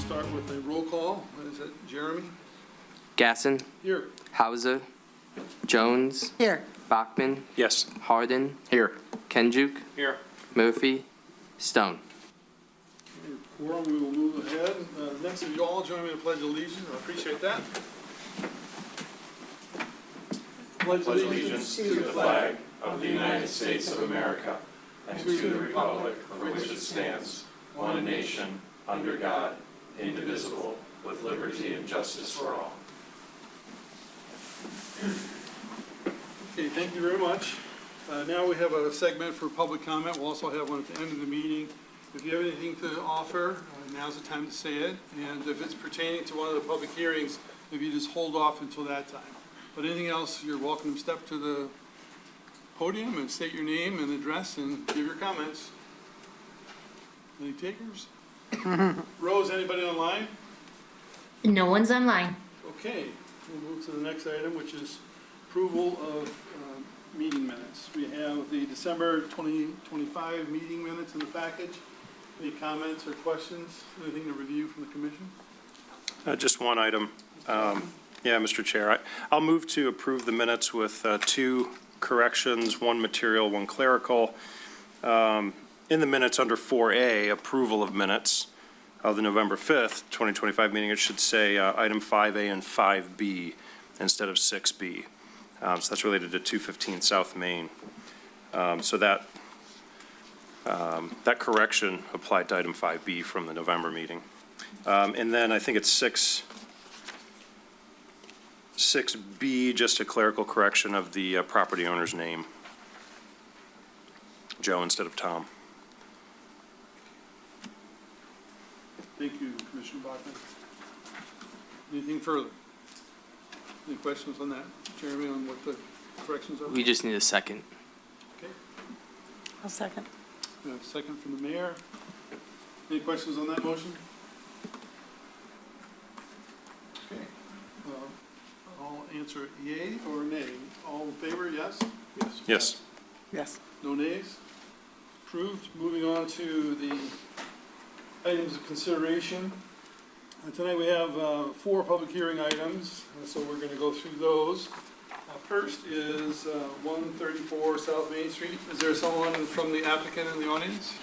start with a roll call. Is it Jeremy? Gasson. Here. Hauser. Jones. Here. Bachman. Yes. Harden. Here. Kenjuk. Here. Murphy. Stone. Quorum, we will move ahead. Next, if you all join me in the Pledge of Allegiance, I appreciate that. Pledge allegiance to the flag of the United States of America and to the republic for which it stands, one nation, under God, indivisible, with liberty and justice for all. Okay, thank you very much. Now we have a segment for public comment. We'll also have one at the end of the meeting. If you have anything to offer, now's the time to say it. And if it's pertaining to one of the public hearings, if you just hold off until that time. But anything else, you're welcome to step to the podium and state your name and address and give your comments. Any takers? Rose, anybody online? No one's online. Okay, we'll move to the next item, which is approval of meeting minutes. We have the December 2025 meeting minutes in the package. Any comments or questions? Anything to review from the commission? Just one item. Yeah, Mr. Chair, I'll move to approve the minutes with two corrections, one material, one clerical. In the minutes under 4A, approval of minutes of the November 5th, 2025 meeting, it should say item 5A and 5B instead of 6B. So that's related to 215 South Main. So that correction applied to item 5B from the November meeting. And then I think it's 6B, just a clerical correction of the property owner's name. Joe instead of Tom. Thank you, Commissioner Bachman. Anything further? Any questions on that, Jeremy, on what the corrections are? We just need a second. Okay. I'll second. We have a second from the mayor. Any questions on that motion? Okay. I'll answer yay or nay. All in favor, yes? Yes. Yes. Yes. No nays? Approved. Moving on to the items of consideration. Tonight we have 4 public hearing items, so we're going to go through those. First is 134 South Main Street. Is there someone from the applicant in the audience?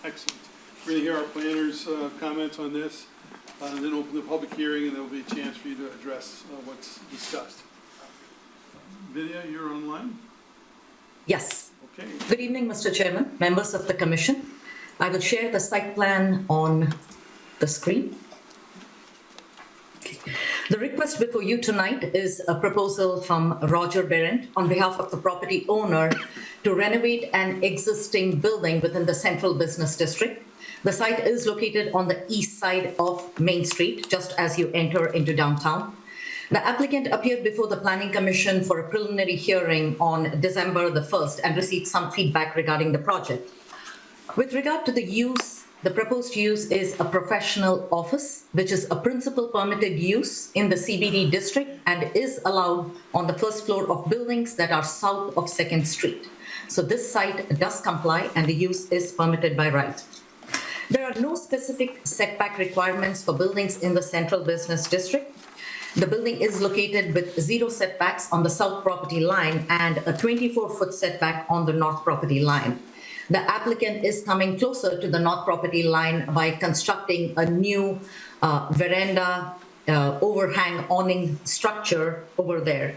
Excellent. We're going to hear our planner's comments on this, and then open the public hearing, and there will be a chance for you to address what's discussed. Vidya, you're online? Yes. Okay. Good evening, Mr. Chairman, members of the Commission. I will share the site plan on the screen. The request before you tonight is a proposal from Roger Berendt on behalf of the property owner to renovate an existing building within the Central Business District. The site is located on the east side of Main Street, just as you enter into downtown. The applicant appeared before the Planning Commission for a preliminary hearing on December the 1st and received some feedback regarding the project. With regard to the use, the proposed use is a professional office, which is a principal permitted use in the CBD district and is allowed on the first floor of buildings that are south of 2nd Street. So this site does comply and the use is permitted by right. There are no specific setback requirements for buildings in the Central Business District. The building is located with 0 setbacks on the south property line and a 24-foot setback on the north property line. The applicant is coming closer to the north property line by constructing a new veranda overhang awning structure over there.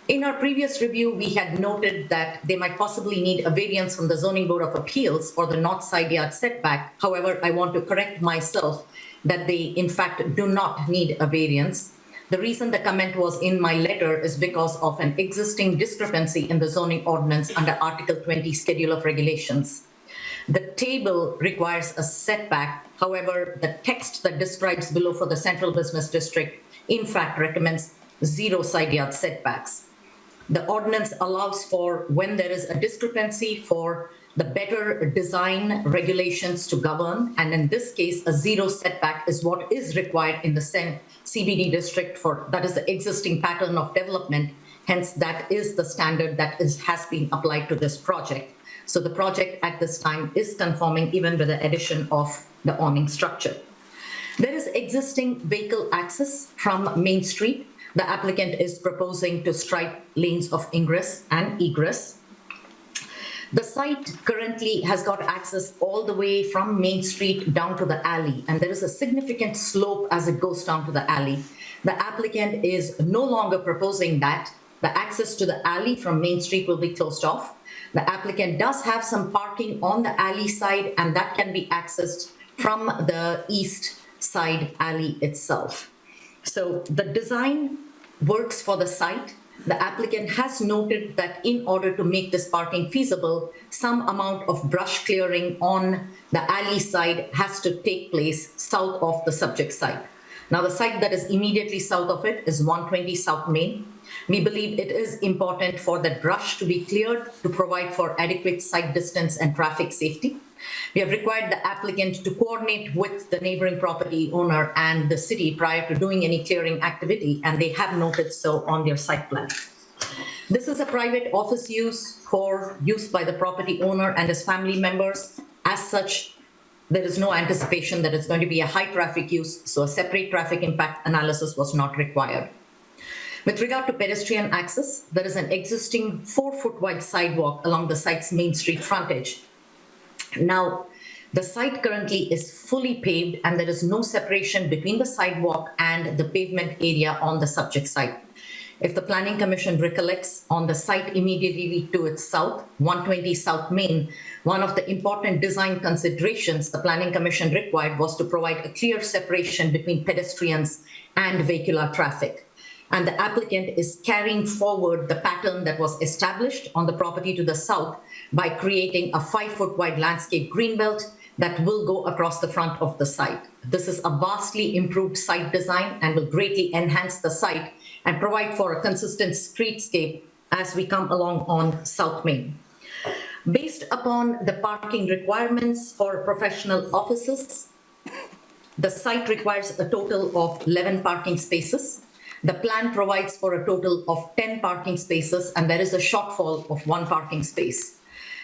In our previous review, we had noted that they might possibly need a variance from the Zoning Board of Appeals for the north side yard setback. However, I want to correct myself that they in fact do not need a variance. The reason the comment was in my letter is because of an existing discrepancy in the zoning ordinance under Article 20 Schedule of Regulations. The table requires a setback. However, the text that describes below for the Central Business District in fact recommends 0 side yard setbacks. The ordinance allows for when there is a discrepancy for the better design regulations to govern, and in this case, a 0 setback is what is required in the CBD district for, that is the existing pattern of development. Hence, that is the standard that has been applied to this project. So the project at this time is conforming even with the addition of the awning structure. There is existing vehicle access from Main Street. The applicant is proposing to stripe lanes of ingress and egress. The site currently has got access all the way from Main Street down to the alley, and there is a significant slope as it goes down to the alley. The applicant is no longer proposing that. The access to the alley from Main Street will be closed off. The applicant does have some parking on the alley side, and that can be accessed from the east side alley itself. So the design works for the site. The applicant has noted that in order to make this parking feasible, some amount of brush clearing on the alley side has to take place south of the subject site. Now, the site that is immediately south of it is 120 South Main. We believe it is important for that brush to be cleared to provide for adequate site distance and traffic safety. We have required the applicant to coordinate with the neighboring property owner and the city prior to doing any clearing activity, and they have noted so on their site plan. This is a private office use for use by the property owner and his family members. As such, there is no anticipation that it's going to be a high traffic use, so a separate traffic impact analysis was not required. With regard to pedestrian access, there is an existing 4-foot wide sidewalk along the site's Main Street frontage. Now, the site currently is fully paved and there is no separation between the sidewalk and the pavement area on the subject site. If the Planning Commission recollects, on the site immediately to its south, 120 South Main, one of the important design considerations the Planning Commission required was to provide a clear separation between pedestrians and vehicular traffic. And the applicant is carrying forward the pattern that was established on the property to the south by creating a 5-foot wide landscape greenbelt that will go across the front of the site. This is a vastly improved site design and will greatly enhance the site and provide for a consistent streetscape as we come along on South Main. Based upon the parking requirements for professional offices, the site requires a total of 11 parking spaces. The plan provides for a total of 10 parking spaces, and there is a shortfall of 1 parking space.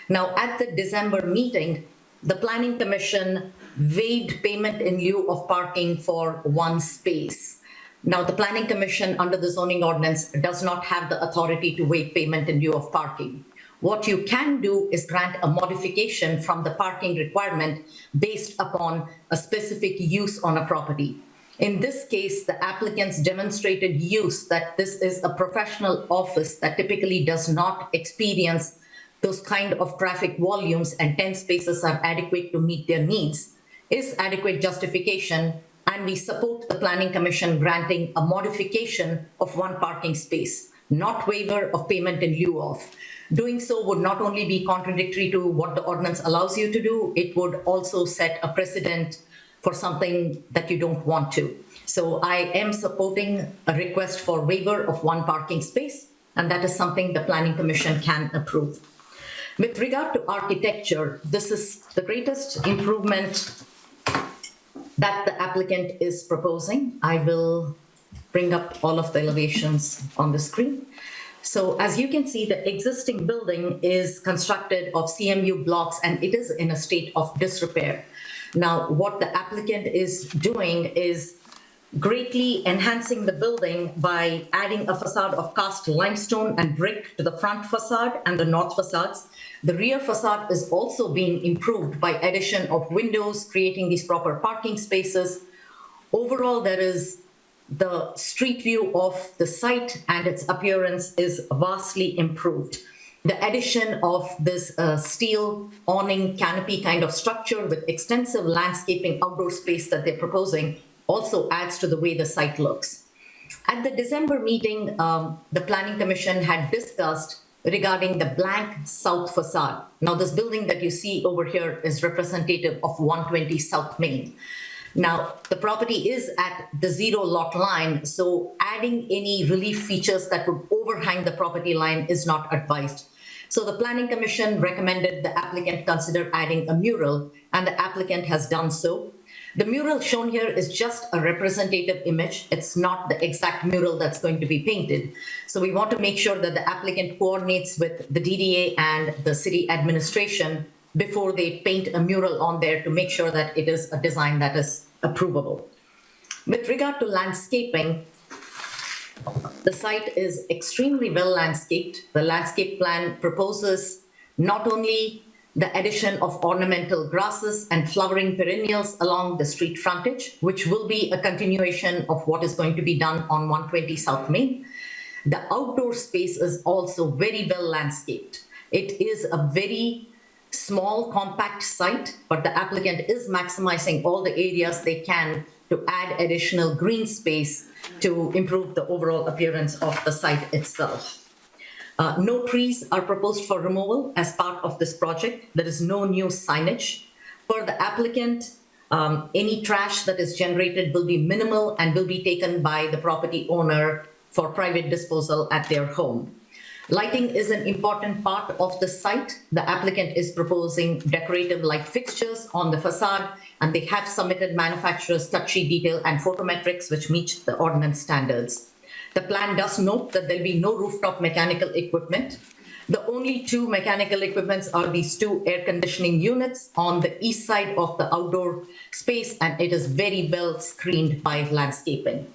Now, at the December meeting, the Planning Commission waived payment in lieu of parking for 1 space. Now, the Planning Commission under the zoning ordinance does not have the authority to waive payment in lieu of parking. What you can do is grant a modification from the parking requirement based upon a specific use on a property. In this case, the applicants demonstrated use that this is a professional office that typically does not experience those kind of traffic volumes, and 10 spaces are adequate to meet their needs, is adequate justification, and we support the Planning Commission granting a modification of 1 parking space, not waiver of payment in lieu of. Doing so would not only be contradictory to what the ordinance allows you to do, it would also set a precedent for something that you don't want to. So I am supporting a request for waiver of 1 parking space, and that is something the Planning Commission can approve. With regard to architecture, this is the greatest improvement that the applicant is proposing. I will bring up all of the elevations on the screen. So as you can see, the existing building is constructed of CMU blocks and it is in a state of disrepair. Now, what the applicant is doing is greatly enhancing the building by adding a facade of cast limestone and brick to the front facade and the north facades. The rear facade is also being improved by addition of windows, creating these proper parking spaces. Overall, there is the street view of the site and its appearance is vastly improved. The addition of this steel awning canopy kind of structure with extensive landscaping outdoor space that they're proposing also adds to the way the site looks. At the December meeting, the Planning Commission had discussed regarding the blank south facade. Now, this building that you see over here is representative of 120 South Main. Now, the property is at the 0 lot line, so adding any relief features that would overhang the property line is not advised. So the Planning Commission recommended the applicant consider adding a mural, and the applicant has done so. The mural shown here is just a representative image. It's not the exact mural that's going to be painted. So we want to make sure that the applicant coordinates with the DDA and the city administration before they paint a mural on there to make sure that it is a design that is approvable. With regard to landscaping, the site is extremely well landscaped. The landscape plan proposes not only the addition of ornamental grasses and flowering perennials along the street frontage, which will be a continuation of what is going to be done on 120 South Main. The outdoor space is also very well landscaped. It is a very small, compact site, but the applicant is maximizing all the areas they can to add additional green space to improve the overall appearance of the site itself. No trees are proposed for removal as part of this project. There is no new signage. For the applicant, any trash that is generated will be minimal and will be taken by the property owner for private disposal at their home. Lighting is an important part of the site. The applicant is proposing decorative light fixtures on the facade, and they have submitted manufacturer's cut sheet detail and photometrics which meet the ordinance standards. The plan does note that there'll be no rooftop mechanical equipment. The only two mechanical equipments are these two air conditioning units on the east side of the outdoor space, and it is very well screened by landscaping.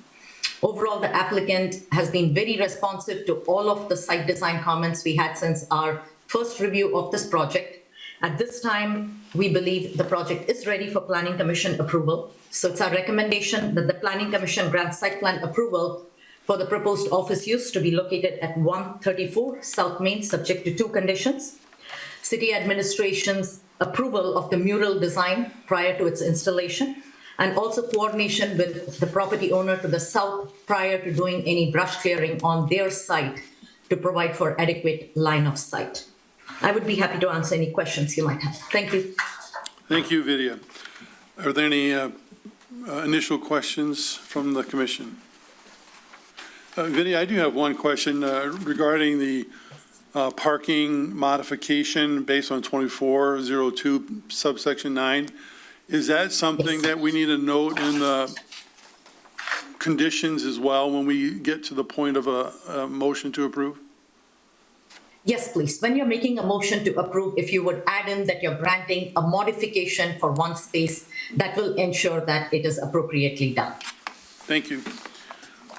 Overall, the applicant has been very responsive to all of the site design comments we had since our first review of this project. At this time, we believe the project is ready for Planning Commission approval. So it's our recommendation that the Planning Commission grant site plan approval for the proposed office use to be located at 134 South Main, subject to two conditions. City administration's approval of the mural design prior to its installation, and also coordination with the property owner to the south prior to doing any brush clearing on their site to provide for adequate line of sight. I would be happy to answer any questions you might have. Thank you. Thank you, Vidya. Are there any initial questions from the commission? Vinny, I do have one question regarding the parking modification based on 2402 subsection 9. Is that something that we need to note in the conditions as well when we get to the point of a motion to approve? Yes, please. When you're making a motion to approve, if you would add in that you're granting a modification for one space, that will ensure that it is appropriately done. Thank you.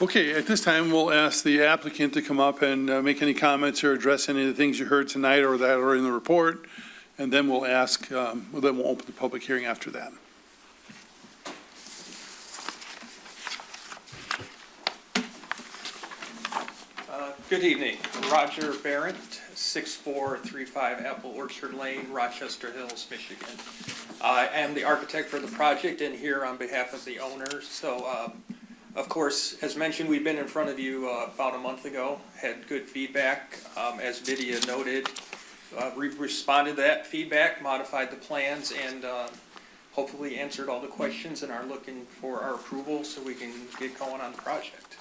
Okay, at this time, we'll ask the applicant to come up and make any comments or address any of the things you heard tonight or that are in the report, and then we'll ask, then we'll open the public hearing after that. Good evening. Roger Barrett, 6435 Apple Orchard Lane, Rochester Hills, Michigan. I am the architect for the project and here on behalf of the owners. So, of course, as mentioned, we've been in front of you about a month ago, had good feedback. As Vidya noted, we responded to that feedback, modified the plans, and hopefully answered all the questions and are looking for our approval so we can get going on the project.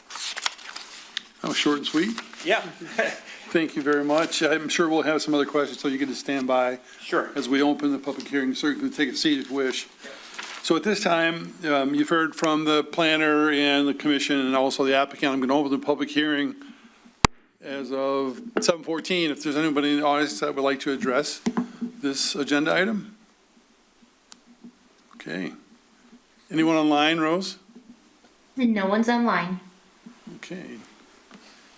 Oh, short and sweet. Yeah. Thank you very much. I'm sure we'll have some other questions, so you can just stand by. Sure. As we open the public hearing, so you can take a seat if you wish. So at this time, you've heard from the planner and the commission and also the applicant. I'm going to open the public hearing as of 7:14. If there's anybody in the audience that would like to address this agenda item. Okay. Anyone online, Rose? No one's online. Okay.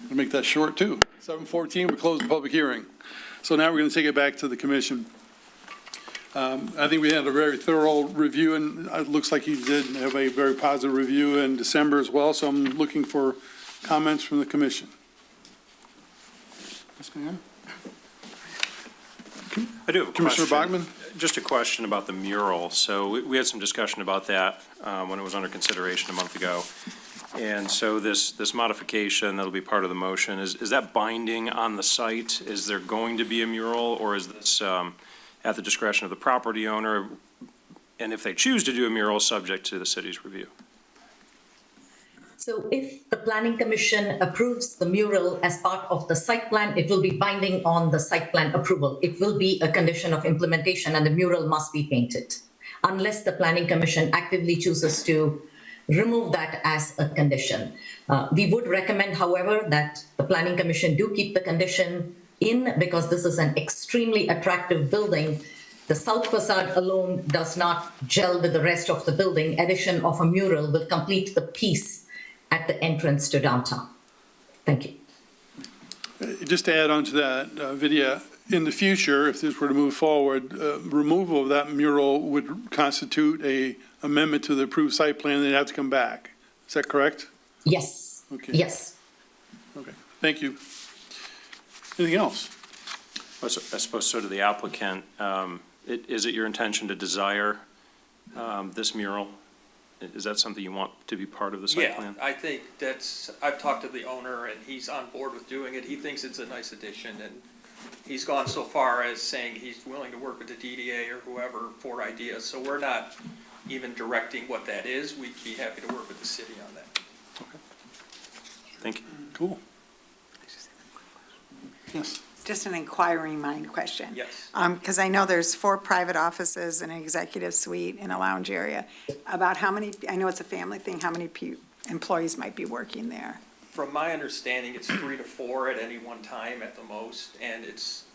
I'll make that short too. 7:14, we close the public hearing. So now we're going to take it back to the commission. I think we had a very thorough review, and it looks like you did have a very positive review in December as well, so I'm looking for comments from the commission. I do have a Commissioner question. Bachmann? Just a question about the mural. So we had some discussion about that when it was under consideration a month ago. And so this modification that'll be part of the motion, is that binding on the site? Is there going to be a mural, or is this at the discretion of the property owner? And if they choose to do a mural, subject to the city's review? So if the Planning Commission approves the mural as part of the site plan, it will be binding on the site plan approval. It will be a condition of implementation and the mural must be painted, unless the Planning Commission actively chooses to remove that as a condition. We would recommend, however, that the Planning Commission do keep the condition in because this is an extremely attractive building The south facade alone does not gel with the rest of the building. Addition of a mural will complete the piece at the entrance to downtown. Thank you. Just to add on to that, Vidya, in the future, if this were to move forward, removal of that mural would constitute a amendment to the approved site plan, they'd have to come back. Is that correct? Yes. Okay. Yes. Okay, thank you. Anything else? I suppose so to the applicant. Is it your intention to desire this mural? Is that something you want to be part of the site plan? Yeah, I think I've talked to the owner and he's on board with doing it. He thinks it's a nice addition and he's gone so far as saying he's willing to work with the DDA or whoever for ideas. So we're not even directing what that is. We'd be happy to work with the city on that. Okay. Thank you. Cool. Yes. Just an inquiring mind question. Yes. Because I know there's 4 private offices, an executive suite, and a lounge area. About how many, I know it's a family thing, how many employees might be working there? From my understanding, it's 3 to 4 at any one time at the most. And it's,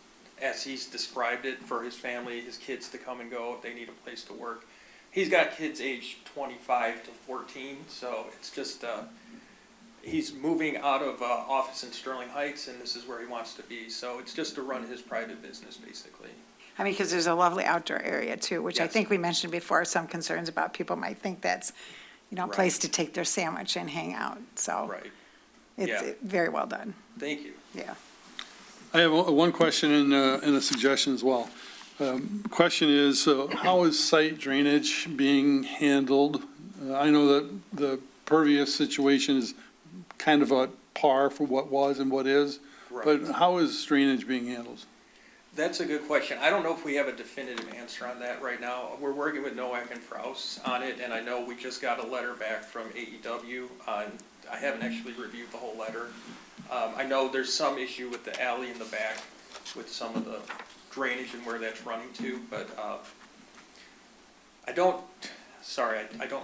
as he's described it, for his family, his kids to come and go if they need a place to work. He's got kids aged 25 to 14, so it's just, he's moving out of office in Sterling Heights, and this is where he wants to be. So it's just to run his private business, basically. I mean, because there's a lovely outdoor area too, which I Yes. think we mentioned before, some concerns about people might think that's, a place Right. to take their sandwich and hang out. So Right. it's Yeah. very well done, Thank you. yeah. I have one question and a suggestion as well. Question is, how is site drainage being handled? I know that the pervious situation is kind of a par for what was and what is, Right. but how is drainage being handled? That's a good question. I don't know if we have a definitive answer on that right now. We're working with Nowak and Kraus on it, and I know we just got a letter back from AEW on, I haven't actually reviewed the whole letter. I know there's some issue with the alley in the back with some of the drainage and where that's running to, but I don't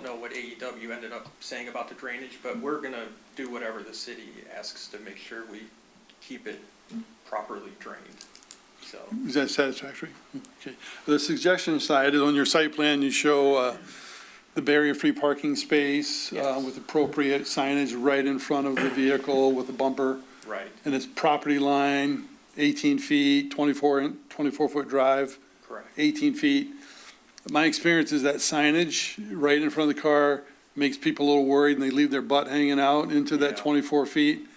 know what AEW ended up saying about the drainage, but we're gonna do whatever the city asks to make sure we keep it properly drained, so. Is that satisfactory? Okay. The suggestion side is on your site plan, you show the barrier-free parking space Yes. with appropriate signage right in front of the vehicle with a bumper. Right, And it's property line, 18 feet, 24-foot drive, correct. 18 feet. My experience is that signage right in front of the car makes people a little worried and they leave their butt hanging out into that Yeah. 24 feet.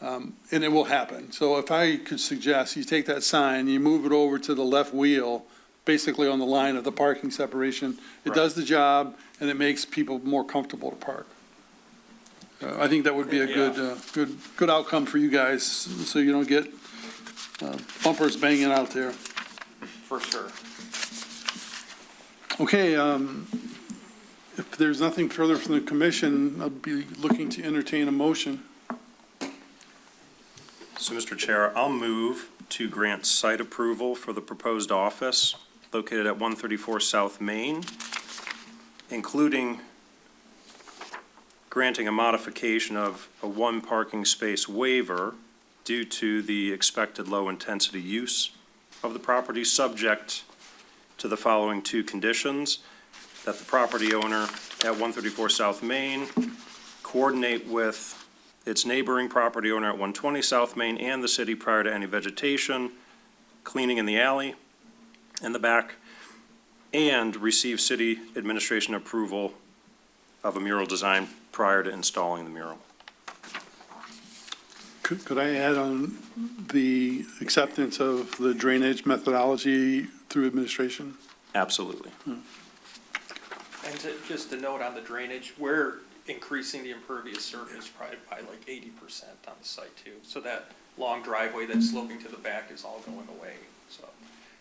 And it will happen. So if I could suggest, you take that sign, you move it over to the left wheel, basically on the line of the parking separation. It Right. does the job and it makes people more comfortable to park. I think that would be a Yeah. good outcome for you guys, so you don't get bumpers banging out there. For sure. Okay, if there's nothing further from the commission, I'd be looking to entertain a motion. So, Mr. Chair, I'll move to grant site approval for the proposed office located at 134 South Main, including granting a modification of a 1 parking space waiver due to the expected low-intensity use of the property, subject to the following 2 conditions: that the property owner at 134 South Main coordinate with its neighboring property owner at 120 South Main and the city prior to any vegetation, cleaning in the alley in the back, and receive city administration approval of a mural design prior to installing the mural. Could I add on the acceptance of the drainage methodology through administration? Absolutely. And just a note on the drainage, we're increasing the impervious surface probably by like 80% on the site too. So that long driveway that's sloping to the back is all going away. So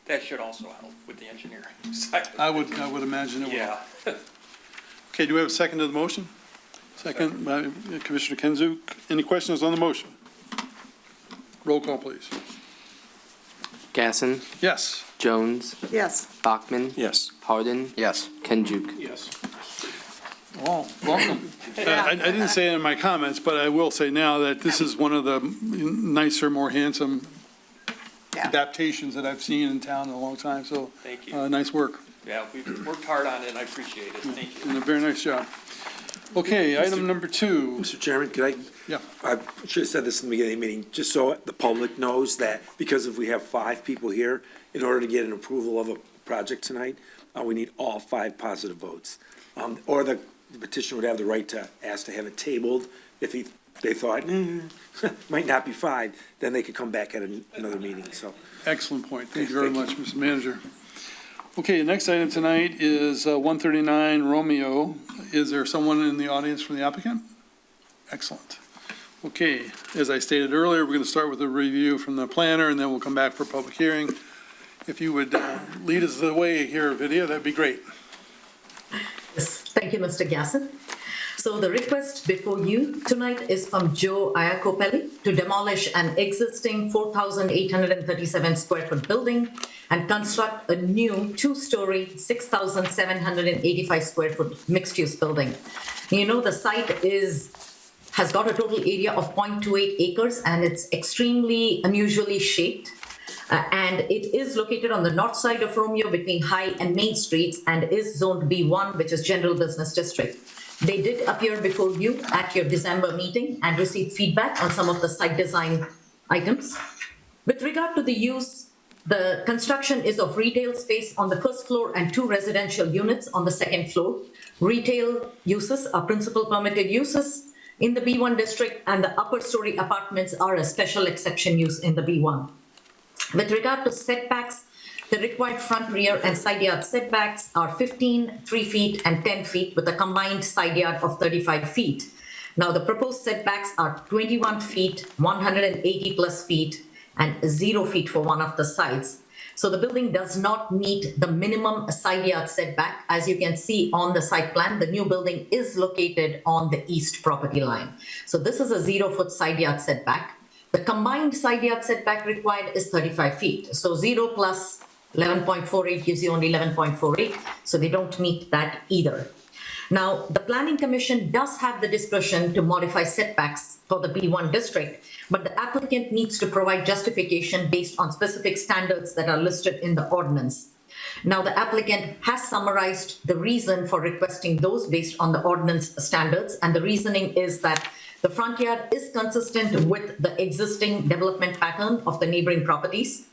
that should also help with the engineering side. I would imagine it would. Yeah. Okay, do we have a second to the motion? Second by Commissioner Kenzuk. Any questions on the motion? Roll call, please. Gasson, Yes. Jones, Yes, Bachman, Yes. Harden, Yes. Kenjuk. Yes. Oh, welcome. I didn't say it in my comments, but I will say now that this is one of the nicer, more handsome Yeah. adaptations that I've seen in town in a long time, so. Thank you. Nice work, Yeah, we've worked hard on it, and I appreciate it. Thank you. and a very nice job. Okay, item number 2. Mr. Chairman, could I? Yeah. I should have said this in the beginning of the meeting, just so the public knows that because if we have 5 people here, in order to get an approval of a project tonight, we need all 5 positive votes. Or the petitioner would have the right to ask to have it tabled if they thought, might not be 5, then they could come back at another meeting, so. Excellent point. Thank you very much, Mr. Manager. Okay, the next item tonight is 139 Romeo. Is there someone in the audience from the applicant? Excellent. Okay, as I stated earlier, we're going to start with a review from the planner, and then we'll come back for public hearing. If you would lead us the way here, Vidya, that'd be great. Yes, thank you, Mr. Gasson. So the request before you tonight is from Joe Iacopelli to demolish an existing 4,837 square foot building and construct a new 2-story, 6,785 square foot mixed-use building. You know, the site has got a total area of 0.28 acres, and it's extremely unusually shaped. And it is located on the north side of Romeo between High and Main Streets and is zoned B1, which is General Business District. They did appear before you at your December meeting and received feedback on some of the site design items. With regard to the use, the construction is of retail space on the first floor and 2 residential units on the second floor. Retail uses are principal permitted uses in the B1 district, and the upper story apartments are a special exception use in the B1. With regard to setbacks, the required front, rear, and side yard setbacks are 15, 3 feet, and 10 feet with a combined side yard of 35 feet. Now, the proposed setbacks are 21 feet, 180 plus feet, and 0 feet for one of the sides. So the building does not meet the minimum side yard setback. As you can see on the site plan, the new building is located on the east property line. So this is a 0-foot side yard setback. The combined side yard setback required is 35 feet. So 0 plus 11.48 gives you only 11.48. So they don't meet that either. Now, the Planning Commission does have the discretion to modify setbacks for the B1 district, but the applicant needs to provide justification based on specific standards that are listed in the ordinance. Now, the applicant has summarized the reason for requesting those based on the ordinance standards, and the reasoning is that the front yard is consistent with the existing development pattern of the neighboring properties.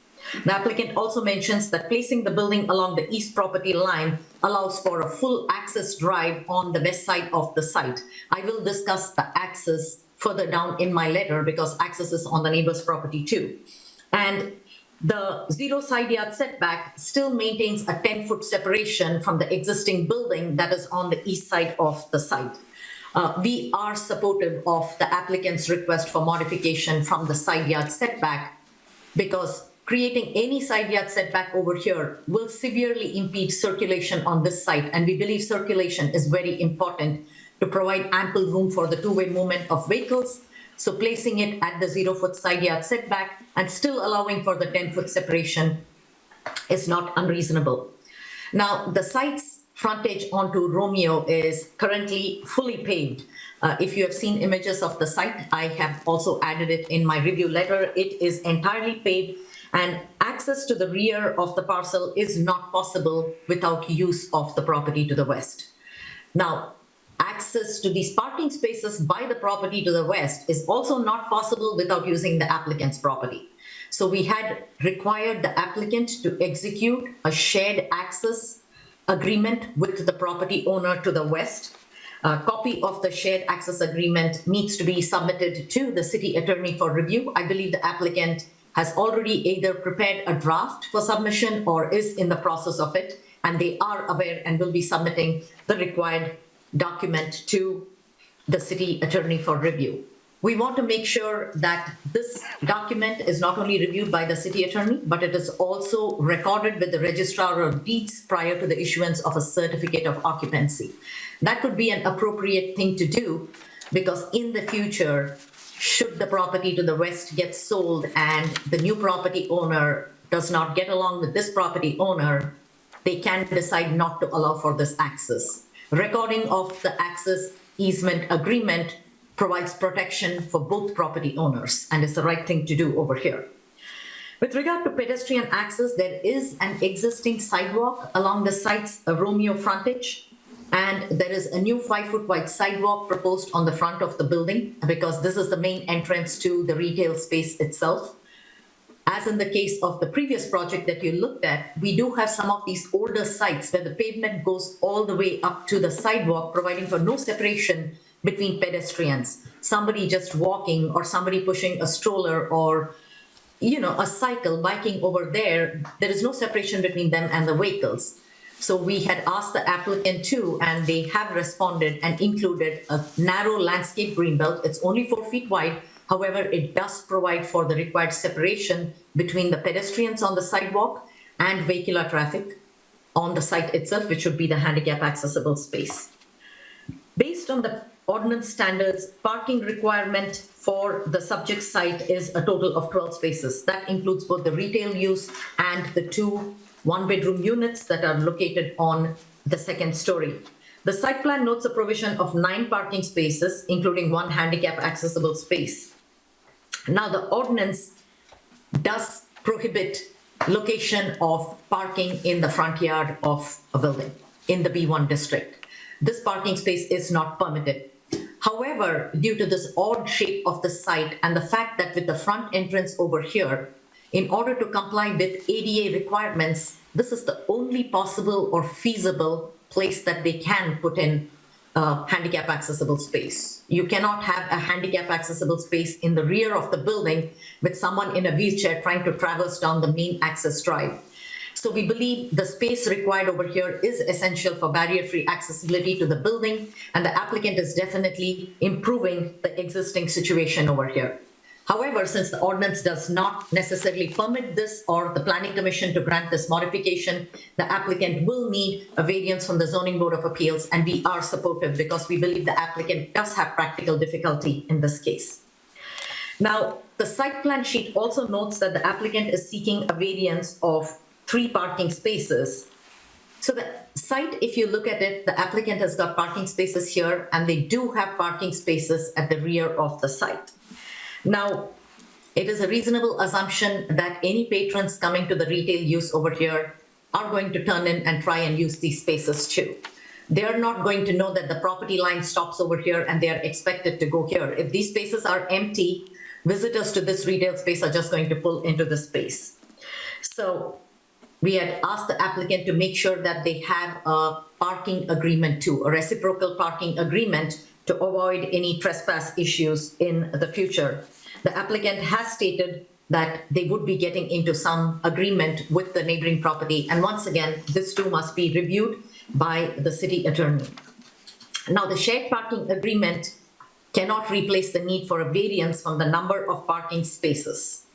The applicant also mentions that placing the building along the east property line allows for a full access drive on the west side of the site. I will discuss the access further down in my letter because access is on the neighbor's property too. And the 0 side yard setback still maintains a 10-foot separation from the existing building that is on the east side of the site. We are supportive of the applicant's request for modification from the side yard setback because creating any side yard setback over here will severely impede circulation on this site, and we believe circulation is very important to provide ample room for the two-way movement of vehicles. So placing it at the 0-foot side yard setback and still allowing for the 10-foot separation is not unreasonable. Now, the site's frontage onto Romeo is currently fully paved. If you have seen images of the site, I have also added it in my review letter. It is entirely paved, and access to the rear of the parcel is not possible without use of the property to the west. Now, access to these parking spaces by the property to the west is also not possible without using the applicant's property. So we had required the applicant to execute a shared access agreement with the property owner to the west. A copy of the shared access agreement needs to be submitted to the city attorney for review. I believe the applicant has already either prepared a draft for submission or is in the process of it, and they are aware and will be submitting the required document to the city attorney for review. We want to make sure that this document is not only reviewed by the city attorney, but it is also recorded with the registrar of deeds prior to the issuance of a certificate of occupancy. That could be an appropriate thing to do because in the future, should the property to the west get sold and the new property owner does not get along with this property owner, they can decide not to allow for this access. Recording of the access easement agreement provides protection for both property owners and is the right thing to do over here. With regard to pedestrian access, there is an existing sidewalk along the site's Romeo frontage, and there is a new 5-foot wide sidewalk proposed on the front of the building because this is the main entrance to the retail space itself. As in the case of the previous project that you looked at, we do have some of these older sites where the pavement goes all the way up to the sidewalk, providing for no separation between pedestrians. Somebody just walking or somebody pushing a stroller or a cycle biking over there, there is no separation between them and the vehicles. So we had asked the applicant too, and they have responded and included a narrow landscape green belt. It's only 4 feet wide. However, it does provide for the required separation between the pedestrians on the sidewalk and vehicular traffic on the site itself, which would be the handicap accessible space. Based on the ordinance standards, parking requirement for the subject site is a total of 12 spaces. That includes both the retail use and the 2 one-bedroom units that are located on the second story. The site plan notes a provision of 9 parking spaces, including 1 handicap accessible space. Now, the ordinance does prohibit location of parking in the front yard of a building in the B1 district. This parking space is not permitted. However, due to this odd shape of the site and the fact that with the front entrance over here, in order to comply with ADA requirements, this is the only possible or feasible place that they can put in handicap accessible space. You cannot have a handicap accessible space in the rear of the building with someone in a wheelchair trying to traverse down the main access drive. So we believe the space required over here is essential for barrier-free accessibility to the building, and the applicant is definitely improving the existing situation over here. However, since the ordinance does not necessarily permit this or the Planning Commission to grant this modification, the applicant will need a variance from the Zoning Board of Appeals, and we are supportive because we believe the applicant does have practical difficulty in this case. Now, the site plan sheet also notes that the applicant is seeking a variance of 3 parking spaces. So the site, if you look at it, the applicant has got parking spaces here, and they do have parking spaces at the rear of the site. Now, it is a reasonable assumption that any patrons coming to the retail use over here are going to turn in and try and use these spaces too. They are not going to know that the property line stops over here and they are expected to go here. If these spaces are empty, visitors to this retail space are just going to pull into the space. So we had asked the applicant to make sure that they have a parking agreement too, a reciprocal parking agreement to avoid any trespass issues in the future. The applicant has stated that they would be getting into some agreement with the neighboring property. And once again, this too must be reviewed by the city attorney. Now, the shared parking agreement cannot replace the need for a variance from the number of parking spaces.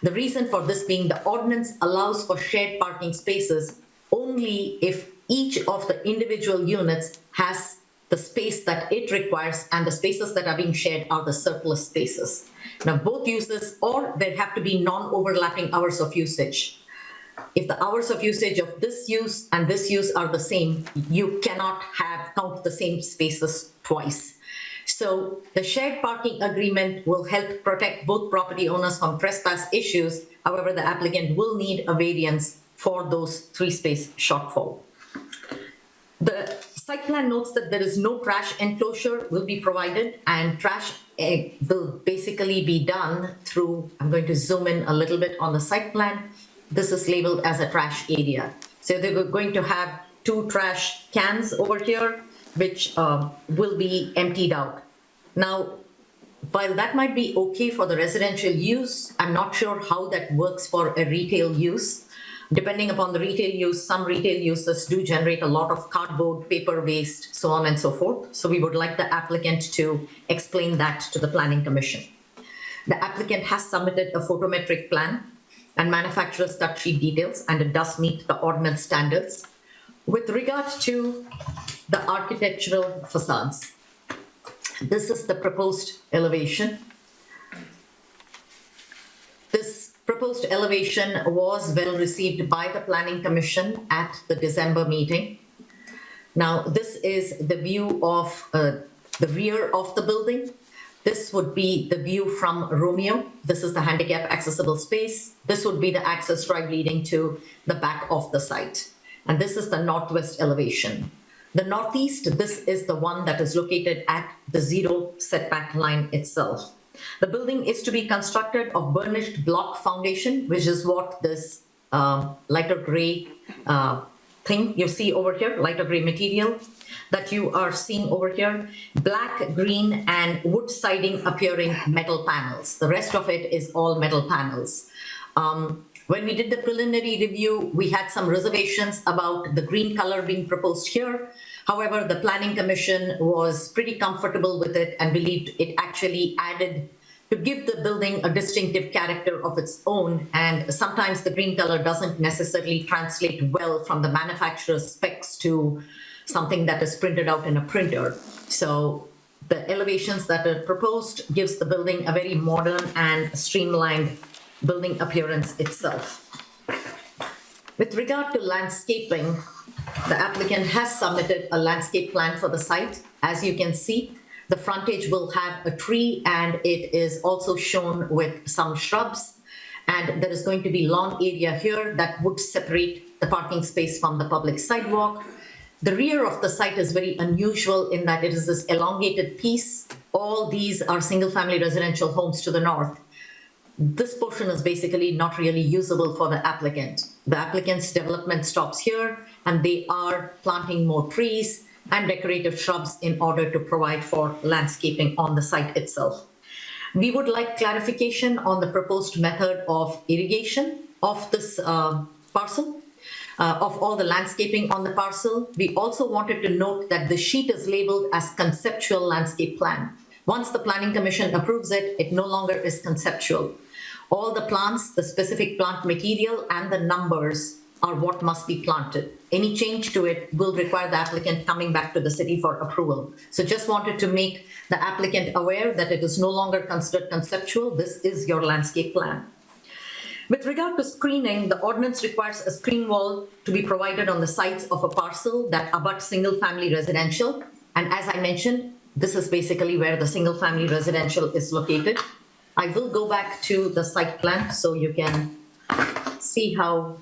The reason for this being the ordinance allows for shared parking spaces only if each of the individual units has the space that it requires, and the spaces that are being shared are the surplus spaces. Now, both uses, or there have to be non-overlapping hours of usage. If the hours of usage of this use and this use are the same, you cannot count the same spaces twice. So the shared parking agreement will help protect both property owners from trespass issues. However, the applicant will need a variance for those 3-space shortfall. The site plan notes that there is no trash enclosure will be provided, and trash will basically be done through, I'm going to zoom in a little bit on the site plan. This is labeled as a trash area. So they were going to have 2 trash cans over here, which will be emptied out. Now, while that might be okay for the residential use, I'm not sure how that works for a retail use. Depending upon the retail use, some retail users do generate a lot of cardboard, paper waste, so on and so forth. So we would like the applicant to explain that to the Planning Commission. The applicant has submitted a photometric plan and manufacturer's cut sheet details, and it does meet the ordinance standards. With regard to the architectural facades, this is the proposed elevation. This proposed elevation was well received by the Planning Commission at the December meeting. Now, this is the view of the rear of the building. This would be the view from Romeo. This is the handicap accessible space. This would be the access drive leading to the back of the site. And this is the northwest elevation. The northeast, this is the one that is located at the zero setback line itself. The building is to be constructed of burnished block foundation, which is what this lighter gray thing you see over here, lighter gray material that you are seeing over here, black, green, and wood siding appearing metal panels. The rest of it is all metal panels. When we did the preliminary review, we had some reservations about the green color being proposed here. However, the Planning Commission was pretty comfortable with it and believed it actually added to give the building a distinctive character of its own. And sometimes the green color doesn't necessarily translate well from the manufacturer's specs to something that is printed out in a printer. So the elevations that are proposed gives the building a very modern and streamlined building appearance itself. With regard to landscaping, the applicant has submitted a landscape plan for the site. As you can see, the frontage will have a tree and it is also shown with some shrubs. And there is going to be lawn area here that would separate the parking space from the public sidewalk. The rear of the site is very unusual in that it is this elongated piece. All these are single-family residential homes to the north. This portion is basically not really usable for the applicant. The applicant's development stops here, and they are planting more trees and decorative shrubs in order to provide for landscaping on the site itself. We would like clarification on the proposed method of irrigation of this parcel, of all the landscaping on the parcel. We also wanted to note that the sheet is labeled as conceptual landscape plan. Once the Planning Commission approves it, it no longer is conceptual. All the plants, the specific plant material, and the numbers are what must be planted. Any change to it will require the applicant coming back to the city for approval. So just wanted to make the applicant aware that it is no longer considered conceptual. This is your landscape plan. With regard to screening, the ordinance requires a screen wall to be provided on the sides of a parcel that abuts single-family residential. And as I mentioned, this is basically where the single-family residential is located. I will go back to the site plan so you can see how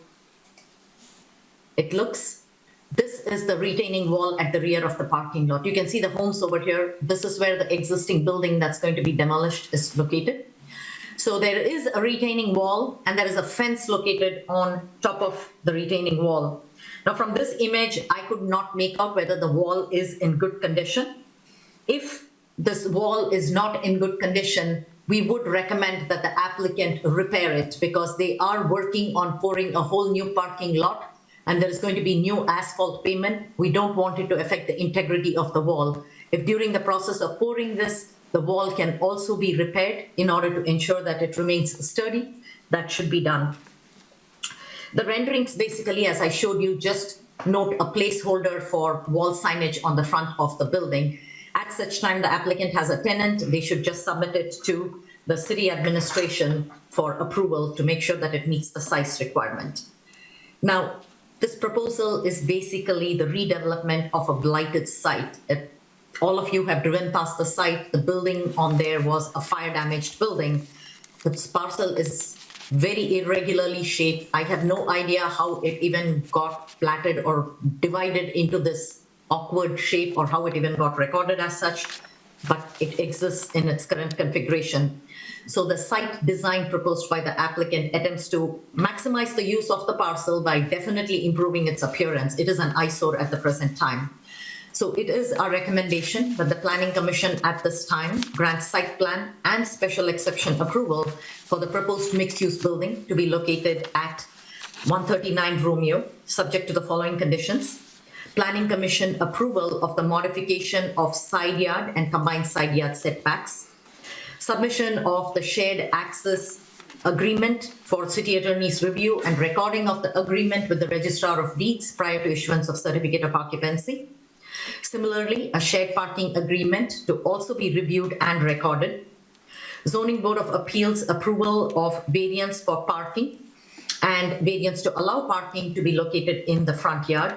it looks. This is the retaining wall at the rear of the parking lot. You can see the homes over here. This is where the existing building that's going to be demolished is located. So there is a retaining wall and there is a fence located on top of the retaining wall. Now from this image, I could not make out whether the wall is in good condition. If this wall is not in good condition, we would recommend that the applicant repair it because they are working on pouring a whole new parking lot and there is going to be new asphalt pavement. We don't want it to affect the integrity of the wall. If during the process of pouring this, the wall can also be repaired in order to ensure that it remains sturdy, that should be done. The renderings basically, as I showed you, just note a placeholder for wall signage on the front of the building. At such time the applicant has a tenant, they should just submit it to the city administration for approval to make sure that it meets the size requirement. Now, this proposal is basically the redevelopment of a blighted site. All of you have driven past the site. The building on there was a fire damaged building. This parcel is very irregularly shaped. I have no idea how it even got platted or divided into this awkward shape or how it even got recorded as such, but it exists in its current configuration. So the site design proposed by the applicant attempts to maximize the use of the parcel by definitely improving its appearance. It is an eyesore at the present time. So it is our recommendation that the Planning Commission at this time grants site plan and special exception approval for the proposed mixed-use building to be located at 139 Romeo, subject to the following conditions. Planning Commission approval of the modification of side yard and combined side yard setbacks, submission of the shared access agreement for city attorney's review and recording of the agreement with the registrar of deeds prior to issuance of certificate of occupancy. Similarly, a shared parking agreement to also be reviewed and recorded. Zoning Board of Appeals approval of variance for parking and variance to allow parking to be located in the front yard.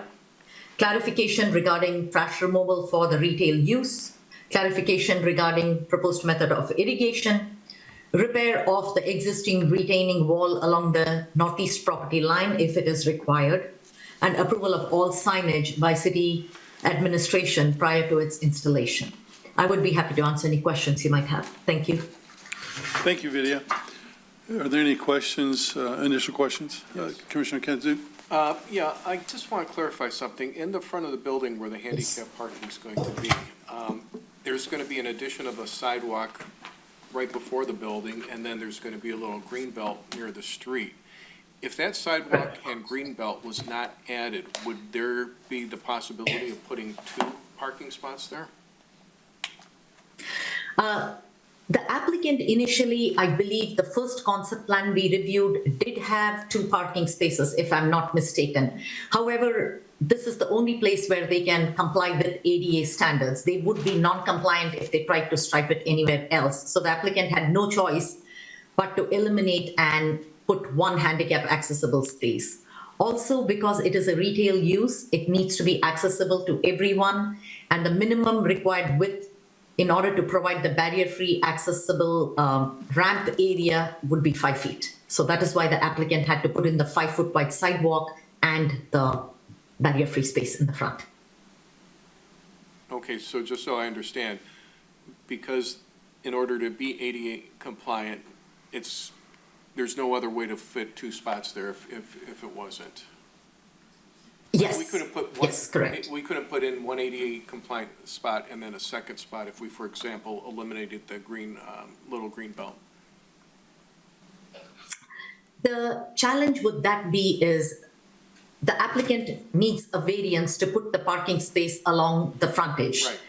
Clarification regarding trash removal for the retail use. clarification regarding proposed method of irrigation, repair of the existing retaining wall along the northeast property line if it is required, and approval of all signage by city administration prior to its installation. I would be happy to answer any questions you might have. Thank you. Thank you, Vidya. Are there any questions, initial questions? Commissioner Kenzu? Yeah, I just want to clarify something. In the front of the building where the handicap parking is going to be, there's going to be an addition of a sidewalk right before the building, and then there's going to be a little green belt near the street. If that sidewalk and green belt was not added, would there be the possibility of putting 2 parking spots there? The applicant initially, I believe the first concept plan we reviewed did have 2 parking spaces, if I'm not mistaken. However, this is the only place where they can comply with ADA standards. They would be non-compliant if they tried to stripe it anywhere else. So the applicant had no choice but to eliminate and put 1 handicap accessible space. Also, because it is a retail use, it needs to be accessible to everyone, and the minimum required width in order to provide the barrier-free accessible ramp area would be 5 feet. So that is why the applicant had to put in the 5-foot wide sidewalk and the barrier-free space in the front. Okay, so just so I understand, because in order to be ADA compliant, there's no other way to fit 2 spots there if it wasn't. Yes. We couldn't put yes, correct. We couldn't put in 1 ADA compliant spot and then a second spot if we, for example, eliminated the green, little green belt. The challenge with that be is the applicant needs a variance to put the parking space along the frontage. Right.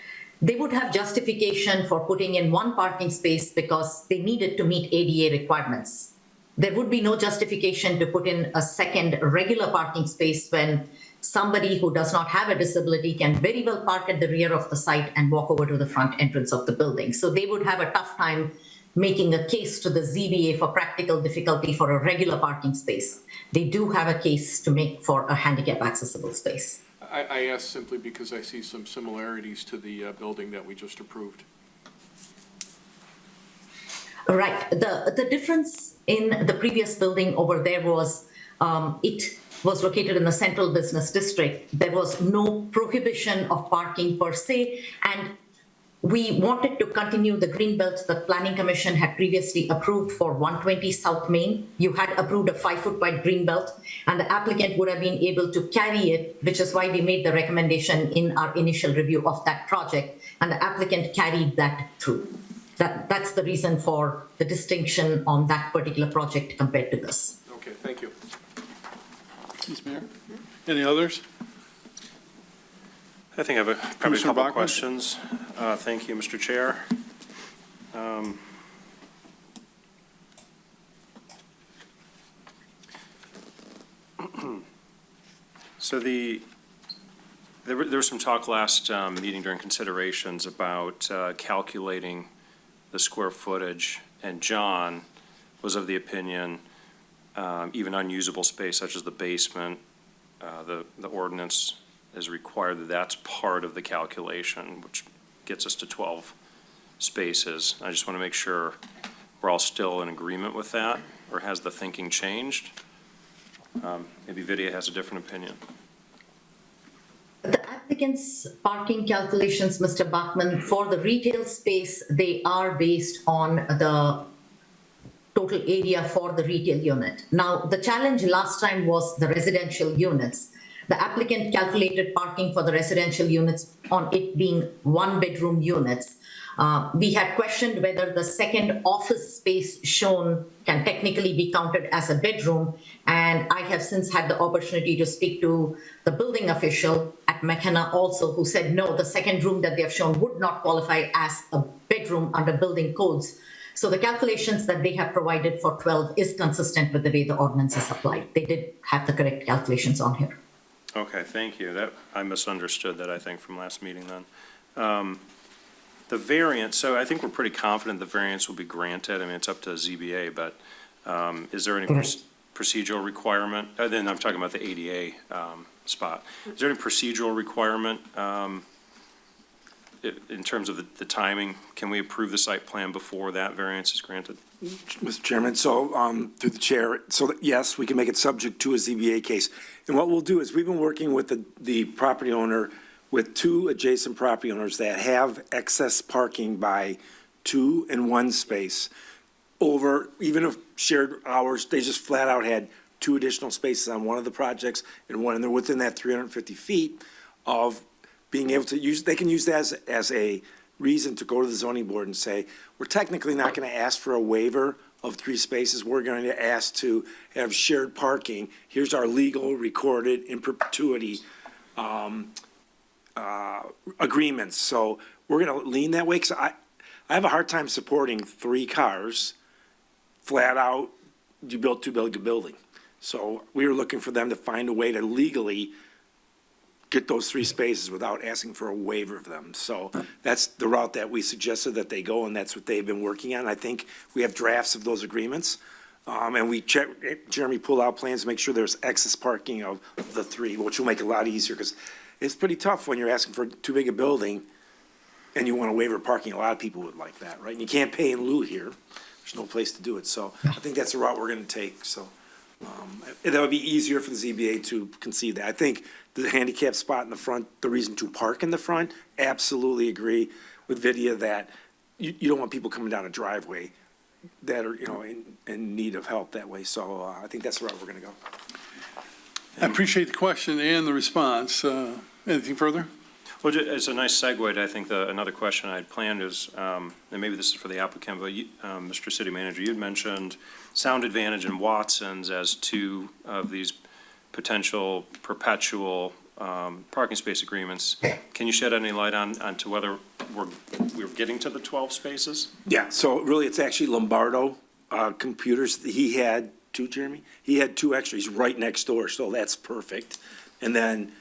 They would have justification for putting in 1 parking space because they needed to meet ADA requirements. There would be no justification to put in a second regular parking space when somebody who does not have a disability can very well park at the rear of the site and walk over to the front entrance of the building. So they would have a tough time making a case to the ZBA for practical difficulty for a regular parking space. They do have a case to make for a handicap accessible space. I asked simply because I see some similarities to the building that we just approved. Right. The difference in the previous building over there was it was located in the central business district. There was no prohibition of parking per se, and we wanted to continue the green belt that Planning Commission had previously approved for 120 South Main. You had approved a 5-foot wide green belt, and the applicant would have been able to carry it, which is why we made the recommendation in our initial review of that project, and the applicant carried that through. That's the reason for the distinction on that particular project compared to this. Okay, thank you. Yes, Mayor. Any others? I think I have probably a Commissioner couple Bachman? questions. Thank you, Mr. Chair. So there was some talk last meeting during considerations about calculating the square footage, and John was of the opinion even unusable space such as the basement, the ordinance is required that that's part of the calculation, which gets us to 12 spaces. I just want to make sure we're all still in agreement with that, or has the thinking changed? Maybe Vidya has a different opinion. The applicant's parking calculations, Mr. Bachman, for the retail space, they are based on the total area for the retail unit. Now, the challenge last time was the residential units. The applicant calculated parking for the residential units on it being 1-bedroom units. We had questioned whether the second office space shown can technically be counted as a bedroom, and I have since had the opportunity to speak to the building official at McKenna also, who said no, the second room that they have shown would not qualify as a bedroom under building codes. So the calculations that they have provided for 12 is consistent with the way the ordinance is applied. They did have the correct calculations on here. Okay, thank you. I misunderstood that, I think, from last meeting then. The variance, so I think we're pretty confident the variance will be granted. I mean, it's up to ZBA, but is there any procedural requirement? Then I'm talking about the ADA spot. Is there any procedural requirement in terms of the timing, can we approve the site plan before that variance is granted? Mr. Chairman, so, through the chair, so that, yes, we can make it subject to a ZBA case. And what we'll do is, we've been working with the property owner, with two adjacent property owners that have excess parking by 2 and 1 space over, even if shared hours, they just flat out had 2 additional spaces on one of the projects and one, and they're within that 350 feet of being able to use, they can use that as a reason to go to the zoning board and say, we're technically not going to ask for a waiver of 3 spaces. We're going to ask to have shared parking. Here's our legal, recorded, in perpetuity agreements. So we're going to lean that way, because I have a hard time supporting 3 cars flat out, you built too big a building. So we were looking for them to find a way to legally get those 3 spaces without asking for a waiver of them. So that's the route that we suggested that they go, and that's what they've been working on. I think we have drafts of those agreements. And we Jeremy pulled out plans to make sure there's excess parking of the 3, which will make it a lot easier, because it's pretty tough when you're asking for too big a building and you want a waiver of parking. A lot of people would like that, right? And you can't pay in lieu here. There's no place to do it. So I think that's the route we're going to take. So that would be easier for the ZBA to concede that. I think the handicap spot in the front, the reason to park in the front, absolutely agree with Vidya that you don't want people coming down a driveway that are, in need of help that way. So I think that's the route we're going to go. I appreciate the question and the response. Anything further? Well, it's a nice segue to, I think, another question I had planned is, and maybe this is for the applicant, but Mr. City Manager, you'd mentioned Sound Advantage and Watson's as 2 of these potential perpetual parking space agreements. Can you shed any light onto whether we're getting to the 12 spaces? Yeah, so really, it's actually Lombardo Computers. He had 2, Jeremy? He had 2 extra. He's right next door, so that's perfect. And then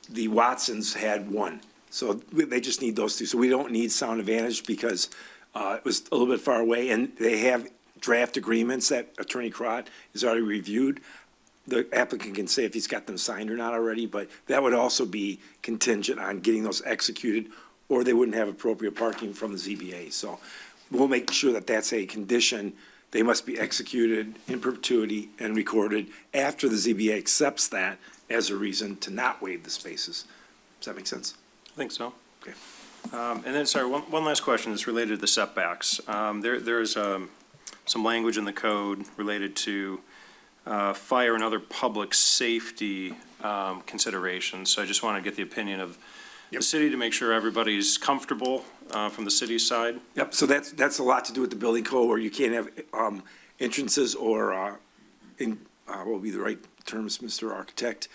the Watsons had 1. So they just need those 2. So we don't need Sound Advantage because it was a little bit far away, and they have draft agreements that Attorney Crott has already reviewed. The applicant can say if he's got them signed or not already, but that would also be contingent on getting those executed, or they wouldn't have appropriate parking from the ZBA. So we'll make sure that that's a condition. They must be executed in perpetuity and recorded after the ZBA accepts that as a reason to not waive the spaces. Does that make sense? I think so. Okay. And then, sorry, one last question that's related to the setbacks. There's some language in the code related to fire and other public safety considerations. So I just want to get the opinion of the city to make sure everybody's comfortable from the city's side. Yep, so that's a lot to do with the building code, where you can't have entrances or, what would be the right terms, Mr. Architect?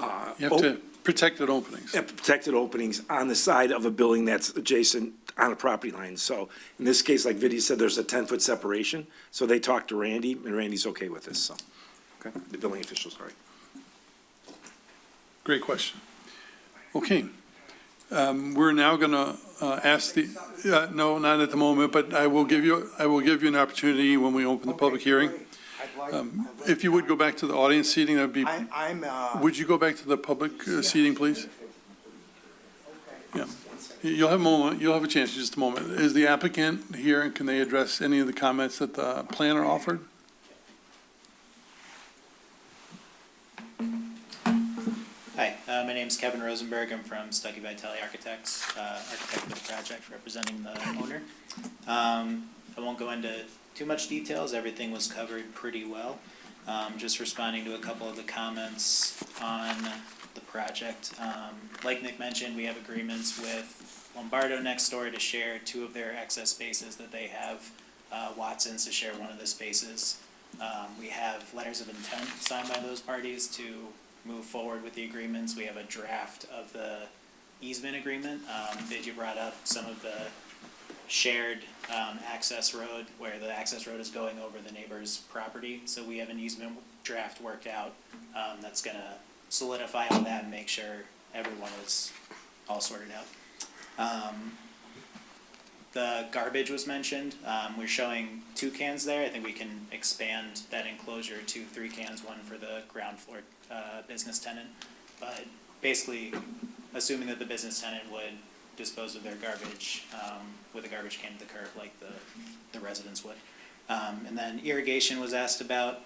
You have to protected openings. Protected openings on the side of a building that's adjacent on a property line. So in this case, like Vidya said, there's a 10-foot separation. So they talked to Randy, and Randy's okay with this, so. Okay. The building officials, all right. Great question. Okay. We're now going to ask the, no, not at the moment, but I will give you an opportunity when we open the public hearing. If you would go back to the audience seating, that'd be, would you go back to the public seating, please? Yeah. You'll have a moment, you'll have a chance in just a moment. Is the applicant here, and can they address any of the comments that the planner offered? Hi, my name's Kevin Rosenberg. I'm from Stuckey Vitale Architects, architect of the project representing the owner. I won't go into too much details. Everything was covered pretty well. Just responding to a couple of the comments on the project. Like Nick mentioned, we have agreements with Lombardo next door to share 2 of their excess spaces that they have, Watson's to share 1 of the spaces. We have letters of intent signed by those parties to move forward with the agreements. We have a draft of the easement agreement. Vidya brought up some of the shared access road, where the access road is going over the neighbor's property. So we have an easement draft worked out that's going to solidify all that and make sure everyone is all sorted out. The garbage was mentioned. We're showing 2 cans there. I think we can expand that enclosure to 3 cans, 1 for the ground floor business tenant. But basically, assuming that the business tenant would dispose of their garbage with a garbage can to the curb like the residents would. And then irrigation was asked about.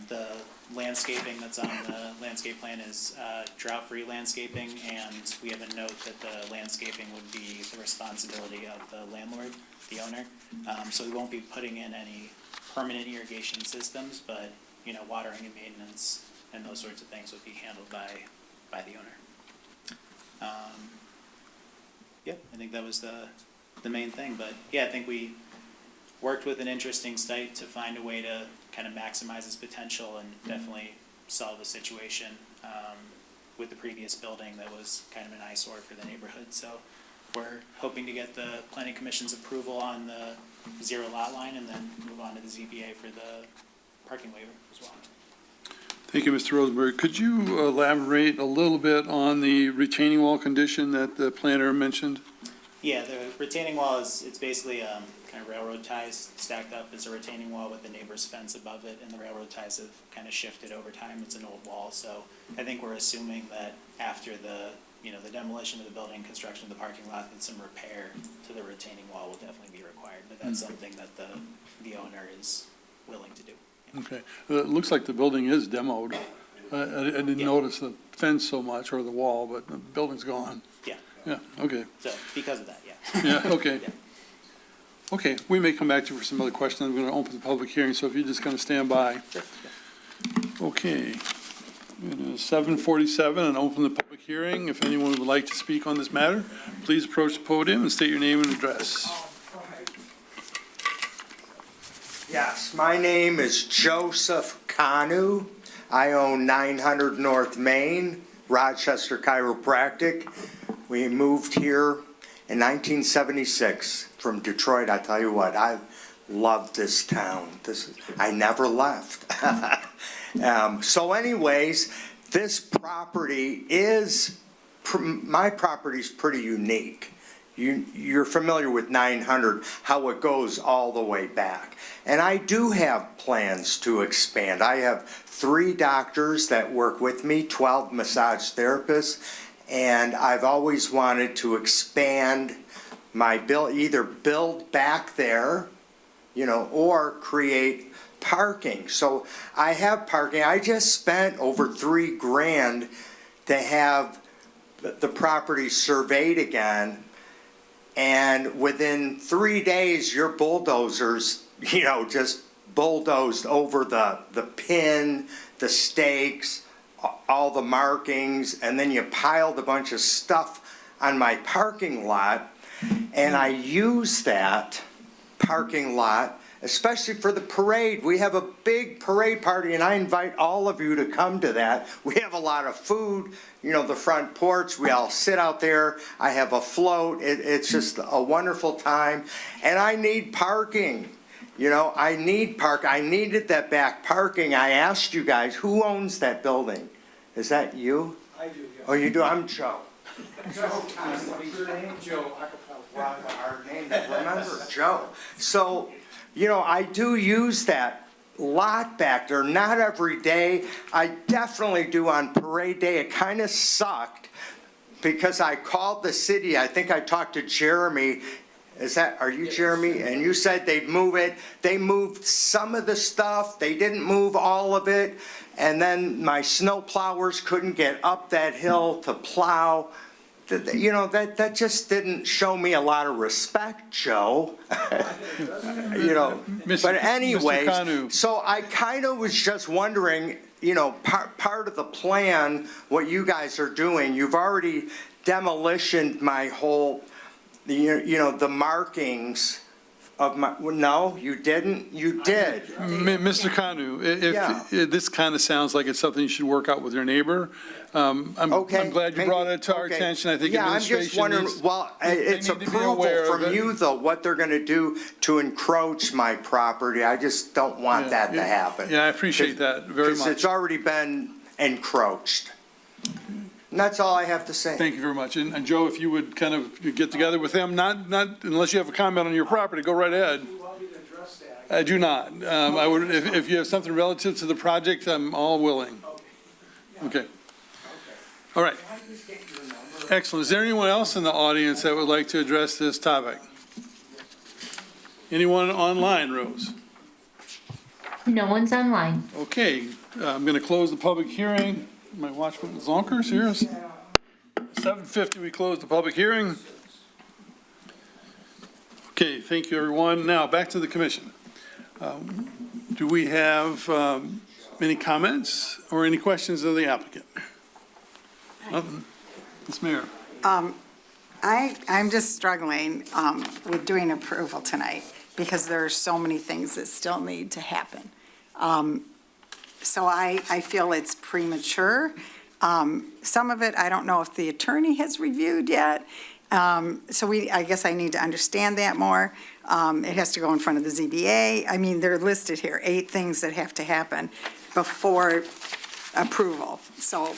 The landscaping that's on the landscape plan is drought-free landscaping, and we have a note that the landscaping would be the responsibility of the landlord, the owner. So we won't be putting in any permanent irrigation systems, but, you know, watering and maintenance and those sorts of things would be handled by the owner. Yeah, I think that was the main thing, but yeah, I think we worked with an interesting site to find a way to kind of maximize its potential and definitely solve a situation with the previous building that was kind of an eyesore for the neighborhood. So we're hoping to get the planning commission's approval on the 0 lot line and then move on to the ZBA for the parking waiver as well. Thank you, Mr. Rosenberg. Could you elaborate a little bit on the retaining wall condition that the planner mentioned? Yeah, the retaining wall it's basically kind of railroad ties stacked up as a retaining wall with the neighbor's fence above it, and the railroad ties have kind of shifted over time. It's an old wall, so I think we're assuming that after the demolition of the building, construction of the parking lot, that some repair to the retaining wall will definitely be required, but that's something that the owner is willing to do. Yeah. Okay. It looks like the building is demoed. I didn't notice the fence so much or the wall, but the building's gone. Yeah. Yeah, okay. So because of that, yeah. Yeah, okay. Yeah. Okay, we may come back to you for some other questions. We're going to open the public hearing, so if you're just going to stand by. Sure. Okay. It is 7:47 and open the public hearing. If anyone would like to speak on this matter, please approach the podium and state your name and address. Yes, my name is Joseph Kanu. I own 900 North Main, Rochester Chiropractic. We moved here in 1976 from Detroit. I tell you what, I love this town. I never left. So anyways, this property my property's pretty unique. You're familiar with 900, how it goes all the way back. And I do have plans to expand. I have 3 doctors that work with me, 12 massage therapists, and I've always wanted to expand my either build back there, or create parking. So I have parking. I just spent over $3,000 to have the property surveyed again. And within 3 days, your bulldozers, just bulldozed over the pin, the stakes, all the markings, and then you piled a bunch of stuff on my parking lot. And I use that parking lot, especially for the parade. We have a big parade party, and I invite all of you to come to that. We have a lot of food, the front porch. We all sit out there. I have a float. It's just a wonderful time. And I need parking. I needed that back parking. I asked you guys, who owns that building? Is that you? I do, yeah. Oh, you do? I'm Joe. Joe. Joe. Wow, our name, remember, Joe. So, I do use that lot back there, not every day. I definitely do on parade day. It kind of sucked because I called the city. I think I talked to Jeremy. Are you Jeremy? And you said they'd move it. They moved some of the stuff. They didn't move all of it. And then my snow plowers couldn't get up that hill to plow. That just didn't show me a lot of respect, Joe. But anyways, so I kind of was just wondering, part of the plan, what you guys are doing, you've already demolitioned my whole, the markings of my, no, you didn't? You did. Mr. Kanu, if this kind of sounds like it's something you should work out with your neighbor, I'm glad you brought it to our attention. I think administration I'm just wondering, it's approval from you, though, what they're going to do to encroach my property. I just don't want that to happen. Yeah, I appreciate that very much. Because it's already been encroached. And that's all I have to say. Thank you very much. And Joe, if you would kind of get together with them, not unless you have a comment on your property, go right ahead. Do you want me to address that? I do not. I would, if you have something relative to the project, I'm all willing. Okay. All right. Can I just get your number? Excellent. Is there anyone else in the audience that would like to address this topic? Anyone online, Rose? No one's online. Okay, I'm going to close the public hearing. My watchman Zonker's here. 7:50, we close the public hearing. Okay, thank you, everyone. Now, back to the commission. Do we have any comments or any questions of the applicant? Nothing. Ms. Mayor. I'm just struggling with doing approval tonight because there are so many things that still need to happen. So I feel it's premature. Some of it, I don't know if the attorney has reviewed yet. So I guess I need to understand that more. It has to go in front of the ZBA. I mean, they're listed here, 8 things that have to happen before approval. So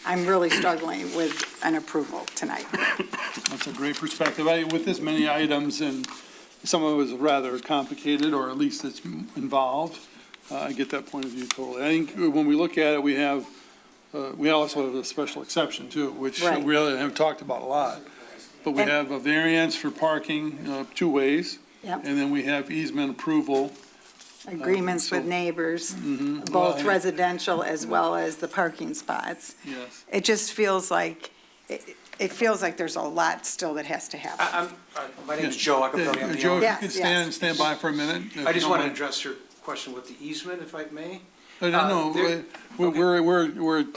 I'm really struggling with an approval tonight. That's a great perspective. With this many items, and some of it is rather complicated, or at least it's involved, I get that point of view totally. I think when we look at it, we also have a special exception too, which Right. we really haven't talked about a lot. But we have a variance for parking 2 ways. Yep. And then we have easement approval. Agreements with neighbors, both residential as well as the parking spots. Yes. It just feels like, it feels like there's a lot still that has to happen. My name is Joe Acapelli. I'm the Joe, if owner. you could Yes. stand by for a minute. if I you just don't want to mind. address your question with the easement, if I may. No, there- we're at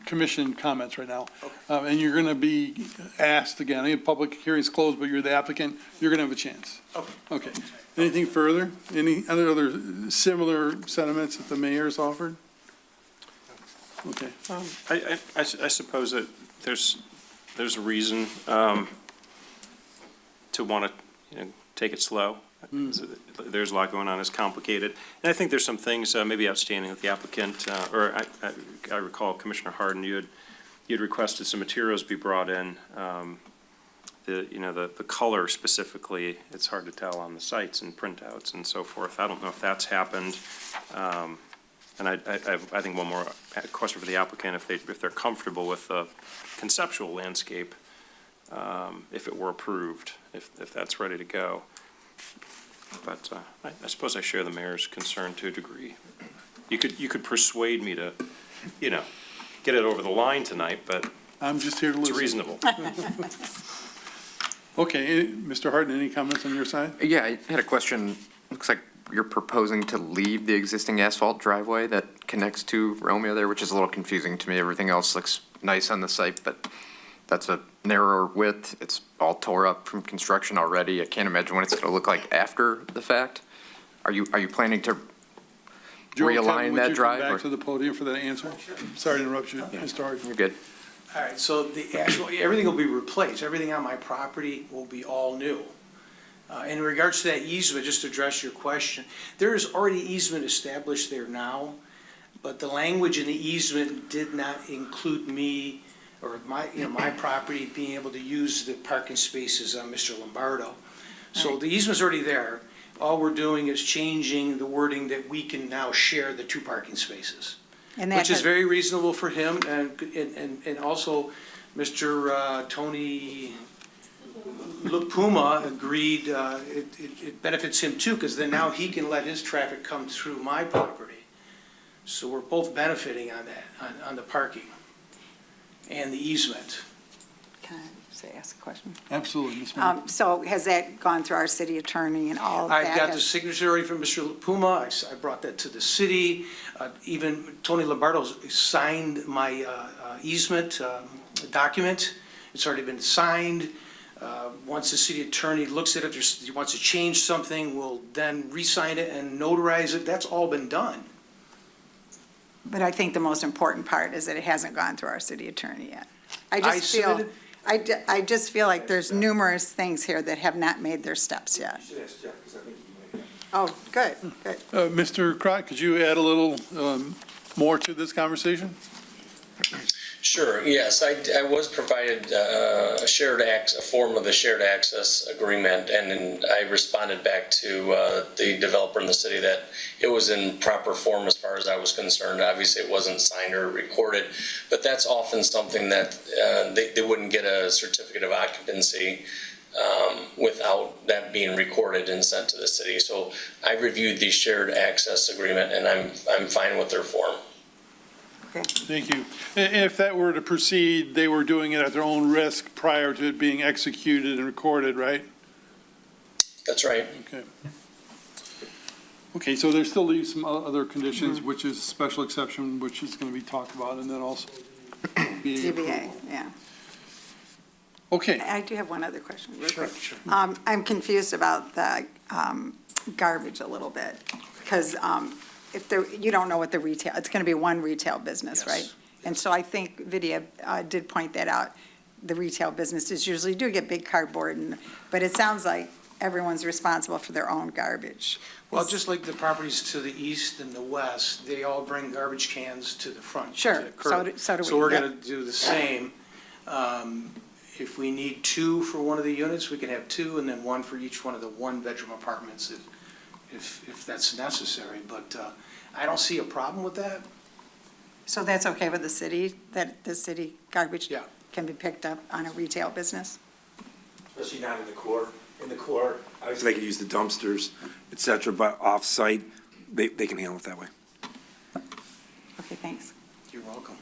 commission comments right now. And you're going to be asked again, the public hearing's closed, but you're the applicant, you're going to have a chance. Okay. Okay. Anything further? Any other similar sentiments that the mayor's offered? Okay. I suppose that there's a reason to want to, take it slow. There's a lot going on, it's complicated. And I think there's some things maybe outstanding with the applicant, or I recall Commissioner Harden, you had requested some materials be brought in. The color specifically, it's hard to tell on the sites and printouts and so forth. I don't know if that's happened. And I think one more question for the applicant, if they're comfortable with the conceptual landscape, if it were approved, if that's ready to go. But I suppose I share the mayor's concern to a degree. You could persuade me to, get it over the line tonight, but I'm just here to it's listen. reasonable. Okay, Mr. Harden, any comments on your side? Yeah, I had a question. Looks like you're proposing to leave the existing asphalt driveway that connects to Romeo there, which is a little confusing to me. Everything else looks nice on the site, but that's a narrower width. It's all tore up from construction already. I can't imagine what it's going to look like after the fact. Are you planning to Joe, Kevin, realign that drive? Would you come or- back to the podium for that answer? Sorry to interrupt you, Mr. Harden. You're good. All right, so everything will be replaced. Everything on my property will be all new. In regards to that easement, just to address your question, there is already easement established there now, but the language in the easement did not include me or my property being able to use the parking spaces on Mr. Lombardo. So the easement's already there. All we're doing is changing the wording that we can now share the 2 parking spaces. And that Which is has- very reasonable for him, and also Mr. Tony Puma agreed, it benefits him too, because then now he can let his traffic come through my property. So we're both benefiting on that, on the parking and the easement. Can I ask a question? Absolutely, Ms. Mayor. So has that gone through our city attorney and all of that? I got the has- signature from Mr. Puma, I brought that to the city, even Tony Lombardo signed my easement document, it's already been signed. Once the city attorney looks at it, if he wants to change something, we'll then re-sign it and notarize it, that's all been done. But I think the most important part is that it hasn't gone through our city attorney yet. I I just feel, submitted- I just feel like there's numerous things here that have not made their steps yet. Oh, good, good. Mr. Crott, could you add a little more to this conversation? Sure, yes, I was provided a form of the shared access agreement, and then I responded back to the developer in the city that it was in proper form as far as I was concerned. Obviously, it wasn't signed or recorded, but that's often something that they wouldn't get a certificate of occupancy without that being recorded and sent to the city. So I reviewed the shared access agreement, and I'm fine with their form. Thank you. And if that were to proceed, they were doing it at their own risk prior to it being executed and recorded, right? That's right. Okay. Okay, so there still leaves some other conditions, which is special exception, which is going to be talked about, and then also ZBA, yeah. Okay. I do have one other question, real Sure, quick. sure. I'm confused about the garbage a little bit, because if there, you don't know what the retail, it's going to be one retail business, right? And so I think Vidya did point that out. The retail businesses usually do get big cardboard, but it sounds like everyone's responsible for their own garbage. Well, just like the properties to the east and the west, they all bring garbage cans to the front. Sure, to the curb. so do we. So we're Yep. gonna do the same. If we need two for one of the units, we can have two, and then one for each one of the one-bedroom apartments if that's necessary. But I don't see a problem with that. So that's okay with the city, that the city garbage Yeah. can be picked up on a retail business? Especially not in the core. In the core, obviously they could use the dumpsters, et cetera, but off-site, they can handle it that way. Okay, thanks. You're welcome.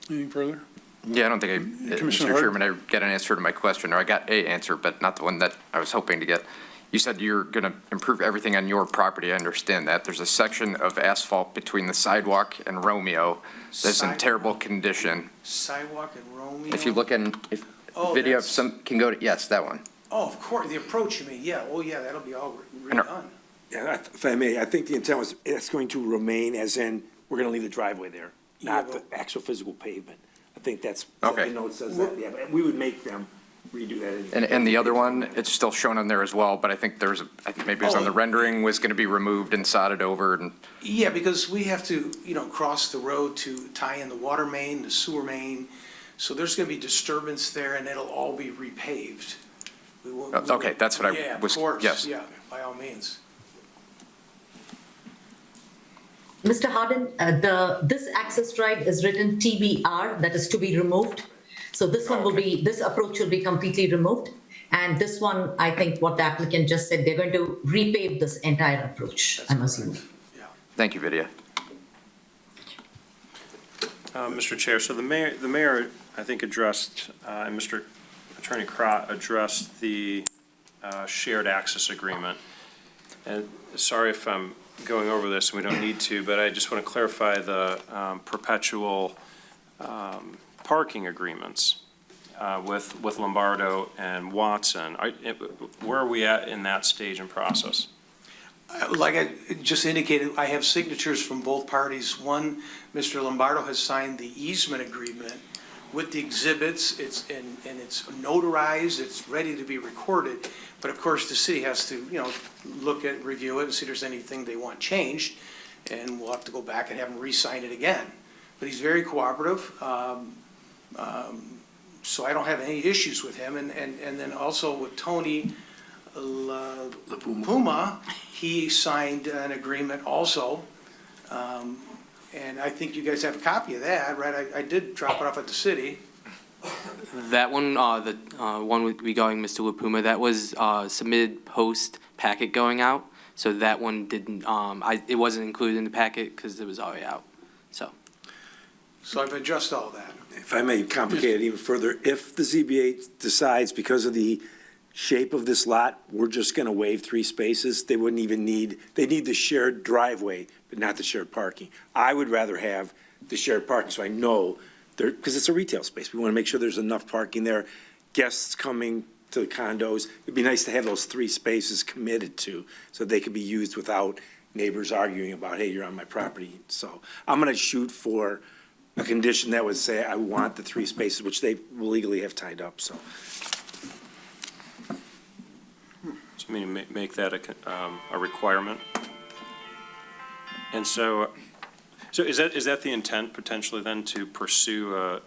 Anything further? Yeah, I don't think Commissioner Mr. Hart? Chairman, I got an answer to my question, or I got a answer, but not the one that I was hoping to get. You said you're going to improve everything on your property. I understand that. There's a section of asphalt between the sidewalk and Romeo that's in terrible condition. Sidewalk and Romeo. If you look in, if Oh, video of that's- some, can go to, yes, that one. Oh, of course, the approach, you mean, yeah, oh, yeah, that'll be all And redone. Yeah, if I may, I think the intent was, it's going to remain as in, we're gonna leave the driveway there, not the actual physical pavement. I think that's, Okay. the note says that, yeah, but we would make them redo that. And the other one, it's still shown on there as well, but I think I think maybe it was on the rendering, was going to be removed and sodded over and. Yeah, because we have to, cross the road to tie in the water main, the sewer main. So there's gonna be disturbance there, and it'll all be repaved. We will- Okay, that's what I Yeah, was- of course, yes. yeah, by all means. Mr. Harden, this access drive is written TBR, that is to be removed. So this one will be, this approach will be completely removed. And this one, I think what the applicant just said, they're going to repave this entire approach, I'm assuming. Thank you, Vidya. Mr. Chair, so the mayor, I think, addressed, and Mr. Attorney Crott addressed the shared access agreement. And sorry if I'm going over this, and we don't need to, but I just want to clarify the perpetual parking agreements with Lombardo and Watson. Where are we at in that stage and process? Like I just indicated, I have signatures from both parties. One, Mr. Lombardo has signed the easement agreement with the exhibits. It's notarized, it's ready to be recorded. But of course, the city has to, look at, review it and see if there's anything they want changed. And we'll have to go back and have him re-sign it again. But he's very cooperative. So I don't have any issues with him. And then also with Tony Puma, he signed an agreement also. And I think you guys have a copy of that, right? I did drop it off at the city. That one, the one regarding Mr. LaPuma, that was submitted post packet going out. So that one didn't, it wasn't included in the packet because it was already out, so. So I've addressed all that. If I may complicate it even further, if the ZBA decides because of the shape of this lot, we're just gonna waive 3 spaces, they wouldn't even need, they need the shared driveway, but not the shared parking. I would rather have the shared parking, so I know there, because it's a retail space. We wanna make sure there's enough parking there. Guests coming to the condos, it'd be nice to have those 3 spaces committed to, so they could be used without neighbors arguing about, hey, you're on my property. So I'm gonna shoot for a condition that would say, I want the 3 spaces, which they will legally have tied up, so. So I mean, make that a requirement. And so So is that the intent potentially then, to pursue a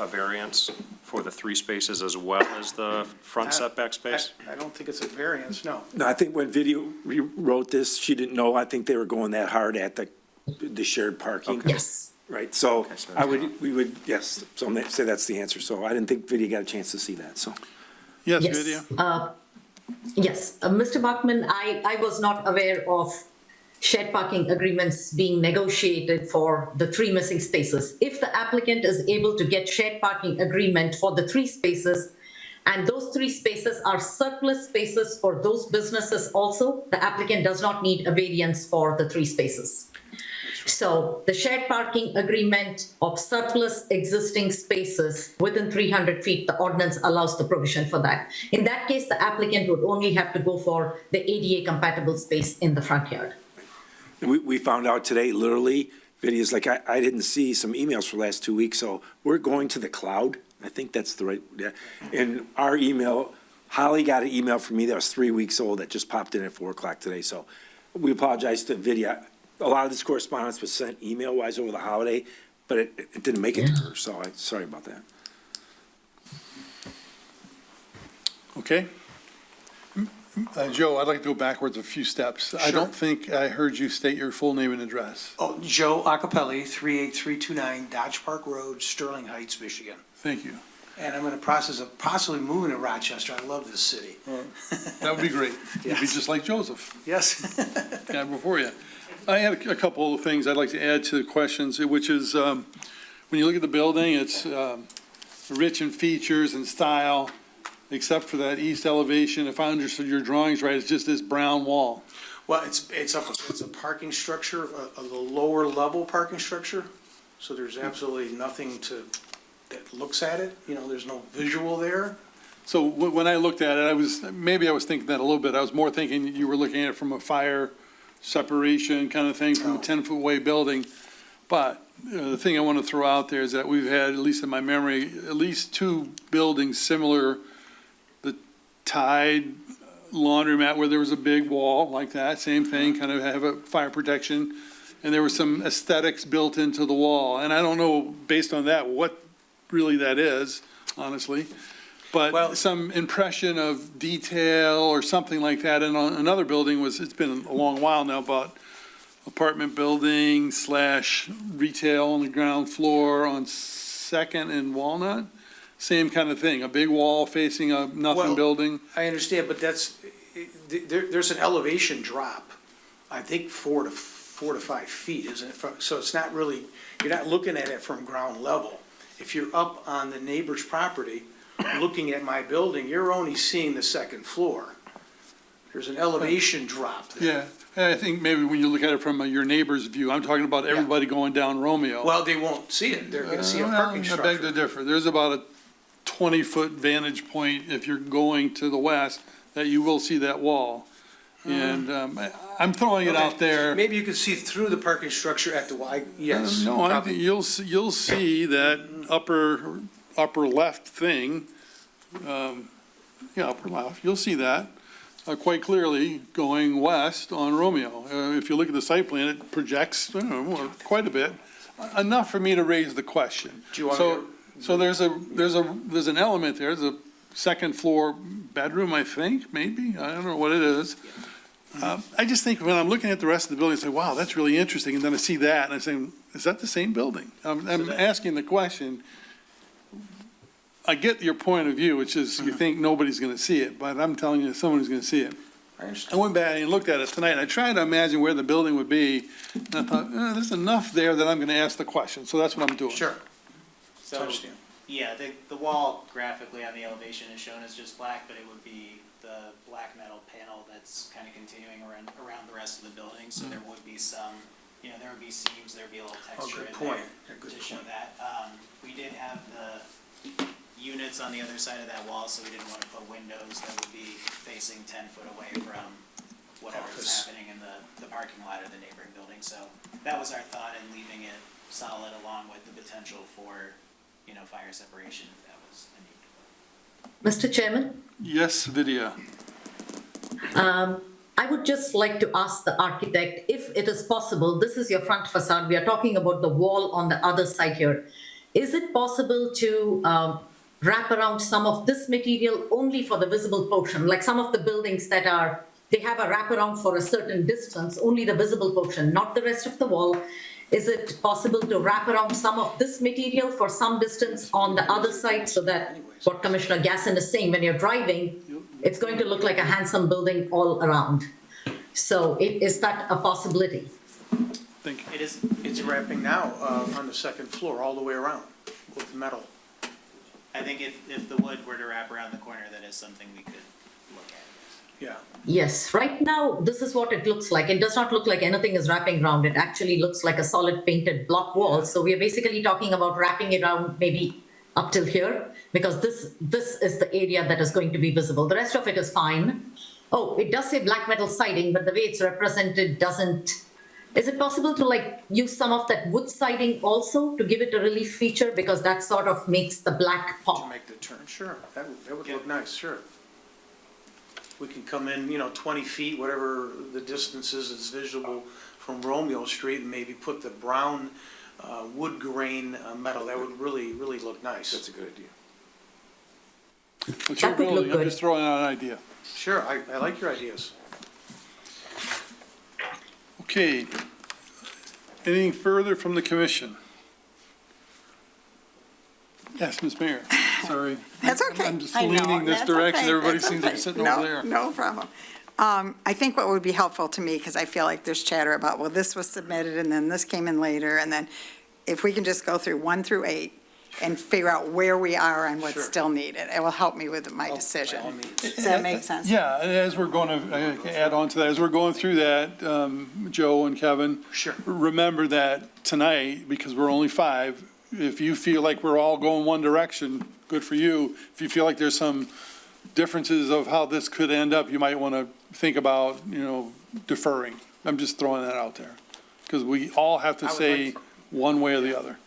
variance for the 3 spaces as well as the front setback space? I don't think it's a variance, no. No, I think when video wrote this, she didn't know, I think they were going that hard at the shared parking. Yes. Right, so Okay, so we would, yes, so I'm gonna say that's the answer, so I didn't think Vidya got a chance to see that, so. Yes, Yes. Vidya? Yes, Mr. Bachman, I was not aware of shared parking agreements being negotiated for the 3 missing spaces. If the applicant is able to get shared parking agreement for the 3 spaces, and those 3 spaces are surplus spaces for those businesses also, the applicant does not need a variance for the 3 spaces. So the shared parking agreement of surplus existing spaces within 300 feet, the ordinance allows the provision for that. In that case, the applicant would only have to go for the ADA compatible space in the front yard. We found out today, literally, Vidya's like, I didn't see some emails for the last 2 weeks, so we're going to the cloud. I think that's the right, yeah. And our email, Holly got an email from me that was 3 weeks old that just popped in at 4 o'clock today, so we apologize to Vidya. A lot of this correspondence was sent email-wise over the holiday, but it didn't make it to her, so sorry about that. Okay. Joe, I'd like to go backwards a few steps. I don't think I heard you state your full name and address. Oh, Joe Acapelli, 38329 Dodge Park Road, Sterling Heights, Michigan. Thank you. And I'm in the process of possibly moving to Rochester. I love this city. That would be great. You'd be Yes. just like Joseph, Yes. guy before you. I had a couple of things I'd like to add to the questions, which is, when you look at the building, it's rich in features and style, except for that east elevation. If I understood your drawings right, it's just this brown wall. Well, it's a parking structure, a lower level parking structure. So there's absolutely nothing that looks at it. You know, there's no visual there. So when I looked at it, maybe I was thinking that a little bit. I was more thinking you were looking at it from a fire separation kind of thing, from a 10-foot away building. But the thing I want to throw out there is that we've had, at least in my memory, at least 2 buildings similar. The Tide laundromat, where there was a big wall like that, same thing, kind of have a fire protection. And there was some aesthetics built into the wall. And I don't know, based on that, what really that is, honestly. But some impression of detail or something like that. And on another building it's been a long while now, but apartment building / retail on the ground floor on 2nd and Walnut. Same kind of thing, a big wall facing a nothing building. I understand, but there's an elevation drop, I think 4 to 5 feet, isn't it? So it's not really, you're not looking at it from ground level. If you're up on the neighbor's property, looking at my building, you're only seeing the 2nd floor. There's an elevation drop there. Yeah, I think maybe when you look at it from your neighbor's view, I'm talking about everybody going down Romeo. Well, they won't see it. They're gonna see a parking I structure. beg to differ. There's about a 20-foot vantage point if you're going to the west, that you will see that wall. And I'm throwing it out there. Maybe you can see through the parking structure at the Y, yes. No, I probably. think you'll see that upper left thing, upper left, you'll see that quite clearly going west on Romeo. If you look at the site plan, it projects, quite a bit, enough for me to raise the question. Do you want So there's an element there, there's a 2nd floor bedroom, I think, maybe, I don't know what it is. I just think when I'm looking at the rest of the building, I say, wow, that's really interesting, and then I see that, and I say, is that the same building? I'm asking the question. I get your point of view, which is you think nobody's gonna see it, but I'm telling you, someone's gonna see it. I went back and looked at it tonight, and I tried to imagine where the building would be, and I thought, there's enough there that I'm gonna ask the question, so that's what I'm doing. Sure. So, understand. yeah, the wall graphically on the elevation is shown as just black, but it would be the black metal panel that's kind of continuing around the rest of the building, so there would be some, there would be seams, there'd be a little texture good in point. there Good to show point. that. We did have the units on the other side of that wall, so we didn't want to put windows that would be facing 10 foot away from whatever's Office. happening in the parking lot of the neighboring building. So that was our thought in leaving it solid, along with the potential for, fire separation if that was a need. Mr. Chairman? Yes, Vidya. I would just like to ask the architect, if it is possible, this is your front facade, we are talking about the wall on the other side here. Is it possible to wrap around some of this material only for the visible portion? Like some of the buildings that are, they have a wraparound for a certain distance, only the visible portion, not the rest of the wall. Is it possible to wrap around some of this material for some distance on the other side so that what Commissioner Gasson is saying, when you're driving, it's going to look like a handsome building all around? So is that a possibility? Thank you. It is, It's wrapping now on the second floor, all the way around with metal. I think if the wood were to wrap around the corner, that is something we could look at. Yeah. Yes, right now, this is what it looks like. It does not look like anything is wrapping around. It actually looks like a solid painted block wall. So we are basically talking about wrapping it around maybe up till here, because this is the area that is going to be visible. The rest of it is fine. Oh, it does say black metal siding, but the way it's represented doesn't. Is it possible to like use some of that wood siding also to give it a relief feature, because that sort of makes the black To pop? make the turn, sure, that would look nice, sure. We can come in, 20 feet, whatever the distance is, it's visible from Romeo Street, and maybe put the brown wood grain metal. That would really, really look nice. That's a good idea. It's your That would look building, I'm good. just throwing out an idea. Sure, I like your ideas. Okay. Anything further from the commission? Yes, Ms. Mayor, sorry. That's okay. I'm just I know, leaning this that's direction, okay, everybody that's seems to be okay. sitting No, over there. No problem. I think what would be helpful to me, because I feel like there's chatter about, well, this was submitted and then this came in later, and then if we can just go through 1 through 8 and figure out where we are and what's Sure. still needed, it will help me with my By all decision. means. Does that make sense? Yeah, and as we're going to add on to that, as we're going through that, Joe and Kevin. Sure. Remember that tonight, because we're only 5, if you feel like we're all going one direction, good for you. If you feel like there's some differences of how this could end up, you might want to think about, deferring. I'm just throwing that out there. Because we all have to I would say like to- one way or the other.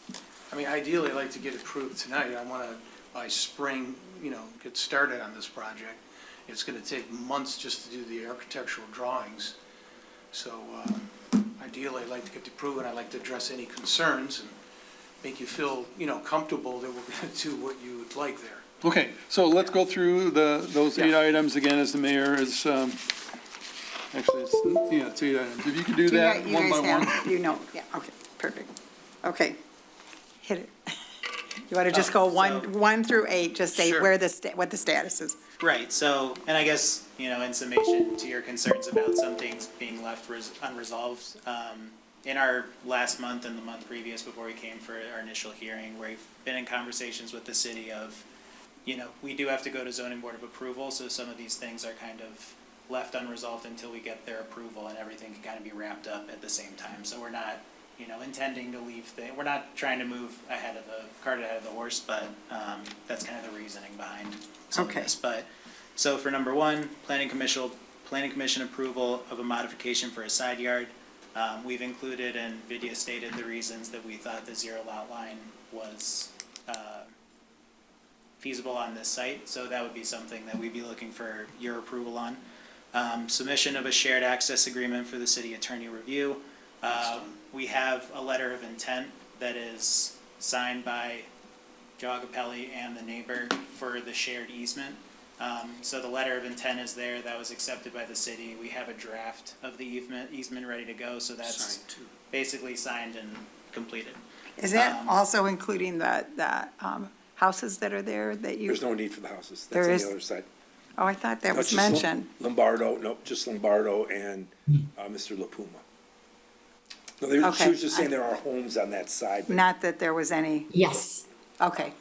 I mean, ideally, I'd like to get approved tonight. I want to, by spring, get started on this project. It's going to take months just to do the architectural drawings. So ideally, I'd like to get approved, and I'd like to address any concerns and make you feel, comfortable that we're going to do what you would like there. Okay, so let's go through those 8 Yeah. items again, as the mayor is, actually, it's 8 items. If you could do that You one by guys one. have- yeah, okay, perfect. Okay, hit it. You want to just go 1 through 8, just say Sure. what the status is. Right, so, and I guess, in summation to your concerns about some things being left unresolved, in our last month and the month previous before we came for our initial hearing, we've been in conversations with the city of, we do have to go to zoning board of approval, so some of these things are kind of left unresolved until we get their approval, and everything can kind of be wrapped up at the same time. So we're not, intending to leave we're not trying to move cart ahead of the horse, but that's kind of the reasoning behind some of Okay. this. But, so for number 1, planning commission approval of a modification for a side yard. We've included and Vidya stated the reasons that we thought the 0 lot line was feasible on this site, so that would be something that we'd be looking for your approval on. Submission of a shared access agreement for the city attorney review. We have a letter of intent that is signed by Joe Agapelli and the neighbor for the shared easement. So the letter of intent is there, that was accepted by the city. We have a draft of the easement ready to go, so that's Signed too. basically signed and completed. Is that also including the houses that are there that you? There's no need for the houses. There That's is- on the other side. Oh, I thought that No, was just mentioned. Lombardo, no, just Lombardo and Mr. LaPuma. No, she Okay. was just saying there are homes on that side, but Not that there was any, Yes. okay,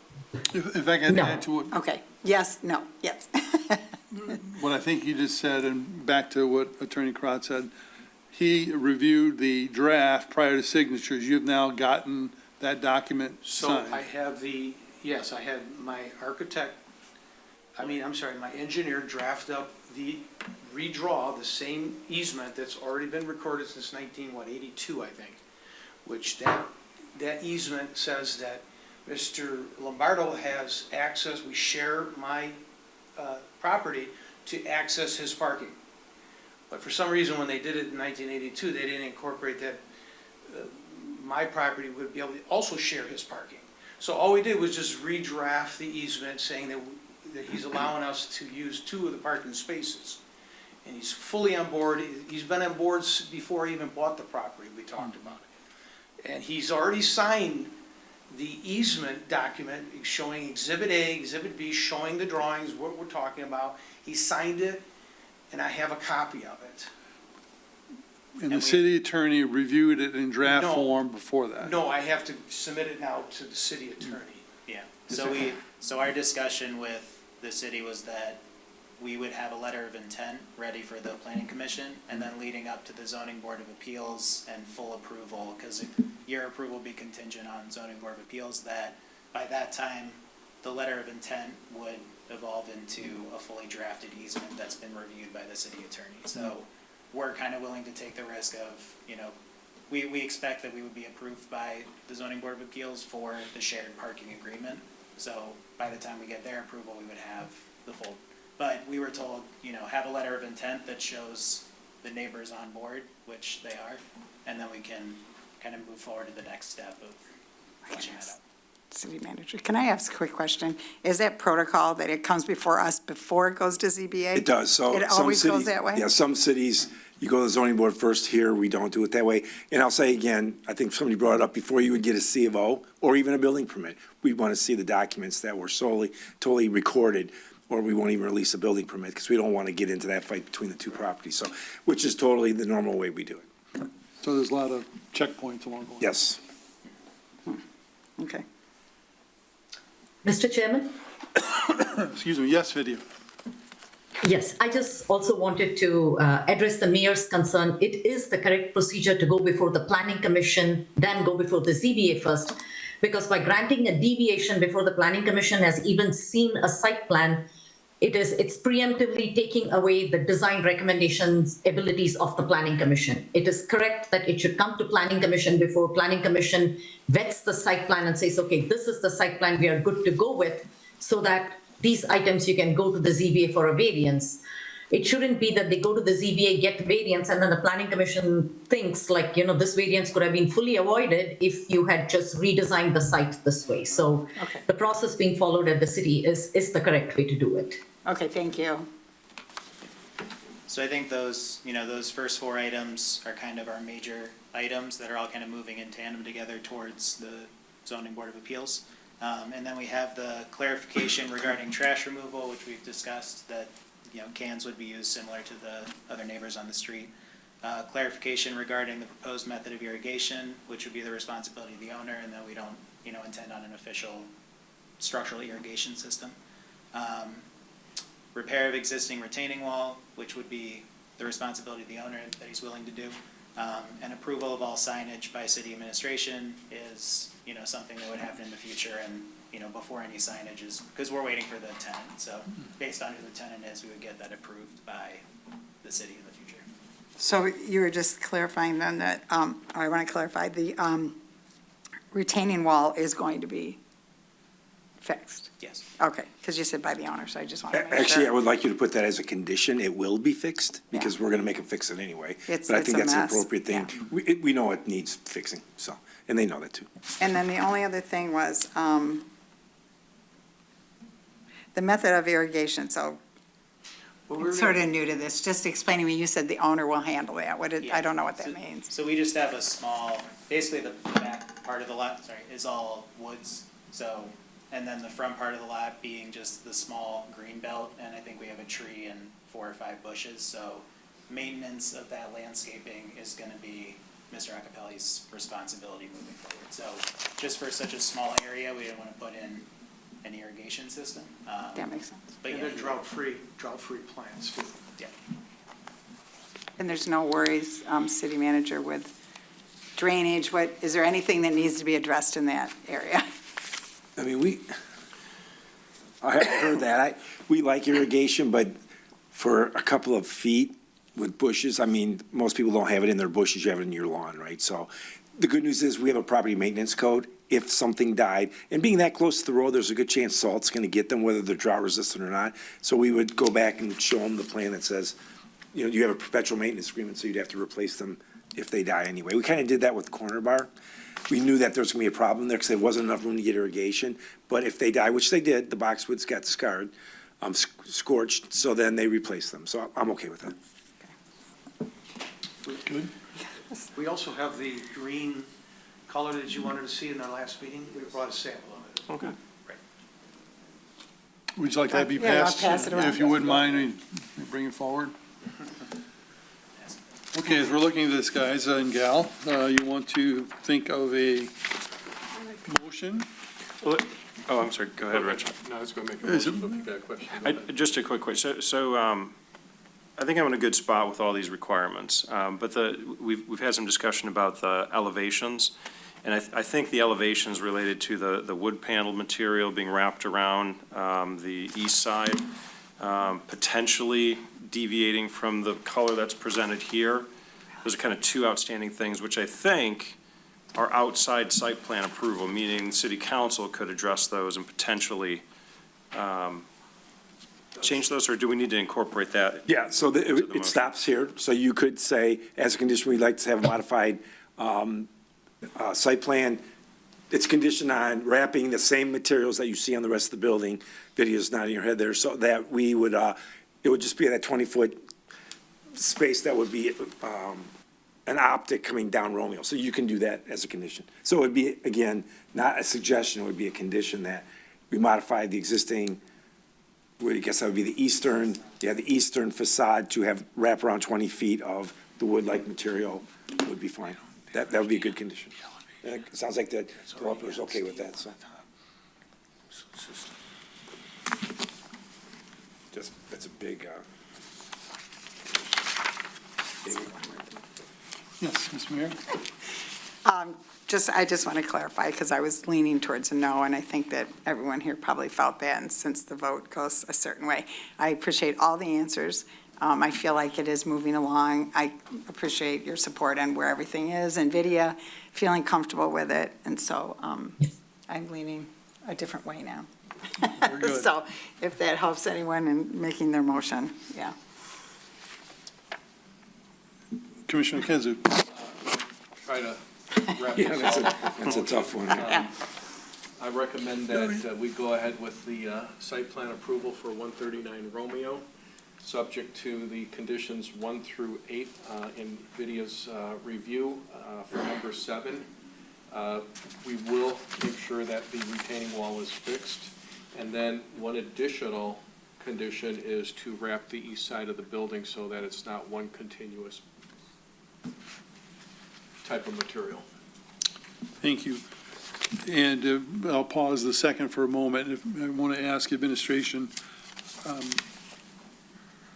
If I can No. add to what okay. Yes, no, yes. what I think you just said, and back to what Attorney Crott said, he reviewed the draft prior to signatures. You've now gotten that document So signed. I have yes, I had my my engineer draft up redraw the same easement that's already been recorded since 82, I think, which that easement says that Mr. Lombardo has access, we share my property to access his parking. But for some reason, when they did it in 1982, they didn't incorporate that my property would be able to also share his parking. So all we did was just redraft the easement saying that he's allowing us to use 2 of the parking spaces. And he's fully on board. He's been on board before he even bought the property. We talked about it. And he's already signed the easement document showing Exhibit A, Exhibit B, showing the drawings, what we're talking about. He signed it, and I have a copy of it. And the city attorney reviewed it in draft No. form before that? No, I have to submit it now to the city attorney. Yeah, so our discussion with the city was that we would have a letter of intent ready for the planning commission, and then leading up to the zoning board of appeals and full approval, because your approval will be contingent on zoning board of appeals, that by that time, the letter of intent would evolve into a fully drafted easement that's been reviewed by the city attorney. So we're kind of willing to take the risk of, we expect that we would be approved by the zoning board of appeals for the shared parking agreement. So by the time we get their approval, we would have the full. But we were told, have a letter of intent that shows the neighbors on board, which they are, and then we can kind of move forward to the next step of fleshing that out. City manager, can I ask a quick question? Is that protocol that it comes before us before it goes to ZBA? It does, so. It some always goes cities- that way? Yeah, some cities, you go to the zoning board first. Here, we don't do it that way. And I'll say again, I think somebody brought it up, before you would get a C of O or even a building permit, we'd want to see the documents that were totally recorded, or we won't even release a building permit, because we don't want to get into that fight between the 2 properties, so, which is totally the normal way we do it. So there's a lot of checkpoints along the way? Yes. Okay. Mr. Chairman? Excuse me, yes, video. Yes, I just also wanted to address the mayor's concern. It is the correct procedure to go before the planning commission, then go before the ZBA first, because by granting a deviation before the planning commission has even seen a site plan, it's preemptively taking away the design recommendations abilities of the planning commission. It is correct that it should come to planning commission before planning commission vets the site plan and says, okay, this is the site plan we are good to go with, so that these items you can go to the ZBA for a variance. It shouldn't be that they go to the ZBA, get variance, and then the planning commission thinks like, this variance could have been fully avoided if you had just redesigned the site this way. So the process being followed at the city is the correct way to do it. Okay, thank you. So I think those first 4 items are kind of our major items that are all kind of moving in tandem together towards the zoning board of appeals. And then we have the clarification regarding trash removal, which we've discussed, that cans would be used similar to the other neighbors on the street. Clarification regarding the proposed method of irrigation, which would be the responsibility of the owner, and that we don't, intend on an official structural irrigation system. Repair of existing retaining wall, which would be the responsibility of the owner that he's willing to do. And approval of all signage by city administration is, something that would happen in the future, and, before any signage is, because we're waiting for the tenant. So based on who the tenant is, we would get that approved by the city in the future. So you were just clarifying then that, I want to clarify, the retaining wall is going to be fixed? Yes. Okay, because you said by the owner, so I just want to make sure. Actually, I would like you to put that as a condition. It will be fixed, because we're going to make them fix it anyway. It's But I think a that's an mess. appropriate thing. We know it needs fixing, so, and they know that too. And then the only other thing was the method of irrigation, so sort of new to this, just explain to me, you said the owner will handle that, I don't know what that means. So we just have a small, basically the back part of the lot, is all woods, so, and then the front part of the lot being just the small green belt, and I think we have a tree and 4 or 5 bushes, so maintenance of that landscaping is gonna be Mr. Acapelli's responsibility moving forward. So just for such a small area, we didn't wanna put in an irrigation system. That makes sense. But And yeah, they're drought-free plants too. yeah. And there's no worries, city manager, with drainage, is there anything that needs to be addressed in that area? I mean, I haven't heard that. We like irrigation, but for a couple of feet with bushes, I mean, most people don't have it in their bushes, you have it in your lawn, right? So the good news is we have a property maintenance code. If something died, and being that close to the road, there's a good chance salt's gonna get them, whether they're drought resistant or not. So we would go back and show them the plan that says, you have a perpetual maintenance agreement, so you'd have to replace them if they die anyway. We kind of did that with the corner bar. We knew that there was going to be a problem there because there wasn't enough room to get irrigation. But if they die, which they did, the boxwoods got scarred, scorched, so then they replaced them. So I'm okay with that. Good. We also have the green color that you wanted to see in our last meeting. We brought a sample of it. Okay. Would you like that to be Yeah, I'll passed? pass it around. If you wouldn't mind, you bring it forward. Okay, as we're looking at this, guys and gal, you want to think of a motion? Oh, I'm sorry, go ahead, Rich. No, I was going to make a Is it- motion, but if you got a question. go ahead. Just a quick question. So I think I'm in a good spot with all these requirements, but we've had some discussion about the elevations, and I think the elevations related to the wood panel material being wrapped around the east side, potentially deviating from the color that's presented here. Those are kind of two outstanding things, which I think are outside site plan approval, meaning city council could address those and potentially change those, or do we need to incorporate that? Yeah, so motion. it stops here. So you could say, as a condition, we'd like to have a modified site plan. It's conditioned on wrapping the same materials that you see on the rest of the building. Video's not in your head there, so that we would, it would just be that 20-foot space that would be an optic coming down Romeo. So you can do that as a condition. So it would be, again, not a suggestion, it would be a condition that we modify the existing, well, I guess that would be the eastern facade to have wrap around 20 feet of the wood-like material would be fine. That would be a good condition. And it sounds like the developer's okay with that, so. Just, that's a big, Yes, Ms. Mayor? I just want to clarify, because I was leaning towards a no, and I think that everyone here probably felt that, and since the vote goes a certain way. I appreciate all the answers. I feel like it is moving along. I appreciate your support on where everything is, and NVIDIA, feeling comfortable with it, and so I'm leaning a different way now. Very good. So if that helps anyone in making their motion, yeah. Commissioner Kenzu? Try to wrap Yeah, this up. that's a tough one. Yeah. I recommend that we go ahead with the site plan approval for 139 Romeo, subject to the conditions 1 through 8 in NVIDIA's review for number 7. We will make sure that the retaining wall is fixed. And then one additional condition is to wrap the east side of the building so that it's not one continuous type of material. Thank you. And I'll pause the second for a moment. I want to ask administration,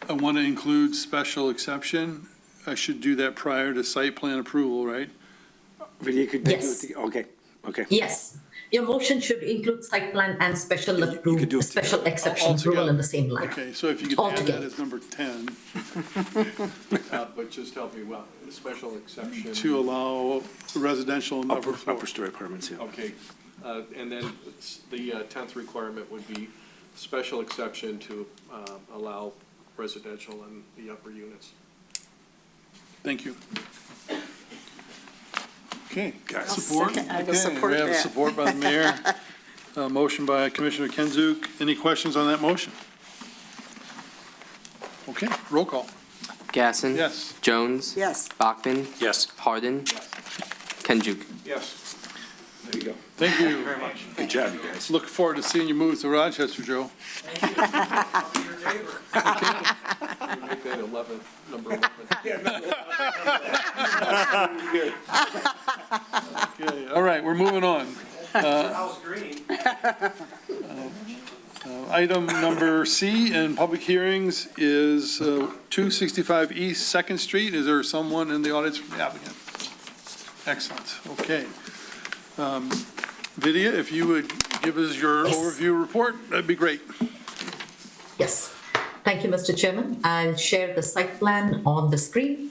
I want to include special exception. I should do that prior to site plan approval, right? Video could Yes. Okay. Yes, your motion should include site plan and special You could do approval, it special exception Altogether. approval in the same line. Okay, so if you could add that Altogether. as number 10, But just help me, well, the special exception. to allow residential and upper floor. Upper story apartments, yeah. Okay, and then the 10th requirement would be special exception to allow residential in the upper units. Thank you. Okay, Guys. support? I will Okay, support we have that. support by the mayor. Motion by Commissioner Kenzuk. Any questions on that motion? Okay, roll call. Gasson. Yes. Jones. Yes. Bachman. Yes. Hardin. Kenjuk. Yes. There you go. Thank you. Very much. Good job, you guys. Look forward to seeing you move to Rochester, Joe. Make that 11, number 11. Okay, all right, we're moving on. House green. Item number C in public hearings is 265 East 2nd Street. Is there someone in the audience from the applicant? Excellent, okay. Vidya, if you would give us your Yes. overview report, that'd be great. Yes. Thank you, Mr. Chairman. I'll share the site plan on the screen.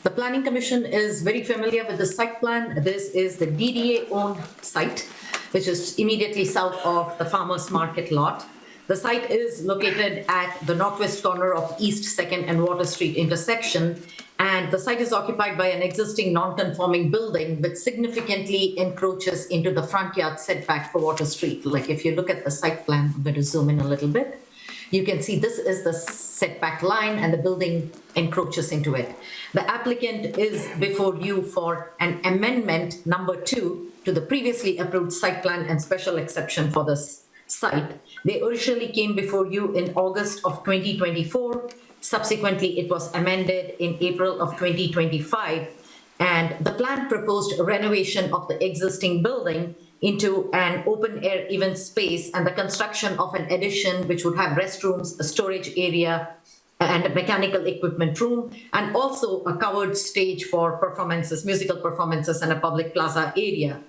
The Planning Commission is very familiar with the site plan. This is the DDA-owned site, which is immediately south of the farmer's market lot. The site is located at the northwest corner of East 2nd and Water Street intersection, and the site is occupied by an existing non-conforming building which significantly encroaches into the front yard setback for Water Street. Like if you look at the site plan, I'm going to zoom in a little bit. You can see this is the setback line and the building encroaches into it. The applicant is before you for an amendment number 2 to the previously approved site plan and special exception for this site. They originally came before you in August of 2024. Subsequently, it was amended in April of 2025. And the plan proposed a renovation of the existing building into an open air event space and the construction of an addition which would have restrooms, a storage area, and a mechanical equipment room, and also a covered stage for performances, musical performances, and a public plaza area.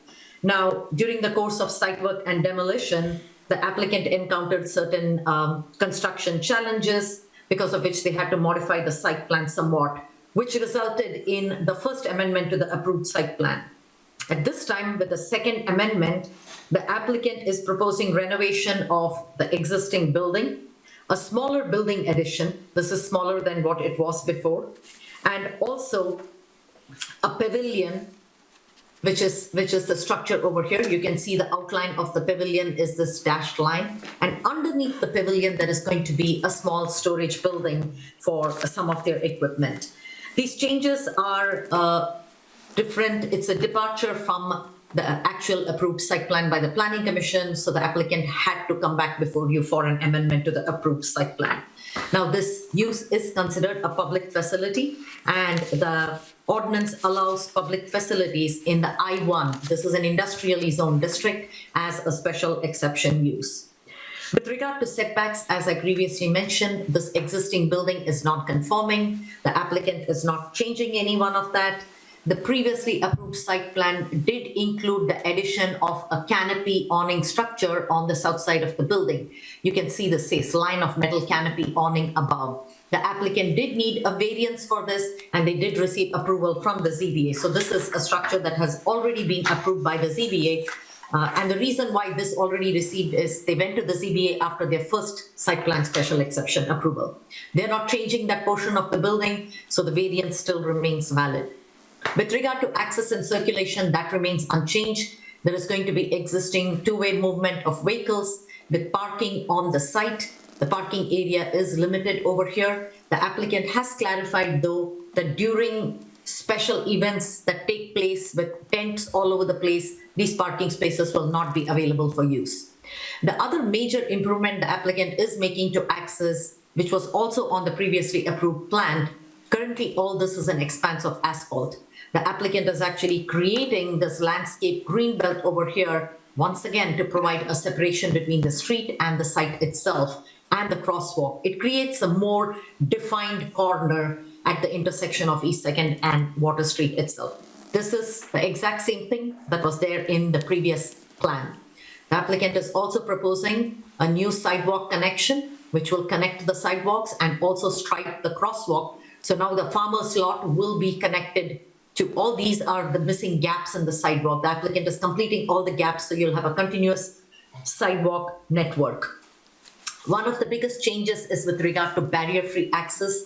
Now, during the course of site work and demolition, the applicant encountered certain construction challenges, because of which they had to modify the site plan somewhat, which resulted in the first amendment to the approved site plan. At this time, with the second amendment, the applicant is proposing renovation of the existing building, a smaller building addition. This is smaller than what it was before, and also a pavilion, which is the structure over here. You can see the outline of the pavilion is this dashed line, and underneath the pavilion there is going to be a small storage building for some of their equipment. These changes are different. It's a departure from the actual approved site plan by the Planning Commission, so the applicant had to come back before you for an amendment to the approved site plan. Now, this use is considered a public facility, and the ordinance allows public facilities in the I-1, this is an industrially zoned district, as a special exception use. With regard to setbacks, as I previously mentioned, this existing building is non-conforming. The applicant is not changing any one of that. The previously approved site plan did include the addition of a canopy awning structure on the south side of the building. You can see the says line of metal canopy awning above. The applicant did need a variance for this, and they did receive approval from the ZBA. So this is a structure that has already been approved by the ZBA. And the reason why this already received is they went to the ZBA after their first site plan special exception approval. They're not changing that portion of the building, so the variance still remains valid. With regard to access and circulation, that remains unchanged. There is going to be existing two-way movement of vehicles with parking on the site. The parking area is limited over here. The applicant has clarified, though, that during special events that take place with tents all over the place, these parking spaces will not be available for use. The other major improvement the applicant is making to access, which was also on the previously approved plan, currently all this is an expanse of asphalt. The applicant is actually creating this landscape green belt over here, once again, to provide a separation between the street and the site itself and the crosswalk. It creates a more defined corner at the intersection of East 2nd and Water Street itself. This is the exact same thing that was there in the previous plan. The applicant is also proposing a new sidewalk connection, which will connect the sidewalks and also stripe the crosswalk. So now the farmer's lot will be connected to all these are the missing gaps in the sidewalk. The applicant is completing all the gaps, so you'll have a continuous sidewalk network. One of the biggest changes is with regard to barrier-free access.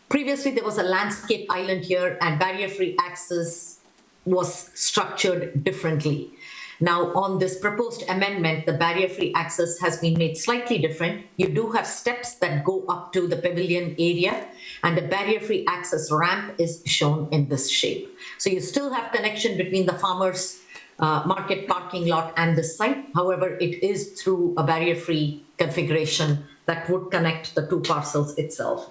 Previously, there was a landscape island here, and barrier-free access was structured differently. Now, on this proposed amendment, the barrier-free access has been made slightly different. You do have steps that go up to the pavilion area, and the barrier-free access ramp is shown in this shape. So you still have connection between the farmers market parking lot and the site. However, it is through a barrier-free configuration that would connect the two parcels itself.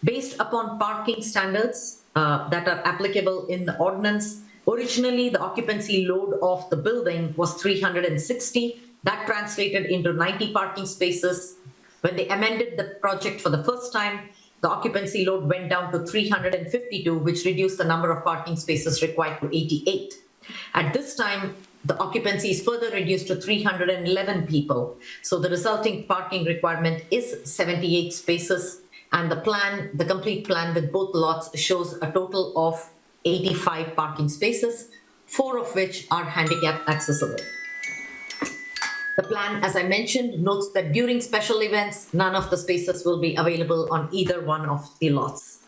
Based upon parking standards that are applicable in the ordinance, originally the occupancy load of the building was 360. That translated into 90 parking spaces. When they amended the project for the first time, the occupancy load went down to 352, which reduced the number of parking spaces required to 88. At this time, the occupancy is further reduced to 311 people. So the resulting parking requirement is 78 spaces. And the complete plan with both lots shows a total of 85 parking spaces, 4 of which are handicap accessible. The plan, as I mentioned, notes that during special events, none of the spaces will be available on either one of the lots.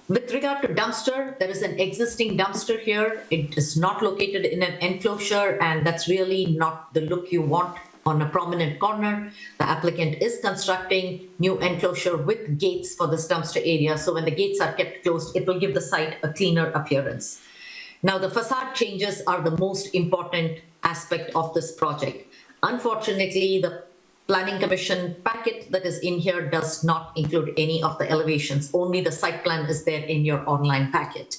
With regard to dumpster, there is an existing dumpster here. It is not located in an enclosure, and that's really not the look you want on a prominent corner. The applicant is constructing new enclosure with gates for this dumpster area. So when the gates are kept closed, it will give the site a cleaner appearance. Now, the facade changes are the most important aspect of this project. Unfortunately, the Planning Commission packet that is in here does not include any of the elevations. Only the site plan is there in your online packet.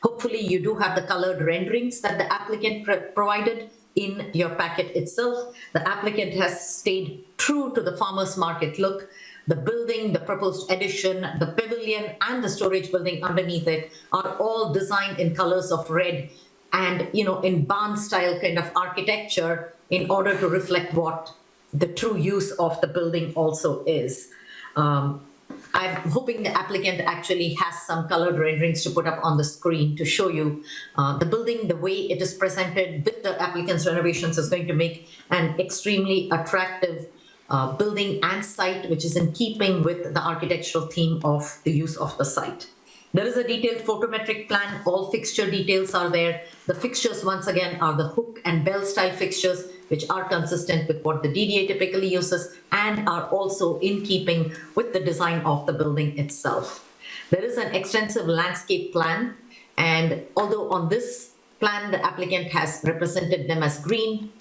Hopefully, you do have the colored renderings that the applicant provided in your packet itself. The applicant has stayed true to the farmer's market look. The building, the proposed addition, the pavilion, and the storage building underneath it are all designed in colors of red and, in barn style kind of architecture in order to reflect what the true use of the building also is. I'm hoping the applicant actually has some colored renderings to put up on the screen to show you the building, the way it is presented with the applicant's renovations is going to make an extremely attractive building and site, which is in keeping with the architectural theme of the use of the site. There is a detailed photometric plan. All fixture details are there. The fixtures, once again, are the hook and bell style fixtures, which are consistent with what the DDA typically uses and are also in keeping with the design of the building itself. There is an extensive landscape plan, and although on this plan the applicant has represented them as green,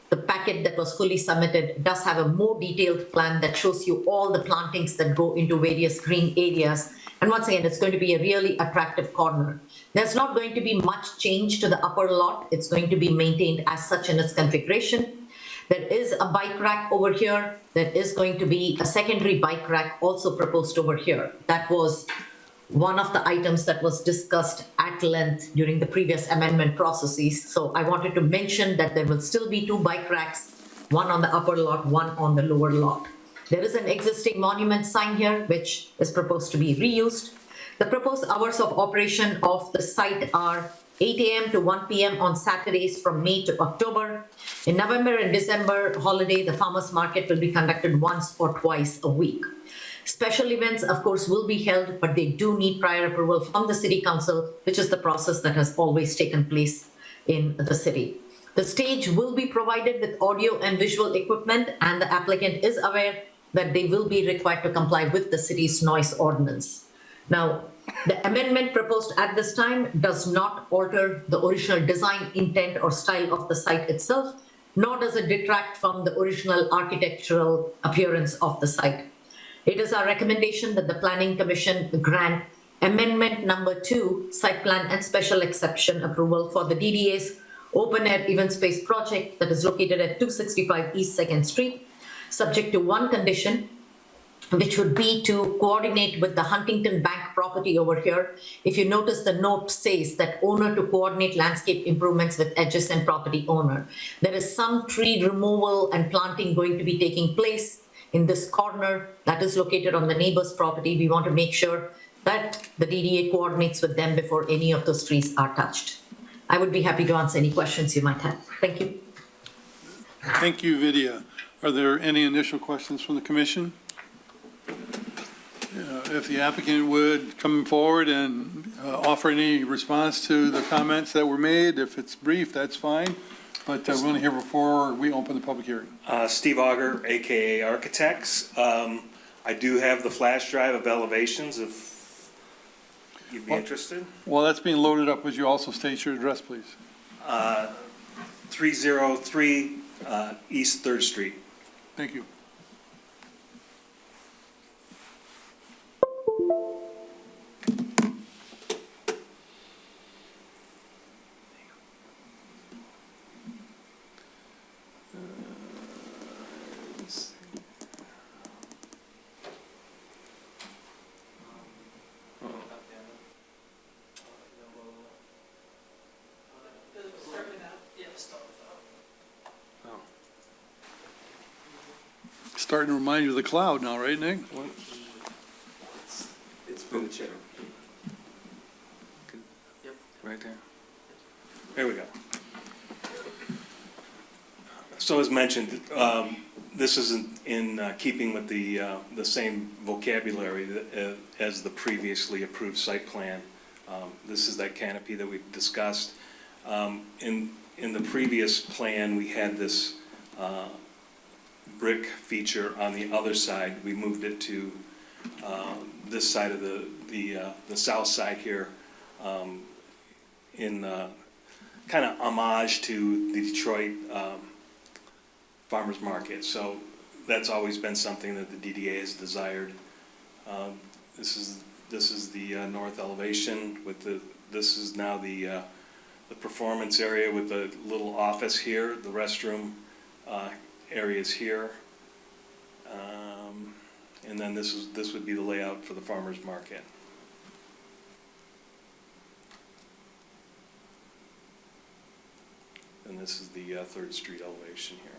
the packet that was fully submitted does have a more detailed plan that shows you all the plantings that go into various green areas. And once again, it's going to be a really attractive corner. There's not going to be much change to the upper lot. It's going to be maintained as such in its configuration. There is a bike rack over here. There is going to be a secondary bike rack also proposed over here. That was one of the items that was discussed at length during the previous amendment processes. So I wanted to mention that there will still be 2 bike racks, one on the upper lot, one on the lower lot. There is an existing monument sign here, which is proposed to be reused. The proposed hours of operation of the site are 8 a.m. to 1 p.m. on Saturdays from May to October. In November and December holiday, the farmers market will be conducted once or twice a week. Special events, of course, will be held, but they do need prior approval from the City Council, which is the process that has always taken place in the city. The stage will be provided with audio and visual equipment, and the applicant is aware that they will be required to comply with the city's noise ordinance. Now, the amendment proposed at this time does not alter the original design, intent, or style of the site itself, nor does it detract from the original architectural appearance of the site. It is our recommendation that the Planning Commission grant Amendment Number 2, Site Plan and Special Exception Approval for the DDA's Open Air Event Space Project that is located at 265 East 2nd Street, subject to one condition, which would be to coordinate with the Huntington Bank property over here. If you notice, the note says that owner to coordinate landscape improvements with adjacent property owner. There is some tree removal and planting going to be taking place in this corner that is located on the neighbor's property. We want to make sure that the DDA coordinates with them before any of those trees are touched. I would be happy to answer any questions you might have. Thank you. Thank you, Vidya. Are there any initial questions from the commission? If the applicant would come forward and offer any response to the comments that were made, if it's brief, that's fine. But we want to hear before we open the public hearing. Steve Auger, AKA Architects. I do have the flash drive of elevations if you'd be interested. Well, that's being loaded up. Would you also state your address, please? 303 East 3rd Street. Thank you. Starting to remind you of the cloud now, right, Nick? It's been the chair. Right there. There we go. So as mentioned, this is in keeping with the same vocabulary as the previously approved site plan. This is that canopy that we've discussed. In the previous plan, we had this brick feature on the other side. We moved it to this side of the south side here, in kind of homage to the Detroit farmers market. So that's always been something that the DDA has desired. This is the north elevation with this is now the performance area with the little office here, the restroom areas here. And then this would be the layout for the farmers market. And this is the 3rd Street elevation here.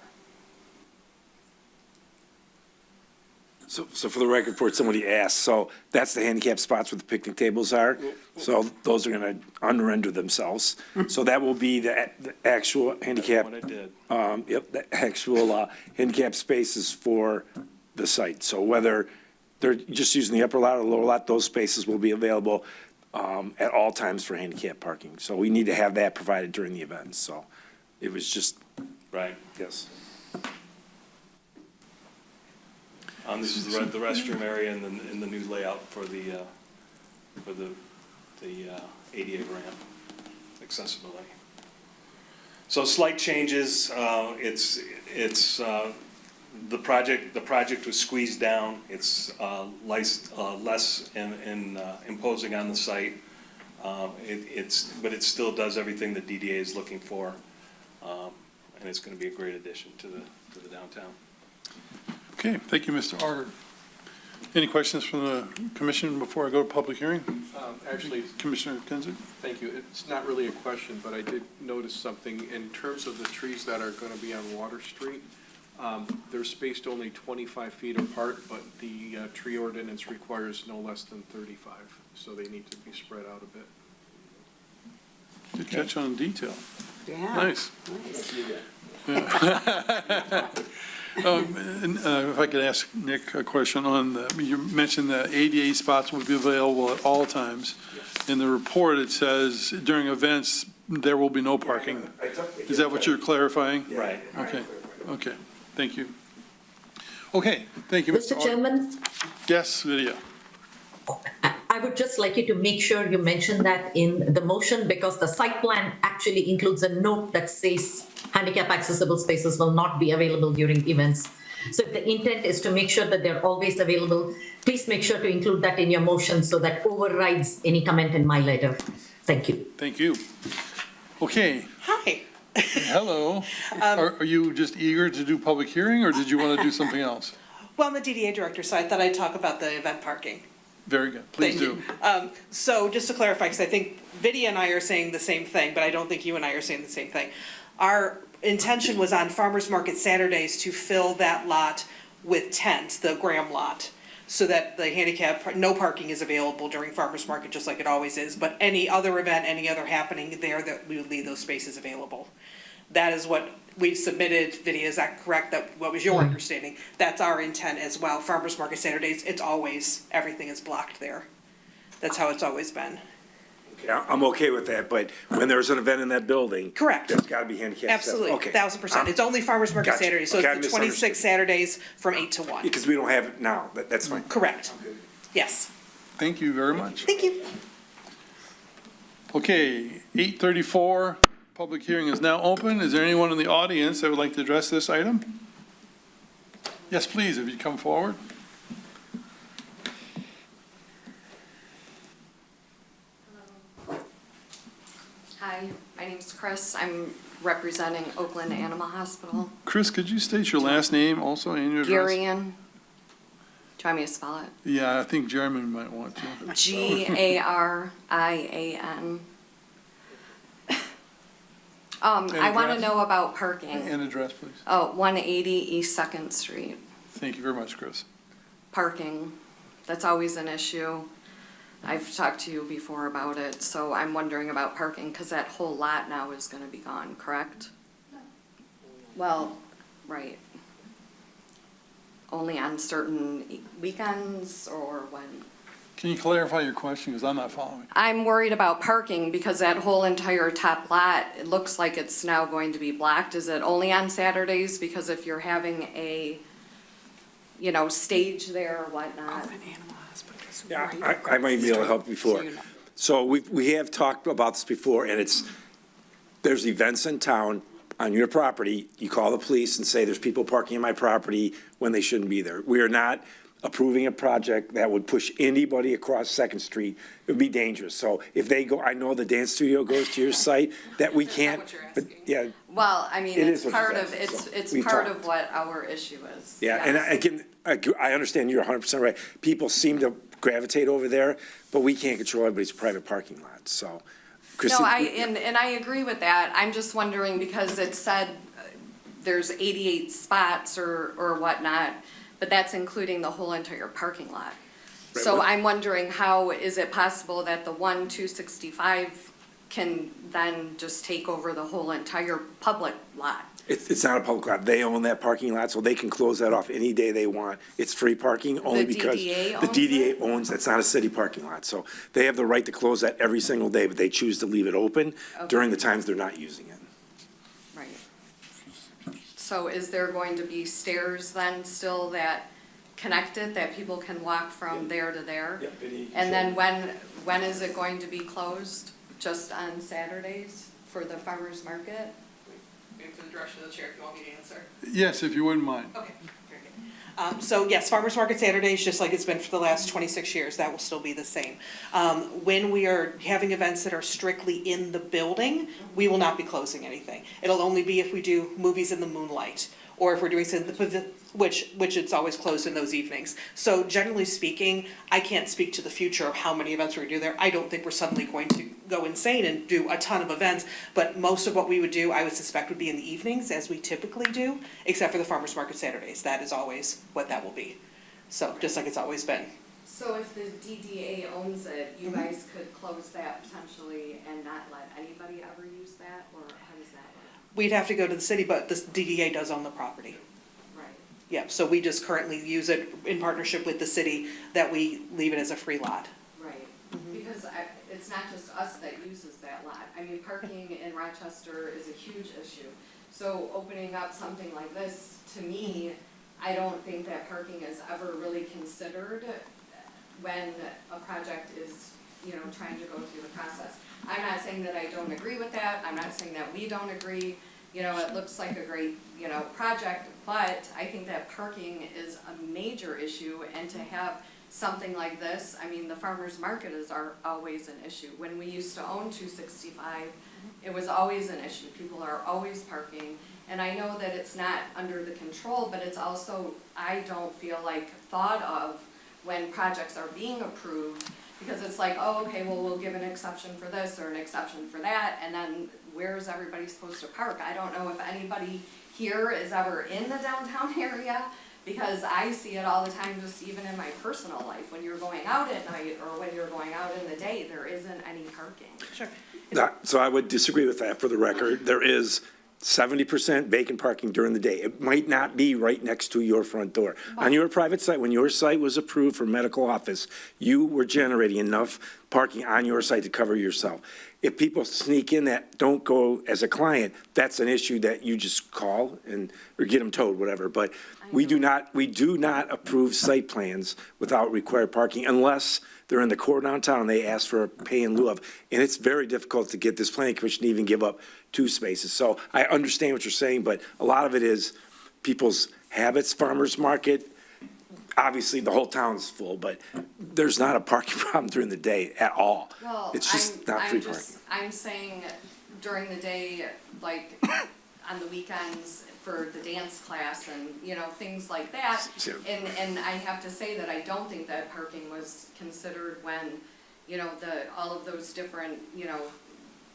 So for the record, for somebody asked, so that's the handicap spots where the picnic tables are. So those are gonna unrender themselves. So that will be the actual handicap. What I did. Yep, the actual handicap spaces for the site. So whether they're just using the upper lot or lower lot, those spaces will be available at all times for handicap parking. So we need to have that provided during the event. So it was just, Right. yes. This is the restroom area and the new layout for the ADA ramp accessibility. So slight changes. The project was squeezed down. It's less imposing on the site. But it still does everything that DDA is looking for, and it's going to be a great addition to the downtown. Okay, thank you, Mr. Arter. Any questions from the commission before I go to public hearing? Actually, Commissioner Kinzer? thank you. It's not really a question, but I did notice something in terms of the trees that are going to be on Water Street. They're spaced only 25 feet apart, but the tree ordinance requires no less than 35, so they need to be spread out a bit. Good catch on detail. Yeah. Nice. Yeah. If I could ask Nick a question on you mentioned that ADA spots would be available at all times. In the report, it says during events, there will be no parking. Is that what you're clarifying? Right. Okay, thank you. Okay, thank you, Mr. Mr. Chairman, Yes, Lydia. I would just like you to make sure you mention that in the motion, because the site plan actually includes a note that says handicap accessible spaces will not be available during events. So if the intent is to make sure that they're always available, please make sure to include that in your motion so that overrides any comment in my letter. Thank you. Thank you. Okay. Hi. Hello. Are you just eager to do public hearing, or did you want to do something else? Well, I'm the DDA director, so I thought I'd talk about the event parking. Very good. Please do. So just to clarify, because I think Vidya and I are saying the same thing, but I don't think you and I are saying the same thing. Our intention was on farmers market Saturdays to fill that lot with tents, the Graham lot, so that the handicap, no parking is available during farmers market, just like it always is. But any other event, any other happening there, that we would leave those spaces available. That is what we've submitted. Vidya, is that correct? What was your understanding? That's our intent as well. Farmers market Saturdays, it's always, everything is blocked there. That's how it's always been. Okay, I'm okay with that, but when there's an event in that building. Correct. There's gotta be handicap. Absolutely, Okay. 1000%. It's only farmers market Gotcha. Saturdays, so Okay, I it's the 26 Saturdays from 8 to 1. Because we don't have it now, that's fine. Correct. Yes. Thank you very much. Thank you. Okay, 8:34, public hearing is now open. Is there anyone in the audience that would like to address this item? Yes, please, if you come forward. Hi, my name's Chris. I'm representing Oakland Animal Hospital. Chris, could you state your last name also and your address? Garian. Do you want me to spell it? Yeah, I think Jeremy might want to. Garian. I want to know about parking. And address, please. Oh, 180 East 2nd Street. Thank you very much, Chris. Parking, that's always an issue. I've talked to you before about it, so I'm wondering about parking, because that whole lot now is gonna be gone, correct? Well, Right. Only on certain weekends or when? Can you clarify your question, because I'm not following? I'm worried about parking because that whole entire top lot, it looks like it's now going to be blocked. Is it only on Saturdays? Because if you're having a, you know, stage there or whatnot. Yeah, I might be able to help before. So we have talked about this before, and there's events in town on your property. You call the police and say, there's people parking in my property when they shouldn't be there. We are not approving a project that would push anybody across Second Street. It would be dangerous. So if they go, I know the dance studio goes to your site, that we can't, but yeah. Well, I mean, It it's is what part it of, is, so it's we've part talked. of what our issue is. Yeah, and Yes. again, I understand you're 100% right. People seem to gravitate over there, but we can't control everybody's private parking lot, so. No, Christine- and I agree with that. I'm just wondering because it said there's 88 spots or whatnot, but that's including the whole entire parking lot. Right, So what- I'm wondering how is it possible that the 265 can then just take over the whole entire public lot? It's not a public lot. They own that parking lot, so they can close that off any day they want. It's free parking only The because DDA the owns DDA owns, it's not a city parking lot. So they have the right to close that every single day, but they choose to leave it open during the times they're not using it. Right. So is there going to be stairs then still that connect it, that people can walk from there to there? Yep, Vinny, And then when is it going to be closed? Just on Saturdays for the farmer's market? Maybe for the direction of the chair, if you want me to answer. Yes, if you wouldn't mind. Okay, very good. So yes, farmer's market Saturdays, just like it's been for the last 26 years, that will still be the same. When we are having events that are strictly in the building, we will not be closing anything. It'll only be if we do movies in the moonlight, or if we're doing something, which it's always closed in those evenings. So generally speaking, I can't speak to the future of how many events we're gonna do there. I don't think we're suddenly going to go insane and do a ton of events, but most of what we would do, I would suspect, would be in the evenings, as we typically do, except for the farmer's market Saturdays. That is always what that will be. So, just like it's always been. So if the DDA owns it, you guys could close that potentially and not let anybody ever use that, or how does that work? We'd have to go to the city, but the DDA does own the property. Right. Yeah, so we just currently use it in partnership with the city, that we leave it as a free lot. Right, because it's not just us that uses that lot. I mean, parking in Rochester is a huge issue. So opening up something like this, to me, I don't think that parking is ever really considered when a project is, you know, trying to go through the process. I'm not saying that I don't agree with that, I'm not saying that we don't agree, you know, it looks like a great, you know, project, but I think that parking is a major issue, and to have something like this, I mean, the farmer's market is always an issue. When we used to own 265, it was always an issue, people are always parking, and I know that it's not under the control, but it's also, I don't feel like, thought of when projects are being approved, because it's like, oh, okay, well, we'll give an exception for this or an exception for that, and then where's everybody supposed to park? I don't know if anybody here is ever in the downtown area, because I see it all the time, just even in my personal life. When you're going out at night or when you're going out in the day, there isn't any parking. Sure. So I would disagree with that for the record. There is 70% vacant parking during the day. It might not be right next to your front door. On your private site, when your site was approved for medical office, you were generating enough parking on your site to cover yourself. If people sneak in that don't go as a client, that's an issue that you just call and, or get them towed, whatever. But we do not approve site plans without required parking unless they're in the core downtown, they ask for a pay in lieu of. And it's very difficult to get this planning commission to even give up 2 spaces. So I understand what you're saying, but a lot of it is people's habits, farmer's market. Obviously, the whole town's full, but there's not a parking problem during the day at all. Well, It's just not free parking. I'm saying during the day, like on the weekends for the dance class and, you know, things like that. And I have to say that I don't think that parking was considered when, you know, all of those different, you know,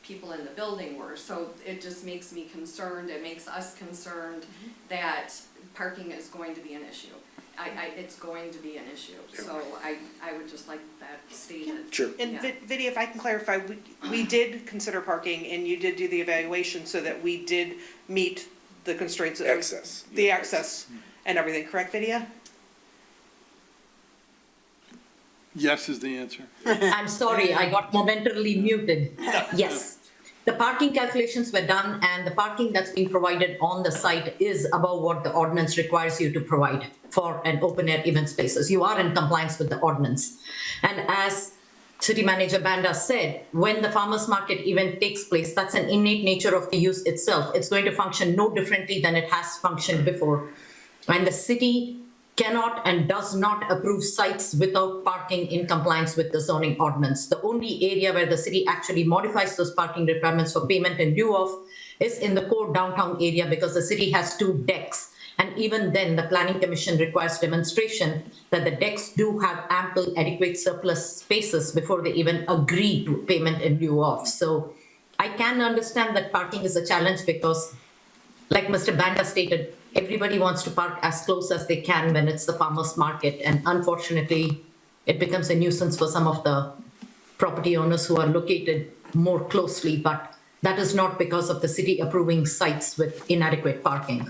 people in the building were. So it just makes me concerned, it makes us concerned that parking is going to be an issue. It's going to be an issue, so I would just like that stated. Sure. And Yeah. Vinnie, if I can clarify, we did consider parking, and you did do the evaluation so that we did meet the constraints of. Access. The access and everything, correct, Vidya? Yes is the answer. I'm sorry, I got momentarily muted. Yes. The parking calculations were done, and the parking that's being provided on the site is above what the ordinance requires you to provide for an open-air event spaces. You are in compliance with the ordinance. And as City Manager Banda said, when the farmers market event takes place, that's an innate nature of the use itself. It's going to function no differently than it has functioned before. And the city cannot and does not approve sites without parking in compliance with the zoning ordinance. The only area where the city actually modifies those parking requirements for payment in lieu of is in the core downtown area, because the city has 2 decks. And even then, the Planning Commission requires demonstration that the decks do have ample, adequate surplus spaces before they even agree to payment in lieu of. So I can understand that parking is a challenge because, like Mr. Banda stated, everybody wants to park as close as they can when it's the farmer's market. And unfortunately, it becomes a nuisance for some of the property owners who are located more closely. But that is not because of the city approving sites with inadequate parking.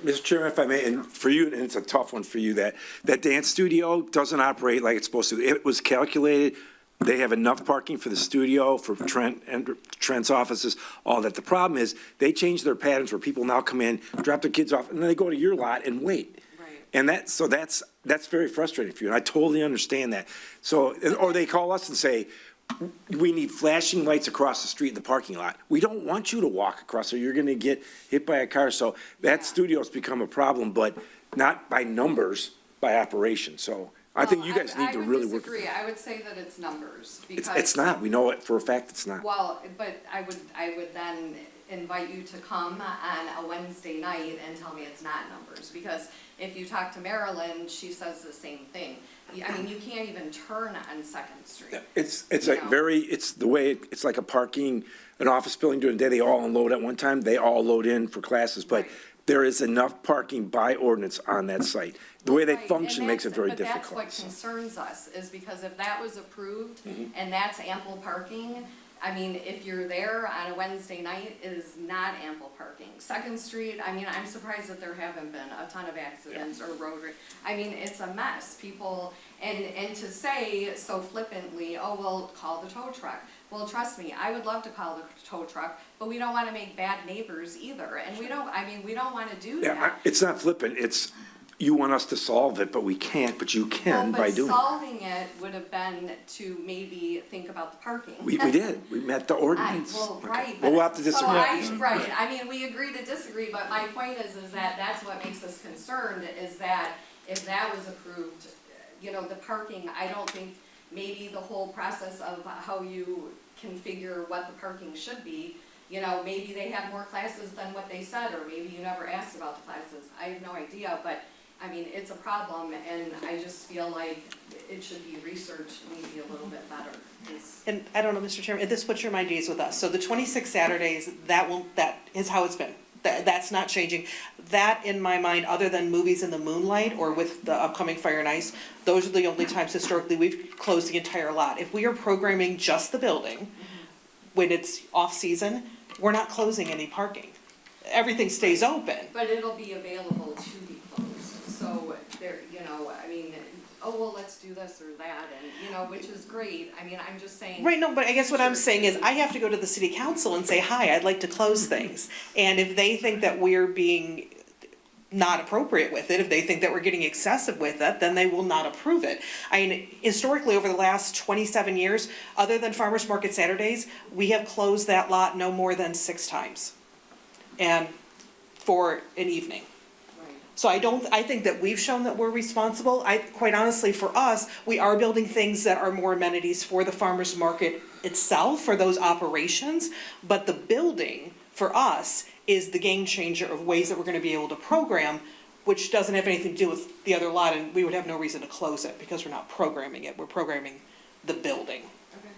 Mr. Chairman, if I may, and for you, and it's a tough one for you, that dance studio doesn't operate like it's supposed to. It was calculated. They have enough parking for the studio, for Trent and Trent's offices, all that. The problem is they change their patterns where people now come in, drop their kids off, and then they go to your lot and wait. Right. And that's very frustrating for you, and I totally understand that. So, or they call us and say, we need flashing lights across the street in the parking lot. We don't want you to walk across, or you're gonna get hit by a car. So that studio's become a problem, but not by numbers, by operation. So I think you guys need to really work. I would disagree. I would say that it's numbers, because. It's not. We know it for a fact it's not. Well, but I would then invite you to come on a Wednesday night and tell me it's not numbers, because if you talk to Marilyn, she says the same thing. I mean, you can't even turn on Second Street. It's the way, it's like a parking, an office building during the day, they all unload at one time, they all load in for classes, but there is enough parking by ordinance on that site. The way they function makes it very difficult. But that's what concerns us, is because if that was approved and that's ample parking, I mean, if you're there on a Wednesday night, it is not ample parking. Second Street, I mean, I'm surprised that there haven't been a ton of accidents or road, I mean, it's a mess. People, and to say so flippantly, oh, well, call the tow truck. Well, trust me, I would love to call the tow truck, but we don't want to make bad neighbors either. And we don't want to do that. It's not flippant, it's, you want us to solve it, but we can't, but you can by doing it. But solving it would have been to maybe think about the parking. We did, we met the ordinance. Well, right. Well, we'll have to disagree. Right, I mean, we agree to disagree, but my point is that that's what makes us concerned, is that if that was approved, you know, the parking, I don't think, maybe the whole process of how you configure what the parking should be, you know, maybe they have more classes than what they said, or maybe you never asked about the classes. I have no idea, but I mean, it's a problem, and I just feel like it should be researched maybe a little bit better. And I don't know, Mr. Chairman, this puts your mind at ease with us. So the 26 Saturdays, that is how it's been. That's not changing. That, in my mind, other than movies in the moonlight or with the upcoming Fire and Ice, those are the only times historically we've closed the entire lot. If we are programming just the building, when it's off-season, we're not closing any parking. Everything stays open. But it'll be available to be closed. So there, you know, I mean, oh, well, let's do this or that, and, you know, which is great. I mean, I'm just saying. Right, no, but I guess what I'm saying is I have to go to the city council and say, hi, I'd like to close things. And if they think that we're being not appropriate with it, if they think that we're getting excessive with it, then they will not approve it. I mean, historically, over the last 27 years, other than Farmers Market Saturdays, we have closed that lot no more than 6 times. And for an evening. So I think that we've shown that we're responsible. Quite honestly, for us, we are building things that are more amenities for the farmer's market itself, for those operations. But the building, for us, is the game changer of ways that we're gonna be able to program, which doesn't have anything to do with the other lot, and we would have no reason to close it because we're not programming it, we're programming the building. Okay.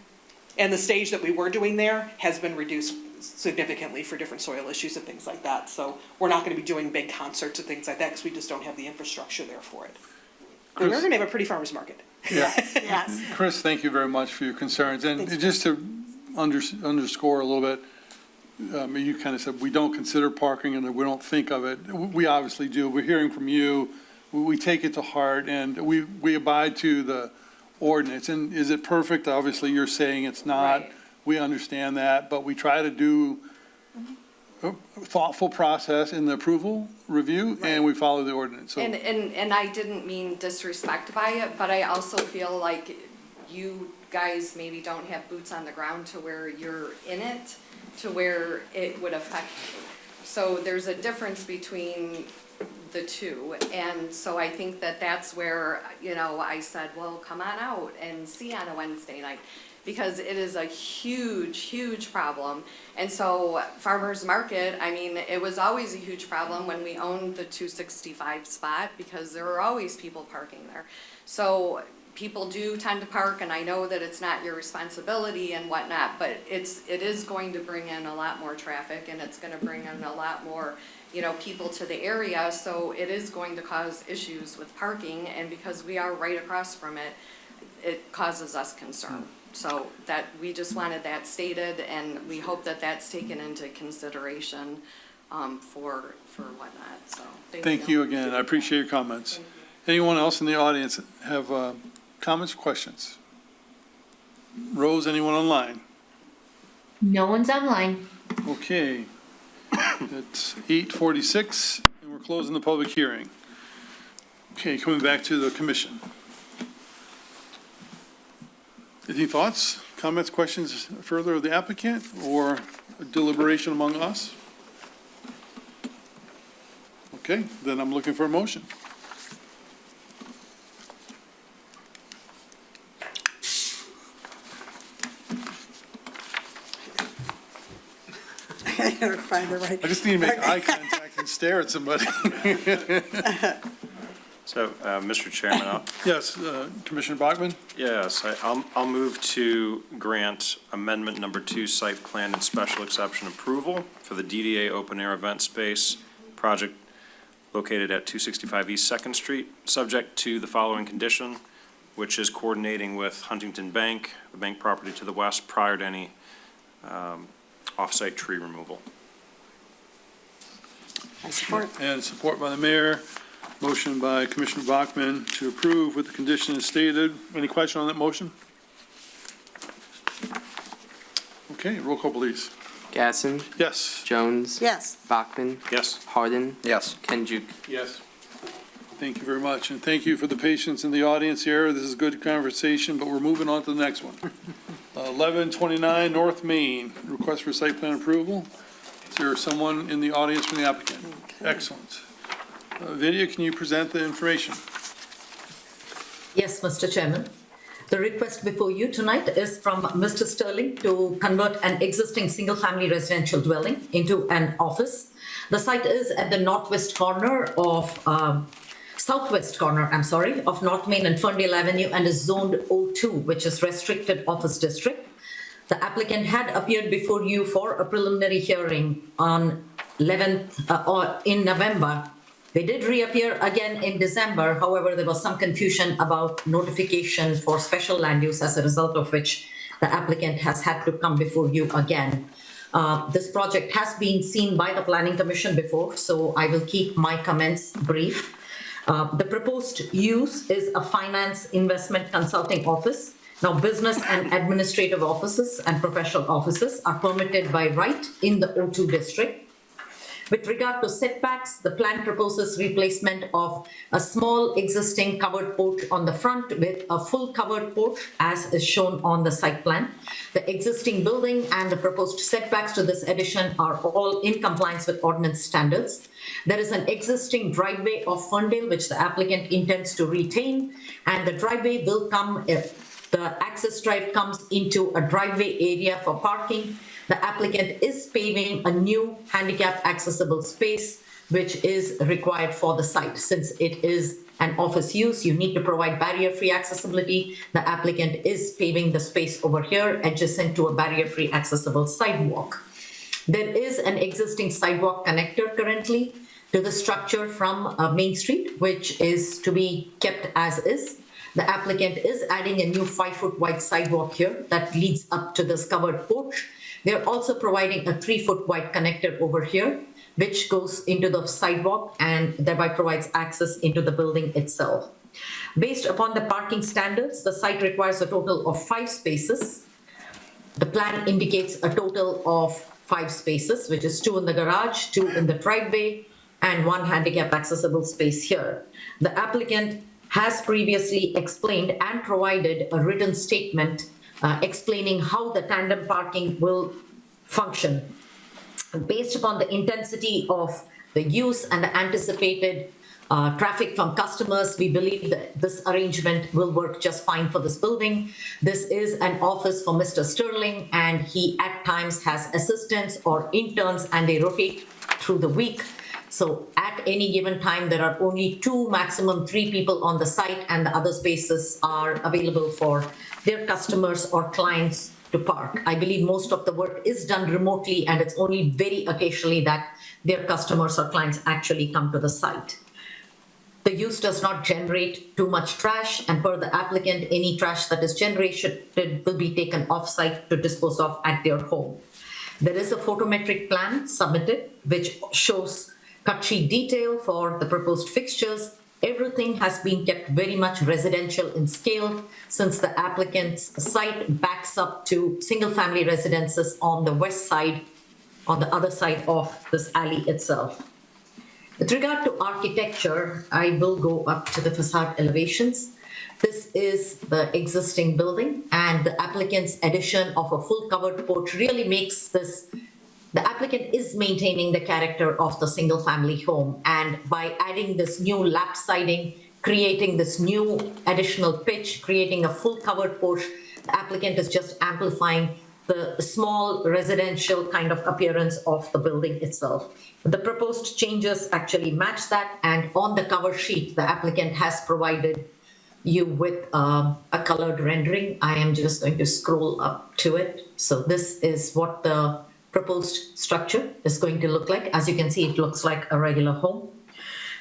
And the stage that we were doing there has been reduced significantly for different soil issues and things like that. So we're not gonna be doing big concerts and things like that because we just don't have the infrastructure there for it. And we're gonna have a pretty farmer's market. Yes. Chris, thank you very much for your concerns. And just to underscore a little bit, you kind of said, we don't consider parking and that we don't think of it. We obviously do. We're hearing from you. We take it to heart and we abide to the ordinance. And is it perfect? Obviously, you're saying it's not. Right. We understand that, but we try to do a thoughtful process in the approval review and we follow the ordinance. So And I didn't mean disrespect by it, but I also feel like you guys maybe don't have boots on the ground to where you're in it, to where it would affect you. So there's a difference between the two. And so I think that that's where, I said, well, come on out and see on a Wednesday night, because it is a huge, huge problem. And so farmers market, it was always a huge problem when we owned the 265 spot, because there were always people parking there. So people do tend to park, and I know that it's not your responsibility and whatnot, but it is going to bring in a lot more traffic, and it's gonna bring in a lot more, people to the area, so it is going to cause issues with parking, and because we are right across from it, it causes us concern. So that, we just wanted that stated, and we hope that that's taken into consideration, for whatnot, so. thank you again. I appreciate your comments. Anyone else in the audience have comments or questions? Rose, anyone online? No one's online. Okay. It's 8:46 and we're closing the public hearing. Okay, coming back to the commission. Any thoughts, comments, questions further of the applicant or deliberation among us? Okay, then I'm looking for a motion. I gotta find the right. I just need to make eye contact and stare at somebody. So, Mr. Chairman, Yes, Commissioner Bachmann? yes, I'll move to grant amendment number 2, site plan and special exception approval for the DDA open air event space project located at 265 East 2nd Street, subject to the following condition, which is coordinating with Huntington Bank, the bank property to the west, prior to any off-site tree removal. I support. And support by the mayor. Motion by Commissioner Bachmann to approve with the conditions stated. Any question on that motion? Okay, roll call, please. Gasson, Yes. Jones, Yes. Bachman, Yes. Hardin, Yes. Kenjuk. Yes. Thank you very much, and thank you for the patience in the audience here. This is good conversation, but we're moving on to the next one. 1129 North Main, request for site plan approval. Is there someone in the audience from the applicant? Excellent. Vidya, can you present the information? Yes, Mr. Chairman. The request before you tonight is from Mr. Sterling to convert an existing single-family residential dwelling into an office. The site is at the southwest corner of North Main and Ferndale Avenue and is zoned O2, which is restricted office district. The applicant had appeared before you for a preliminary hearing on 11th or in November. They did reappear again in December. However, there was some confusion about notification for special land use, as a result of which the applicant has had to come before you again. This project has been seen by the Planning Commission before, so I will keep my comments brief. The proposed use is a finance investment consulting office. Now, business and administrative offices and professional offices are permitted by right in the O2 district. With regard to setbacks, the plan proposes replacement of a small existing covered porch on the front with a full covered porch as is shown on the site plan. The existing building and the proposed setbacks to this addition are all in compliance with ordinance standards. There is an existing driveway of Ferndale which the applicant intends to retain, and the driveway will come, the access drive comes into a driveway area for parking. The applicant is paving a new handicap accessible space, which is required for the site. Since it is an office use, you need to provide barrier-free accessibility. The applicant is paving the space over here adjacent to a barrier-free accessible sidewalk. There is an existing sidewalk connector currently to the structure from Main Street, which is to be kept as is. The applicant is adding a new 5-foot wide sidewalk here that leads up to this covered porch. They're also providing a 3-foot wide connector over here, which goes into the sidewalk and thereby provides access into the building itself. Based upon the parking standards, the site requires a total of 5 spaces. The plan indicates a total of 5 spaces, which is 2 in the garage, 2 in the driveway, and 1 handicap accessible space here. The applicant has previously explained and provided a written statement explaining how the tandem parking will function. Based upon the intensity of the use and the anticipated traffic from customers, we believe that this arrangement will work just fine for this building. This is an office for Mr. Sterling, and he at times has assistants or interns, and they rotate through the week. So at any given time, there are only 2, maximum 3 people on the site, and the other spaces are available for their customers or clients to park. I believe most of the work is done remotely, and it's only very occasionally that their customers or clients actually come to the site. The use does not generate too much trash, and per the applicant, any trash that is generated will be taken off-site to dispose of at their home. There is a photometric plan submitted which shows cut sheet detail for the proposed fixtures. Everything has been kept very much residential in scale since the applicant's site backs up to single-family residences on the west side, on the other side of this alley itself. With regard to architecture, I will go up to the facade elevations. This is the existing building, and the applicant's addition of a full covered porch really makes this. The applicant is maintaining the character of the single family home, and by adding this new lap siding, creating this new additional pitch, creating a full covered porch, the applicant is just amplifying the small residential kind of appearance of the building itself. The proposed changes actually match that, and on the cover sheet, the applicant has provided you with a colored rendering. I am just going to scroll up to it. So this is what the proposed structure is going to look like. As you can see, it looks like a regular home.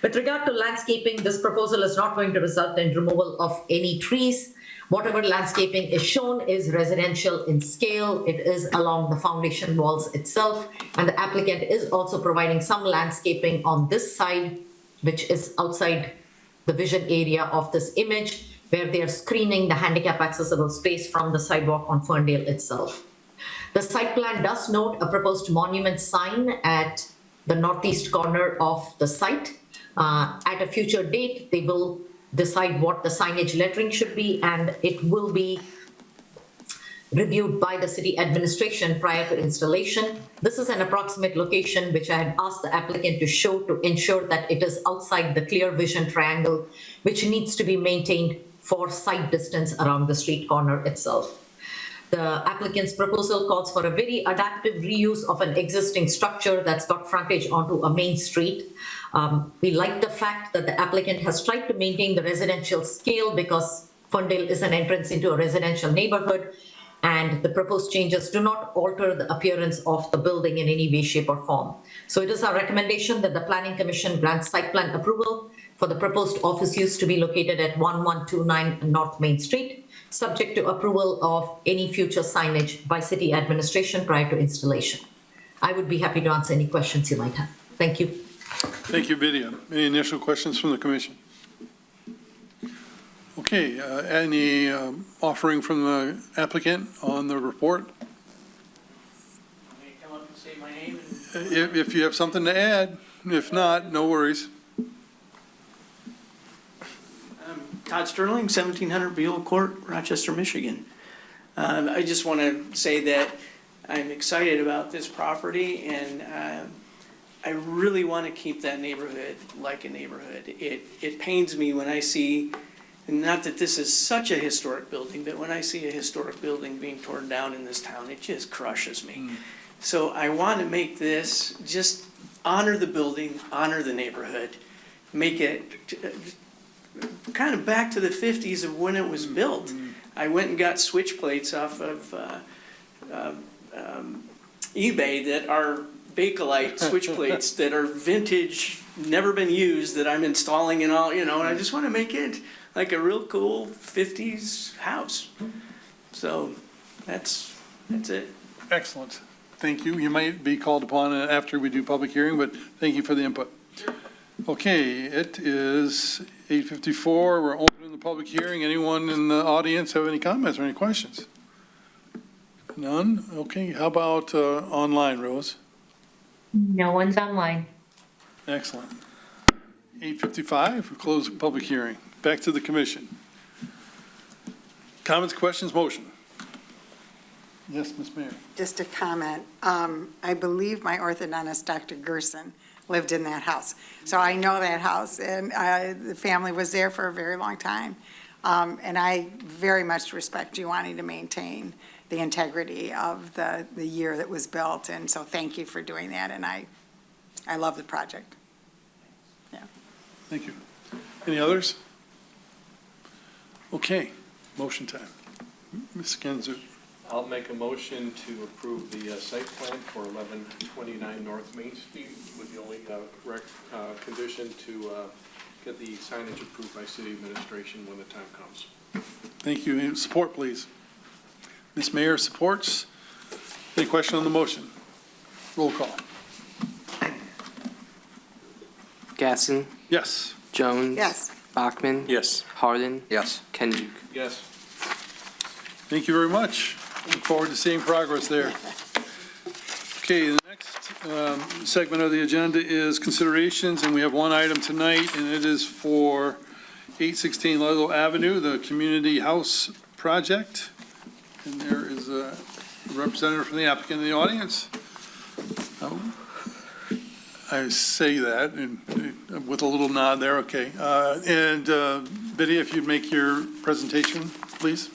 With regard to landscaping, this proposal is not going to result in removal of any trees. Whatever landscaping is shown is residential in scale. It is along the foundation walls itself, and the applicant is also providing some landscaping on this side, which is outside the vision area of this image, where they are screening the handicap accessible space from the sidewalk on Ferndale itself. The site plan does note a proposed monument sign at the northeast corner of the site. At a future date, they will decide what the signage lettering should be, and it will be reviewed by the city administration prior to installation. This is an approximate location which I had asked the applicant to show to ensure that it is outside the clear vision triangle, which needs to be maintained for sight distance around the street corner itself. The applicant's proposal calls for a very adaptive reuse of an existing structure that's got frontage onto a main street. We like the fact that the applicant has tried to maintain the residential scale because Ferndale is an entrance into a residential neighborhood, and the proposed changes do not alter the appearance of the building in any way, shape, or form. So it is our recommendation that the Planning Commission grants site plan approval for the proposed office use to be located at 1129 North Main Street, subject to approval of any future signage by city administration prior to installation. I would be happy to answer any questions you might have. Thank you. Thank you, Vidya. Any initial questions from the commission? Okay, any offering from the applicant on the report? May I come up and say my name? If you have something to add, if not, no worries. Todd Sterling, 1700 Beale Court, Rochester, Michigan. I just want to say that I'm excited about this property, and I really want to keep that neighborhood like a neighborhood. It pains me when I see, not that this is such a historic building, but when I see a historic building being torn down in this town, it just crushes me. So I want to make this, just honor the building, honor the neighborhood, make it kind of back to the 50s of when it was built. I went and got switch plates off of eBay that are Bakelite switch plates that are vintage, never been used, that I'm installing and all, and I just want to make it like a real cool 50s house. So that's it. Excellent. Thank you. You might be called upon after we do public hearing, but thank you for the input. Okay, it is 8:54. We're opening the public hearing. Anyone in the audience have any comments or any questions? None? Okay, how about online, Rose? No one's online. Excellent. 8:55, we close the public hearing. Back to the commission. Comments, questions, motion? Yes, Ms. Mayor. Just a comment. I believe my orthodontist, Dr. Gerson, lived in that house. So I know that house, and the family was there for a very long time. And I very much respect you wanting to maintain the integrity of the year that was built. And so thank you for doing that, and I love the project. Yeah. Thank you. Any others? Okay, motion time. Ms. Genzer. I'll make a motion to approve the site plan for 1129 North Main Street with the only condition to get the signage approved by city administration when the time comes. Thank you. Any support, please? Ms. Mayor supports. Any question on the motion? Roll call. Gasson, Yes. Jones. Yes. Bachman. Yes. Harden. Yes. Kenjuk. Yes. Thank you very much. Look forward to seeing progress there. Okay, the next segment of the agenda is considerations, and we have one item tonight, and it is for 816 Ludlow Avenue, the community house project. And there is a representative from the applicant in the audience. I say that and with a little nod there, okay. And Biddy, if you'd make your presentation, please.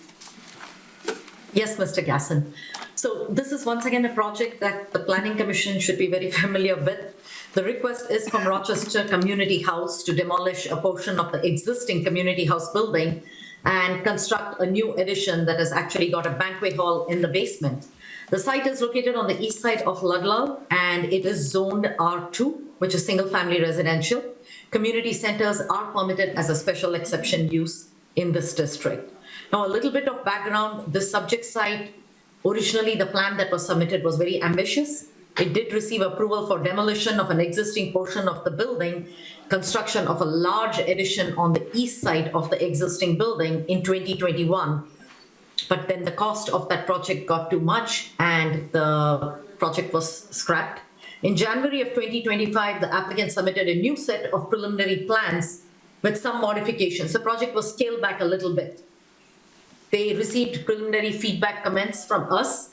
Yes, Mr. Gasson. So this is once again a project that the Planning Commission should be very familiar with. The request is from Rochester Community House to demolish a portion of the existing community house building and construct a new addition that has actually got a banquet hall in the basement. The site is located on the east side of Ludlow, and it is zoned R2, which is single-family residential. Community centers are permitted as a special exception use in this district. Now, a little bit of background, the subject site, originally the plan that was submitted was very ambitious. It did receive approval for demolition of an existing portion of the building, construction of a large addition on the east side of the existing building in 2021. But then the cost of that project got too much and the project was scrapped. In January of 2025, the applicant submitted a new set of preliminary plans with some modifications. The project was scaled back a little bit. They received preliminary feedback comments from us,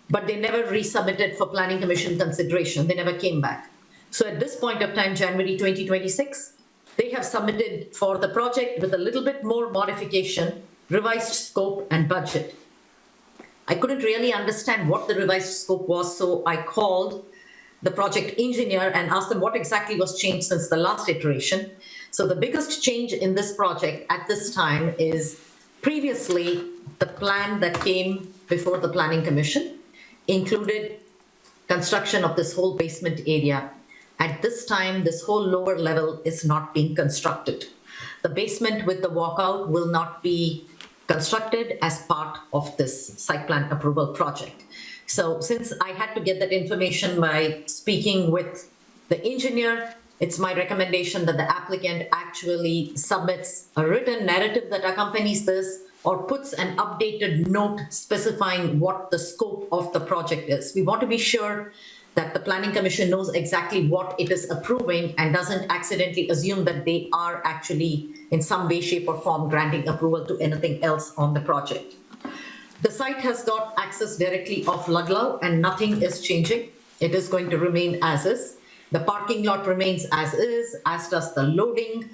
but they never resubmitted for Planning Commission consideration. They never came back. So at this point of time, January 2026, they have submitted for the project with a little bit more modification, revised scope and budget. I couldn't really understand what the revised scope was, so I called the project engineer and asked them what exactly was changed since the last iteration. So the biggest change in this project at this time is previously the plan that came before the Planning Commission included construction of this whole basement area. At this time, this whole lower level is not being constructed. The basement with the walkout will not be constructed as part of this site plan approval project. So since I had to get that information by speaking with the engineer, it's my recommendation that the applicant actually submits a written narrative that accompanies this or puts an updated note specifying what the scope of the project is. We want to be sure that the Planning Commission knows exactly what it is approving and doesn't accidentally assume that they are actually in some way, shape or form granting approval to anything else on the project. The site has got access directly off Ludlow and nothing is changing. It is going to remain as is. The parking lot remains as is, as does the loading.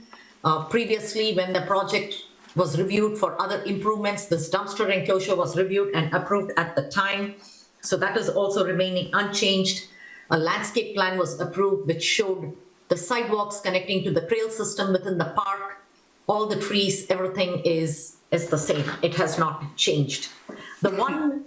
Previously, when the project was reviewed for other improvements, this dumpster enclosure was reviewed and approved at the time. So that is also remaining unchanged. A landscape plan was approved, which showed the sidewalks connecting to the trail system within the park. All the trees, everything is the same. It has not changed. The one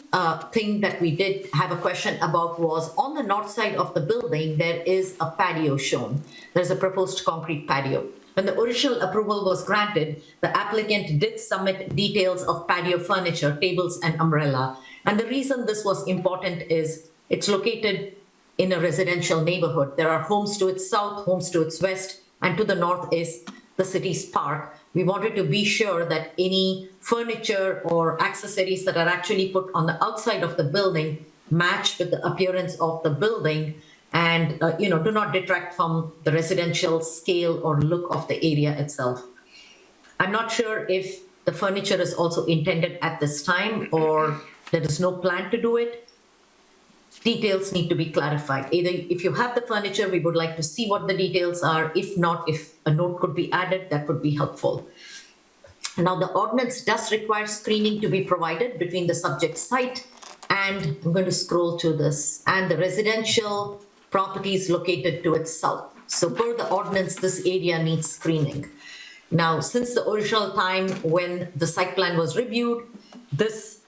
thing that we did have a question about was on the north side of the building, there is a patio shown. There's a proposed concrete patio. When the original approval was granted, the applicant did submit details of patio furniture, tables and umbrella. And the reason this was important is It's located in a residential neighborhood. There are homes to its south, homes to its west, and to the north is the city's park. We wanted to be sure that any furniture or accessories that are actually put on the outside of the building match with the appearance of the building and do not detract from the residential scale or look of the area itself. I'm not sure if the furniture is also intended at this time or there is no plan to do it. Details need to be clarified. Either if you have the furniture, we would like to see what the details are. If not, if a note could be added, that would be helpful. Now, the ordinance does require screening to be provided between the subject site and, I'm going to scroll to this, and the residential properties located to its south. So per the ordinance, this area needs screening. Now, since the original time when the site plan was reviewed, this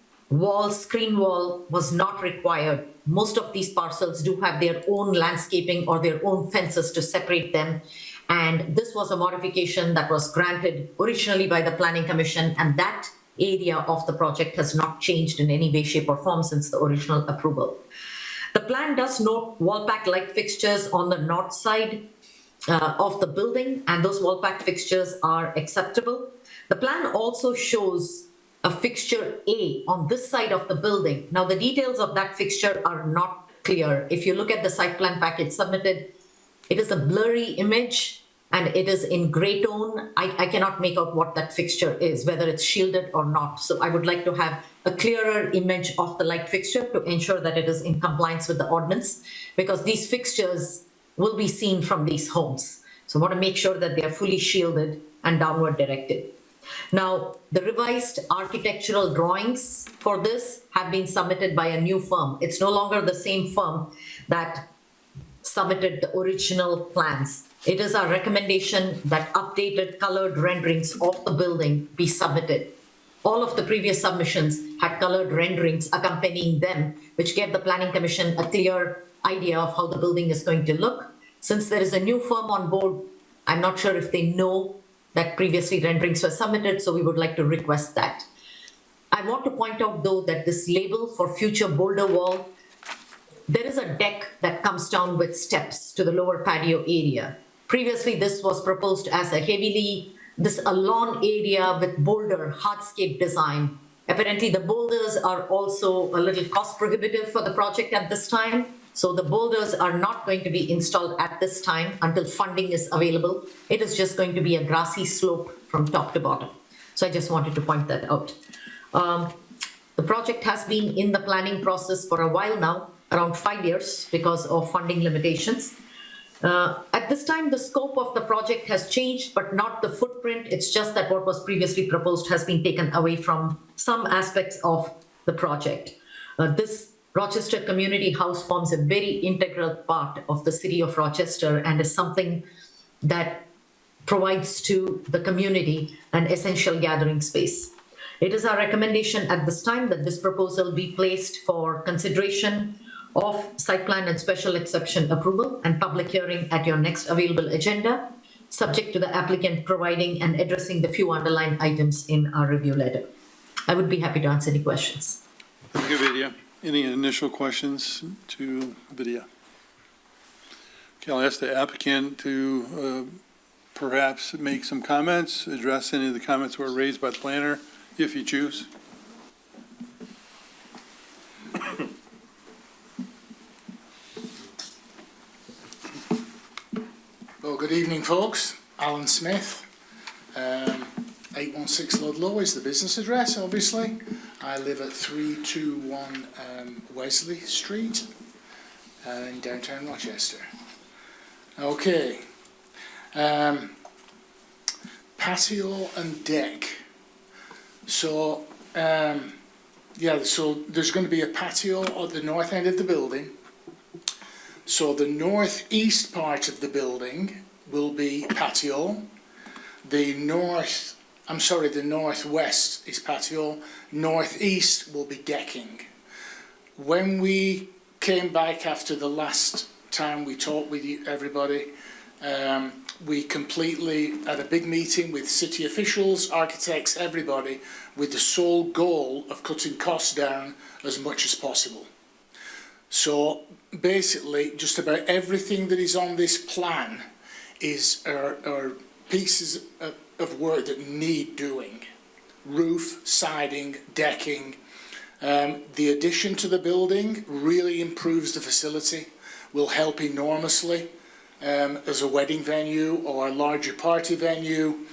screen wall was not required. Most of these parcels do have their own landscaping or their own fences to separate them. And this was a modification that was granted originally by the Planning Commission, and that area of the project has not changed in any way, shape, or form since the original approval. The plan does note wall-packed light fixtures on the north side of the building, and those wall-packed fixtures are acceptable. The plan also shows a fixture A on this side of the building. Now, the details of that fixture are not clear. If you look at the site plan package submitted, it is a blurry image and it is in gray tone. I cannot make out what that fixture is, whether it's shielded or not. So I would like to have a clearer image of the light fixture to ensure that it is in compliance with the ordinance, because these fixtures will be seen from these homes. So I want to make sure that they are fully shielded and downward directed. Now, the revised architectural drawings for this have been submitted by a new firm. It's no longer the same firm that submitted the original plans. It is our recommendation that updated colored renderings of the building be submitted. All of the previous submissions had colored renderings accompanying them, which gave the Planning Commission a clear idea of how the building is going to look. Since there is a new firm on board, I'm not sure if they know that previously renderings were submitted, so we would like to request that. I want to point out, though, that this label for future boulder wall, there is a deck that comes down with steps to the lower patio area. Previously, this was proposed as a lawn area with boulder hardscape design. Apparently, the boulders are also a little cost prohibitive for the project at this time. So the boulders are not going to be installed at this time until funding is available. It is just going to be a grassy slope from top to bottom. So I just wanted to point that out. The project has been in the planning process for a while now, around 5 years, because of funding limitations. At this time, the scope of the project has changed, but not the footprint. It's just that what was previously proposed has been taken away from some aspects of the project. This Rochester Community House forms a very integral part of the city of Rochester and is something that provides to the community an essential gathering space. It is our recommendation at this time that this proposal be placed for consideration of site plan and special exception approval and public hearing at your next available agenda, subject to the applicant providing and addressing the few underlying items in our review letter. I would be happy to answer any questions. Thank you, Vidya. Any initial questions to Vidya? Okay, I'll ask the applicant to perhaps make some comments, address any of the comments that were raised by the planner, if you choose. Well, good evening, folks. Alan Smith, 816 Ludlow is the business address, obviously. I live at 321 Wesley Street in downtown Rochester. Okay. Patio and deck. So, so there's going to be a patio at the north end of the building. So the northeast part of the building will be patio. The northwest is patio. Northeast will be decking. When we came back after the last time we talked with you, everybody, we completely had a big meeting with city officials, architects, everybody, with the sole goal of cutting costs down as much as possible. So basically, just about everything that is on this plan are pieces of work that need doing. Roof, siding, decking. The addition to the building really improves the facility, will help enormously as a wedding venue or a larger party venue.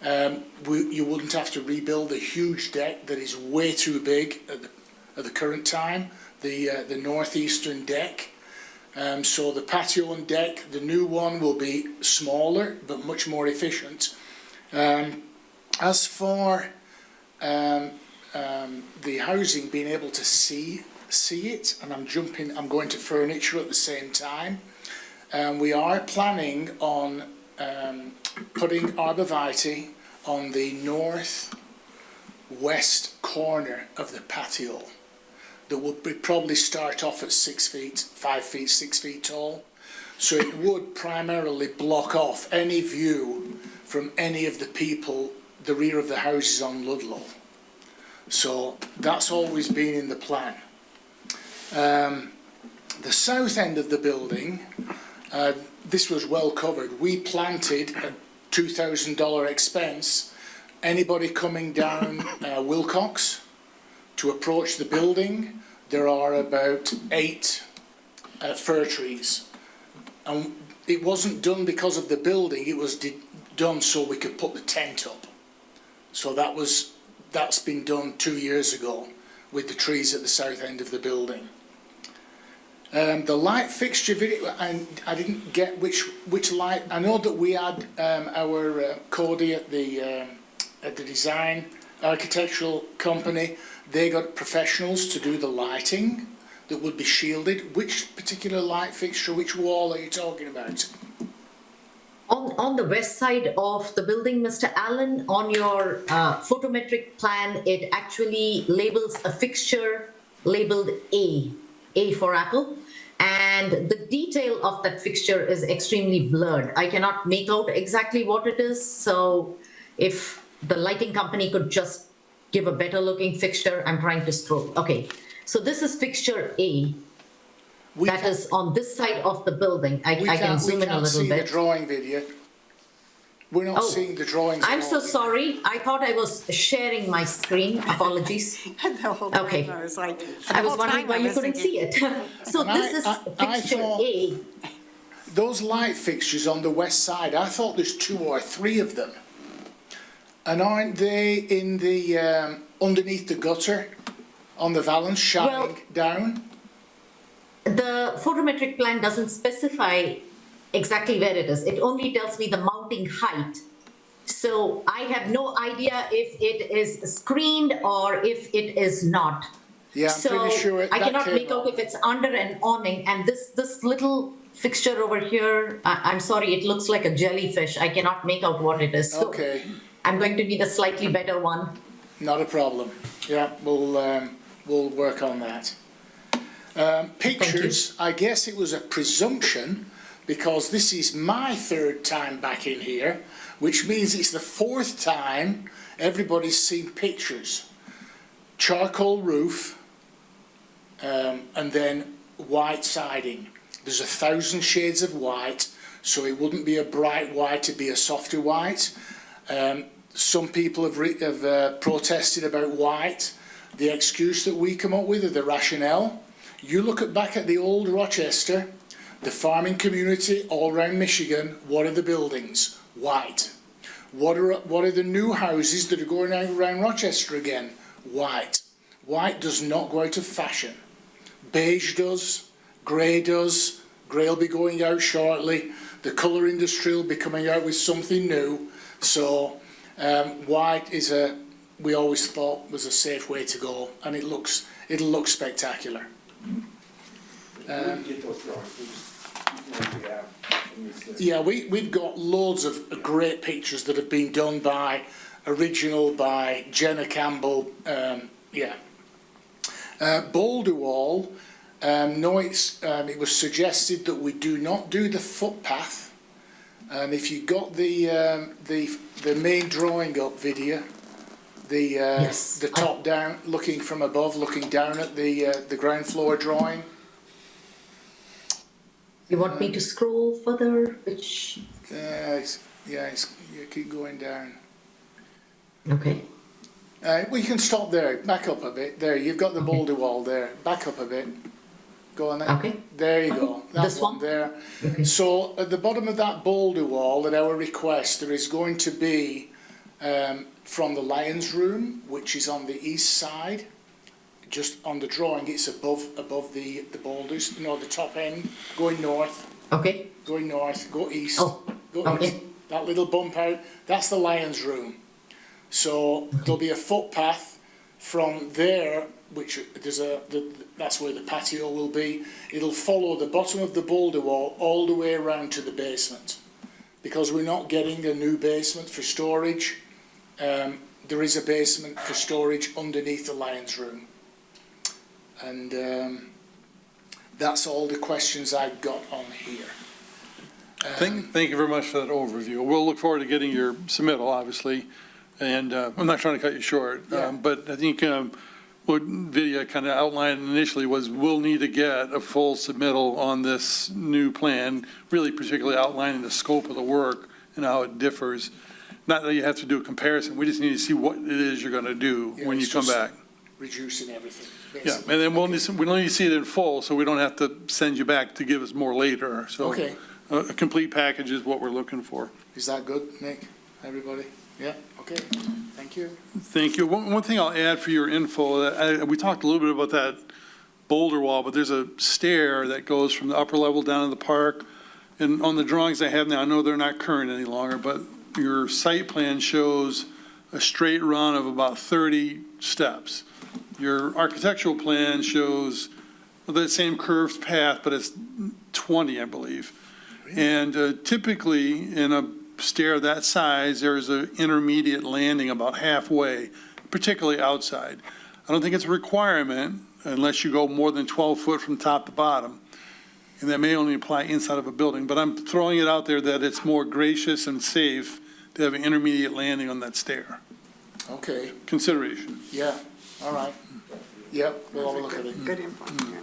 You wouldn't have to rebuild a huge deck that is way too big at the current time, the northeastern deck. So the patio and deck, the new one will be smaller but much more efficient. As for the housing, being able to see it, and I'm going to furniture at the same time. We are planning on putting arborvitae on the north-west corner of the patio. That would probably start off at 6 feet, 5 feet, 6 feet tall. So it would primarily block off any view from any of the people, the rear of the houses on Ludlow. So that's always been in the plan. The south end of the building, this was well covered. We planted at $2,000 expense anybody coming down Wilcox to approach the building. There are about 8 fir trees. And it wasn't done because of the building, it was done so we could put the tent up. So that's been done 2 years ago with the trees at the south end of the building. The light fixture video, and I didn't get which light. I know that we had our Cody at the design architectural company. They got professionals to do the lighting that would be shielded. Which particular light fixture, which wall are you talking about? On the west side of the building, Mr. Allen, on your photometric plan, it actually labels a fixture labeled A for Apple. And the detail of that fixture is extremely blurred. I cannot make out exactly what it is. So if the lighting company could just give a better looking fixture, I'm trying to scroll. Okay, so this is fixture A. That is on this side of the building. I can zoom in a little bit. We can't see the drawing video. We're not seeing the drawings. I'm so sorry. I thought I was sharing my screen. Apologies. Okay. I was like, I was wondering why you couldn't see it. So this is fixture A. Those light fixtures on the west side, I thought there's 2 or 3 of them. And aren't they in the underneath the gutter on the valance shining down? The photometric plan doesn't specify exactly where it is. It only tells me the mounting height. So I have no idea if it is screened or if it is not. Yeah, I'm pretty sure I cannot make out if it's under an awning. And this little fixture over here, I'm sorry, it looks like a jellyfish. I cannot make out what it is. So okay. I'm going to need a slightly better one. Not a problem. Yeah, we'll work on that. Pictures, I guess it was a presumption because this is my 3rd time back in here, which means it's the 4th time everybody's seen pictures. Charcoal roof, and then white siding. There's 1,000 shades of white, so it wouldn't be a bright white, it'd be a softer white. Some people have protested about white. The excuse that we come up with, or the rationale, you look back at the old Rochester, the farming community all around Michigan, what are the buildings? White. What are the new houses that are going out around Rochester again? White. White does not go out of fashion. Beige does, grey does, grey will be going out shortly, the colour industry will be coming out with something new, so white is we always thought was a safe way to go, and it'll look spectacular. Yeah, we've got loads of great pictures that have been done by Jenna Campbell. Boulder Wall. It was suggested that we do not do the footpath, and if you got the main drawing up video, the top down, looking from above, looking down at the ground floor drawing. You want me to scroll further, which, Yeah, you keep going down. okay, Well, you can stop there, back up a bit, there, you've got the boulder wall there, back up a bit. Go on, okay. there you go, that This one one? there. Okay. So at the bottom of that boulder wall, at our request, there is going to be, from the Lions Room, which is on the east side, just on the drawing, it's above the boulders, you know, the top end, going north. Okay. Going north, go east, Oh, go okay. east. That little bump out, that's the Lions Room. So there'll be a footpath from there, which that's where the patio will be. It'll follow the bottom of the boulder wall all the way around to the basement. Because we're not getting a new basement for storage, there is a basement for storage underneath the Lions Room. And that's all the questions I've got on here. Thank you very much for that overview. We'll look forward to getting your submittal, obviously, and I'm not trying to cut you short, but I think what Vidya kind of outlined initially was we'll need to get a full submittal on this new plan, really particularly outlining the scope of the work and how it differs. Not that you have to do a comparison, we just need to see what it is you're going to do when you come back. Reducing everything, Yeah, basically. and then we'll need to see it in full, so we don't have to send you back to give us more later. So Okay. a complete package is what we're looking for. Is that good, Nick? Everybody? Yeah, okay, thank you. Thank you. One thing I'll add for your info, we talked a little bit about that boulder wall, but there's a stair that goes from the upper level down to the park. And on the drawings I have now, I know they're not current any longer, but your site plan shows a straight run of about 30 steps. Your architectural plan shows the same curved path, but it's 20, I believe. And typically, in a stair that size, there's an intermediate landing about halfway, particularly outside. I don't think it's a requirement unless you go more than 12 foot from top to bottom. And that may only apply inside of a building, but I'm throwing it out there that it's more gracious and safe to have an intermediate landing on that stair. Okay, Consideration. yeah, all right. Yep, we'll have a look at it. Good info, yeah.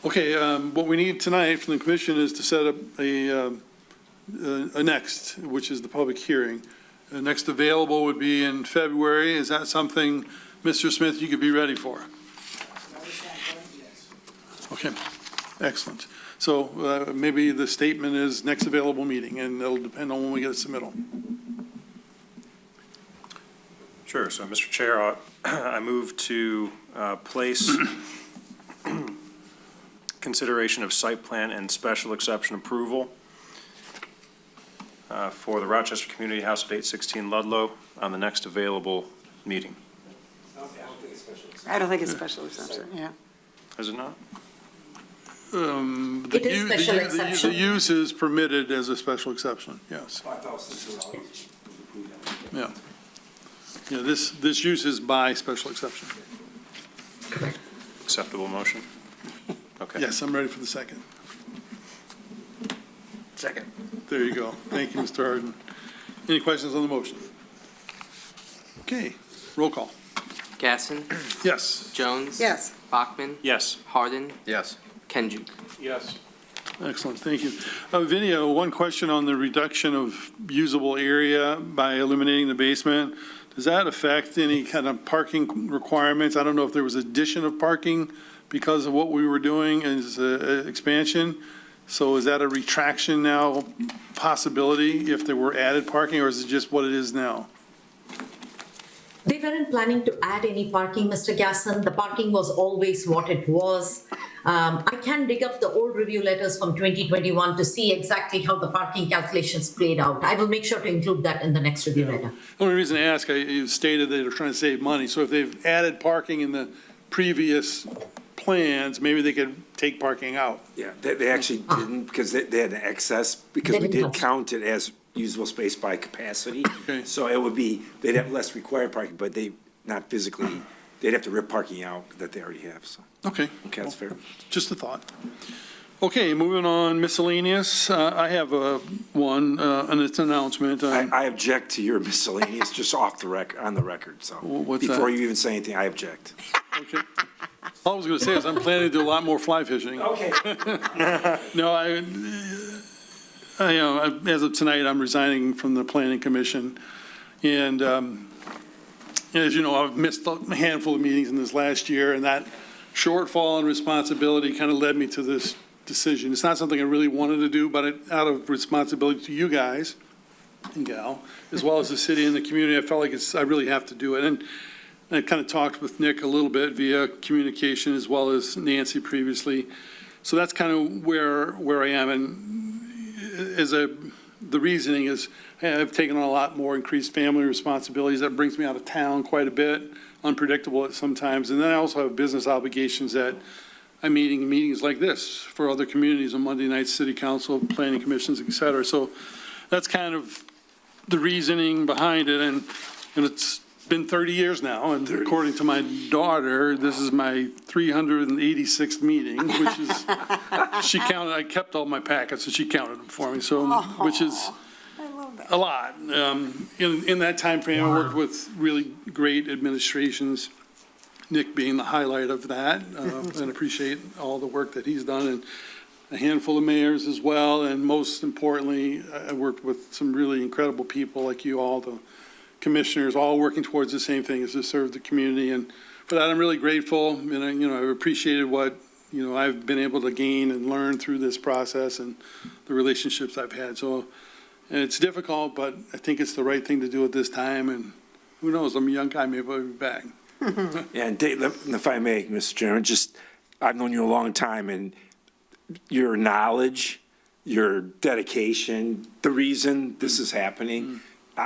Okay, what we need tonight from the commission is to set up a next, which is the public hearing. The next available would be in February. Is that something, Mr. Smith, you could be ready for? Okay, excellent. So maybe the statement is next available meeting, and it'll depend on when we get a submittal. Sure. So, Mr. Chair, I move to place consideration of site plan and special exception approval for the Rochester Community House at 816 Ludlow on the next available meeting. I don't think it's special exception, yeah. Is it not? It is special exception. The use is permitted as a special exception, yes. Yeah. Yeah, this use is by special exception. Acceptable motion? Okay. Yes, I'm ready for the second. Second. There you go. Thank you, Mr. Harden. Any questions on the motion? Okay, roll call. Gasson, Yes. Jones. Yes. Bachman, Yes. Harden, Yes. Kenjuk. Yes. Excellent, thank you. Vinnie, one question on the reduction of usable area by eliminating the basement. Does that affect any kind of parking requirements? I don't know if there was addition of parking because of what we were doing as expansion. So is that a retraction now possibility if there were added parking, or is it just what it is now? They weren't planning to add any parking, Mr. Gasson. The parking was always what it was. I can dig up the old review letters from 2021 to see exactly how the parking calculations played out. I will make sure to include that in the next review letter. The only reason I ask, you stated that they're trying to save money. So if they've added parking in the previous plans, maybe they could take parking out. Yeah, they actually didn't, because they had an excess, because They we didn't did have- count it as usable space by capacity. Okay. So it would be, they'd have less required parking, but they, not physically, they'd have to rip parking out that they already have, so. Okay. Okay, that's fair. Just a thought. Okay, moving on, miscellaneous. I have one, and it's an announcement. I object to your miscellaneous, just off the on the record, so. What's that? Before you even say anything, I object. Okay. All I was gonna say is I'm planning to do a lot more fly fishing. Okay. No, as of tonight, I'm resigning from the planning commission. And, as you know, I've missed a handful of meetings in this last year, and that shortfall in responsibility kind of led me to this decision. It's not something I really wanted to do, but out of responsibility to you guys and gal, as well as the city and the community, I felt like I really have to do it. And I kind of talked with Nick a little bit via communication, as well as Nancy previously. So that's kind of where I am. And the reasoning is I've taken on a lot more increased family responsibilities. That brings me out of town quite a bit, unpredictable at sometimes. And then I also have business obligations that I'm meeting in meetings like this for other communities on Monday nights, city council, planning commissions, et cetera. So that's kind of the reasoning behind it. And it's been 30 years now, and according to my daughter, this is my 386th meeting, which is, she counted, I kept all my packets, and she counted them for me, so, which is a lot. In that time frame, I worked with really great administrations, Nick being the highlight of that, and appreciate all the work that he's done, and a handful of mayors as well, and most importantly, I worked with some really incredible people like you all, the commissioners, all working towards the same thing, is to serve the community. And for that, I'm really grateful. And I've appreciated what, I've been able to gain and learn through this process and the relationships I've had. So, and it's difficult, but I think it's the right thing to do at this time. And who knows, I'm a young guy, maybe I'll be back. Yeah, and Dave, if I may, Mr. Chairman, I've known you a long time, and your knowledge, your dedication, the reason this is happening,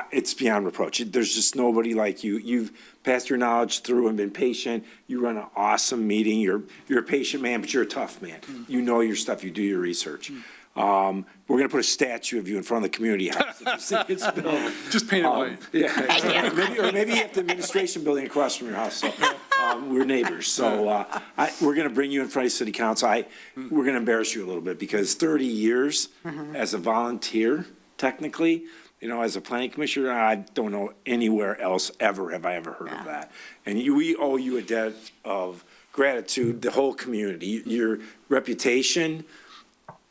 it's beyond reproach. There's just nobody like you. You've passed your knowledge through and been patient. You run an awesome meeting. You're a patient man, but you're a tough man. You know your stuff. You do your research. We're going to put a statue of you in front of the community house. Just paint it white. Yeah. Maybe you have the administration building across from your house. So, we're neighbors. So we're going to bring you in front of city council. We're going to embarrass you a little bit because 30 years as a volunteer, technically, as a planning commissioner, I don't know anywhere else have I ever heard of that. And we owe you a debt of gratitude, the whole community. Your reputation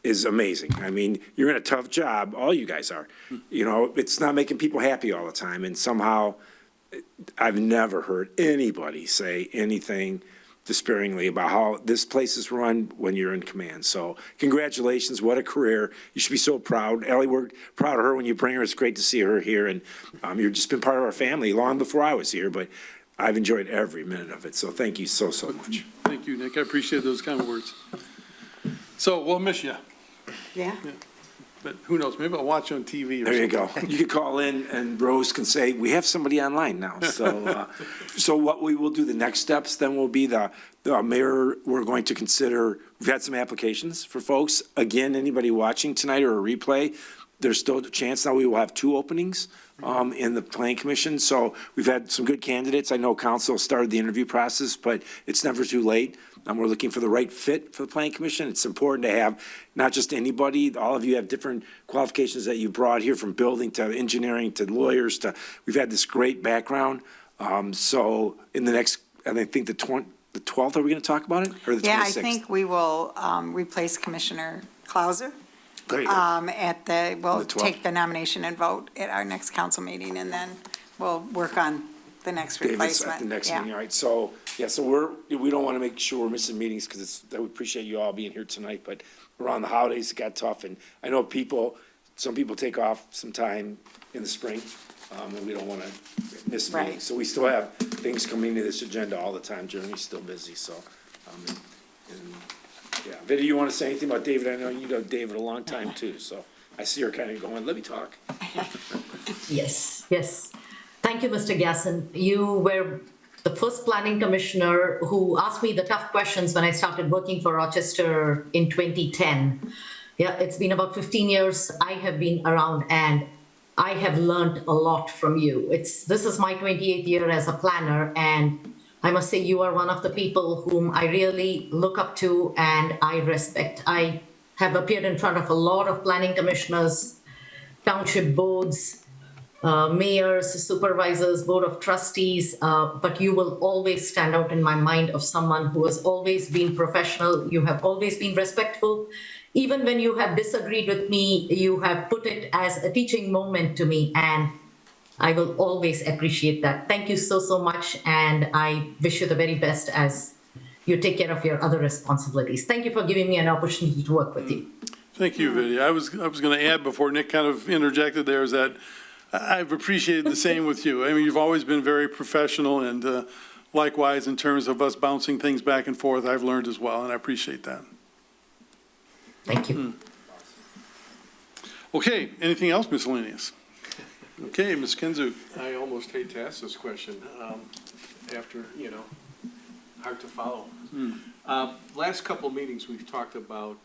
is amazing. I mean, you're in a tough job. All you guys are. It's not making people happy all the time. And somehow I've never heard anybody say anything despairingly about how this place is run when you're in command. So congratulations, what a career. You should be so proud. Ellie, we're proud of her when you bring her. It's great to see her here. And you've just been part of our family long before I was here, but I've enjoyed every minute of it. So thank you so much. Thank you, Nick. I appreciate those kind of words. So we'll miss you. Yeah. But who knows, maybe I'll watch you on TV or There you something. go. You could call in and Rose can say, we have somebody online now. So, so what we will do, the next steps then will be the mayor, we're going to consider, we've had some applications for folks. Again, anybody watching tonight or a replay, there's still a chance now we will have 2 openings in the planning commission. So we've had some good candidates. I know council started the interview process, but it's never too late. We're looking for the right fit for the planning commission. It's important to have not just anybody. All of you have different qualifications that you brought here, from building to engineering to lawyers to, we've had this great background. So in the next, and I think the 12th, are we going to talk about it, or the 26th? Yeah, I think we will replace Commissioner Clauser. There you go. We'll The 12th. take the nomination and vote at our next council meeting, and then we'll work on the next replacement. At the next Yeah. meeting, all right. So, so we don't want to make sure we're missing meetings because we appreciate you all being here tonight, but around the holidays, it got tough. And I know some people take off some time in the spring, and we don't want to miss Right. meetings. So we still have things coming to this agenda all the time. Jeremy's still busy, so. Yeah, Vinnie, you want to say anything about David? I know you know David a long time too, so I see her kind of going, let me talk. Yes. Thank you, Mr. Gasson. You were the first planning commissioner who asked me the tough questions when I started working for Rochester in 2010. Yeah, it's been about 15 years. I have been around and I have learned a lot from you. This is my 28th year as a planner, and I must say you are one of the people whom I really look up to and I respect. I have appeared in front of a lot of planning commissioners, township boards, mayors, supervisors, board of trustees, but you will always stand out in my mind of someone who has always been professional. You have always been respectful. Even when you have disagreed with me, you have put it as a teaching moment to me, and I will always appreciate that. Thank you so, so much, and I wish you the very best as you take care of your other responsibilities. Thank you for giving me an opportunity to work with you. Thank you, Vidya. I was going to add before Nick kind of interjected there is that I've appreciated the same with you. I mean, you've always been very professional, and likewise in terms of us bouncing things back and forth, I've learned as well, and I appreciate that. Thank you. Okay, anything else miscellaneous? Okay, Ms. Kinzu. I almost hate to ask this question after, hard to follow. Last couple of meetings, we've talked about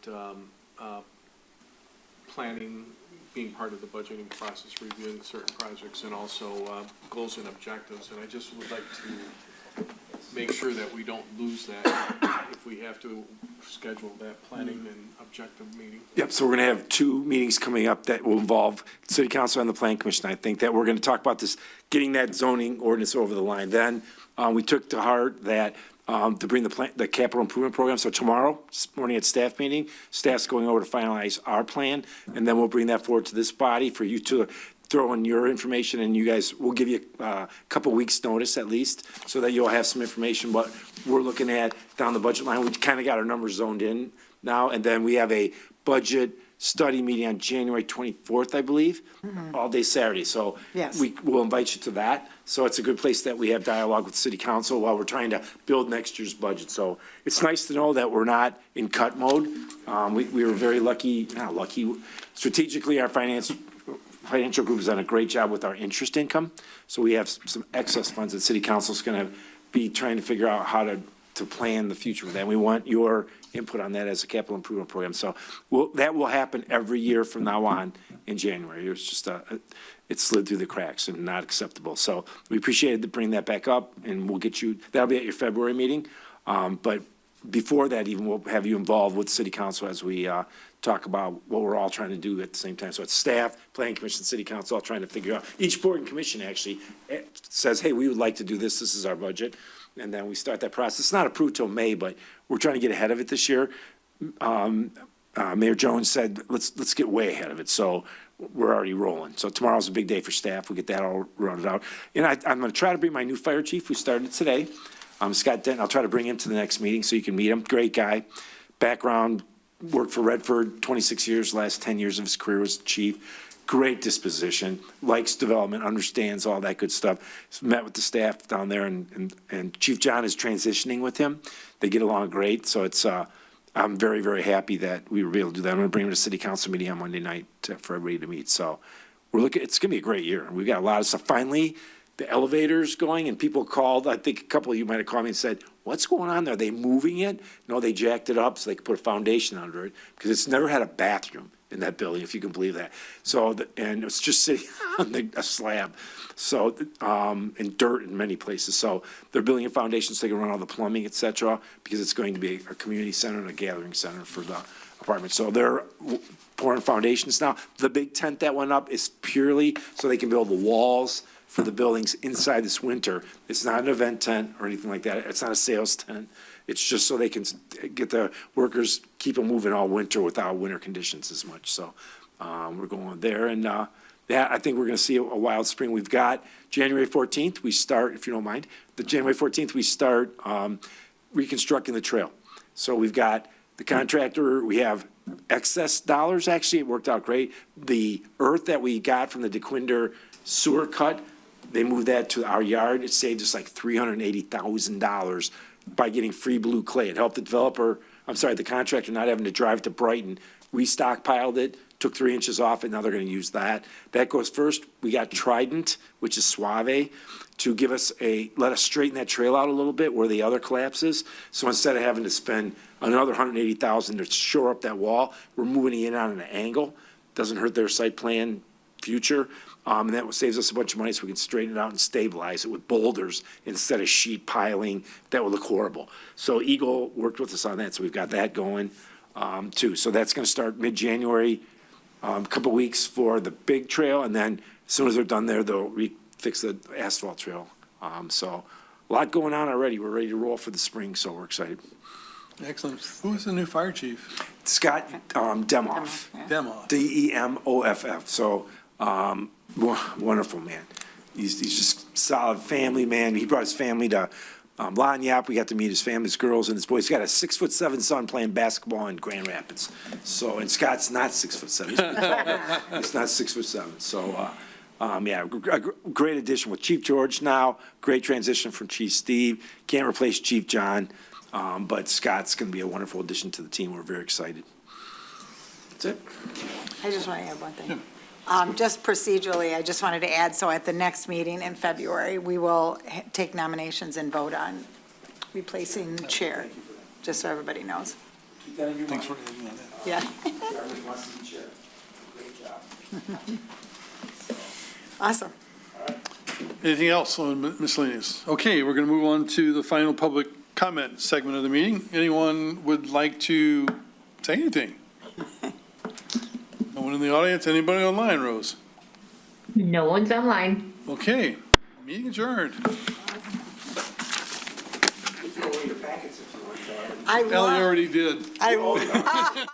planning, being part of the budgeting process, reviewing certain projects, and also goals and objectives. And I just would like to make sure that we don't lose that if we have to schedule that planning and objective meeting. Yep, so we're going to have 2 meetings coming up that will involve City Council and the Plan Commission. I think that we're going to talk about this, getting that zoning ordinance over the line. Then we took to heart that to bring the capital improvement program. So tomorrow morning at staff meeting, staff's going over to finalize our plan, and then we'll bring that forward to this body for you to throw in your information, and you guys, we'll give you a couple weeks' notice at least, so that you'll have some information. But we're looking at down the budget line. We kind of got our numbers zoned in now, and then we have a budget study meeting on January 24th, I believe, all day Saturday. So Yes. we will invite you to that. So it's a good place that we have dialogue with City Council while we're trying to build next year's budget. So it's nice to know that we're not in cut mode. We were very lucky, not lucky, strategically our financial group has done a great job with our interest income. So we have some excess funds that City Council is going to be trying to figure out how to plan the future with that. We want your input on that as a capital improvement program. So that will happen every year from now on in January. It was just it slid through the cracks and not acceptable. So we appreciated to bring that back up, and we'll get you, that'll be at your February meeting. But before that, even we'll have you involved with City Council as we talk about what we're all trying to do at the same time. So it's staff, Planning Commission, City Council, all trying to figure out. Each board and commission actually says, hey, we would like to do this. This is our budget. And then we start that process. It's not approved till May, but we're trying to get ahead of it this year. Mayor Jones said, let's get way ahead of it. So we're already rolling. So tomorrow's a big day for staff. We'll get that all rounded out. And I'm going to try to bring my new fire chief, who started today, Scott Denton. I'll try to bring him to the next meeting so you can meet him. Great guy. Background, worked for Redford 26 years, last 10 years of his career was chief. Great disposition, likes development, understands all that good stuff. He's met with the staff down there, and Chief John is transitioning with him. They get along great, so it's I'm very, very happy that we were able to do that. I'm going to bring him to a City Council meeting on Monday night for everybody to meet. So we're looking. It's going to be a great year. We've got a lot of stuff. Finally, the elevator's going, and people called. I think a couple of you might have called me and said, what's going on there? Are they moving it? No, they jacked it up so they could put a foundation under it, because it's never had a bathroom in that building, if you can believe that. So, and it's just sitting on a slab, so, and dirt in many places. So they're building a foundation so they can run all the plumbing, et cetera, because it's going to be a community center and a gathering center for the apartment. So they're pouring foundations now. The big tent that went up is purely so they can build the walls for the buildings inside this winter. It's not an event tent or anything like that. It's not a sales tent. It's just so they can get the workers, keep them moving all winter without winter conditions as much. So we're going there. And I think we're going to see a wild spring. We've got January 14th, we start, if you don't mind, the January 14th, we start reconstructing the trail. So we've got the contractor, we have excess dollars, actually. It worked out great. The earth that we got from the DeQuinder sewer cut, they moved that to our yard. It saved us like $380,000 by getting free blue clay. It helped the contractor not having to drive to Brighton. We stockpiled it, took 3 inches off it, now they're gonna use that. That goes first. We got Trident, which is Suave, to give us let us straighten that trail out a little bit where the other collapses. So instead of having to spend another $180,000 to shore up that wall, we're moving it in on an angle. Doesn't hurt their site plan future. And that saves us a bunch of money, so we can straighten it out and stabilize it with boulders instead of sheet piling. That would look horrible. So Eagle worked with us on that, so we've got that going too. So that's going to start mid-January, a couple weeks for the big trail, and then as soon as they're done there, they'll fix the asphalt trail. So a lot going on already. We're ready to roll for the spring, so we're excited. Excellent. Who is the new fire chief? Scott Demoff. Demoff. Demoff. So, wonderful man. He's just solid family man. He brought his family to Lagniappe. We got to meet his family, his girls and his boys. He's got a 6'7" son playing basketball in Grand Rapids. So, and Scott's not 6'7". He's not 6'7". So, yeah, a great addition with Chief George now. Great transition from Chief Steve. Can't replace Chief John. But Scott's going to be a wonderful addition to the team. We're very excited. That's it. I just want to add one thing. Just procedurally, I just wanted to add, so at the next meeting in February, we will take nominations and vote on replacing the chair, just so everybody knows. Thanks for adding that. Yeah. Great job. Awesome. Anything else on miscellaneous? Okay, we're going to move on to the final public comment segment of the meeting. Anyone would like to say anything? No one in the audience? Anybody online, Rose? No one's online. Okay, meeting adjourned. I Ellie already did. I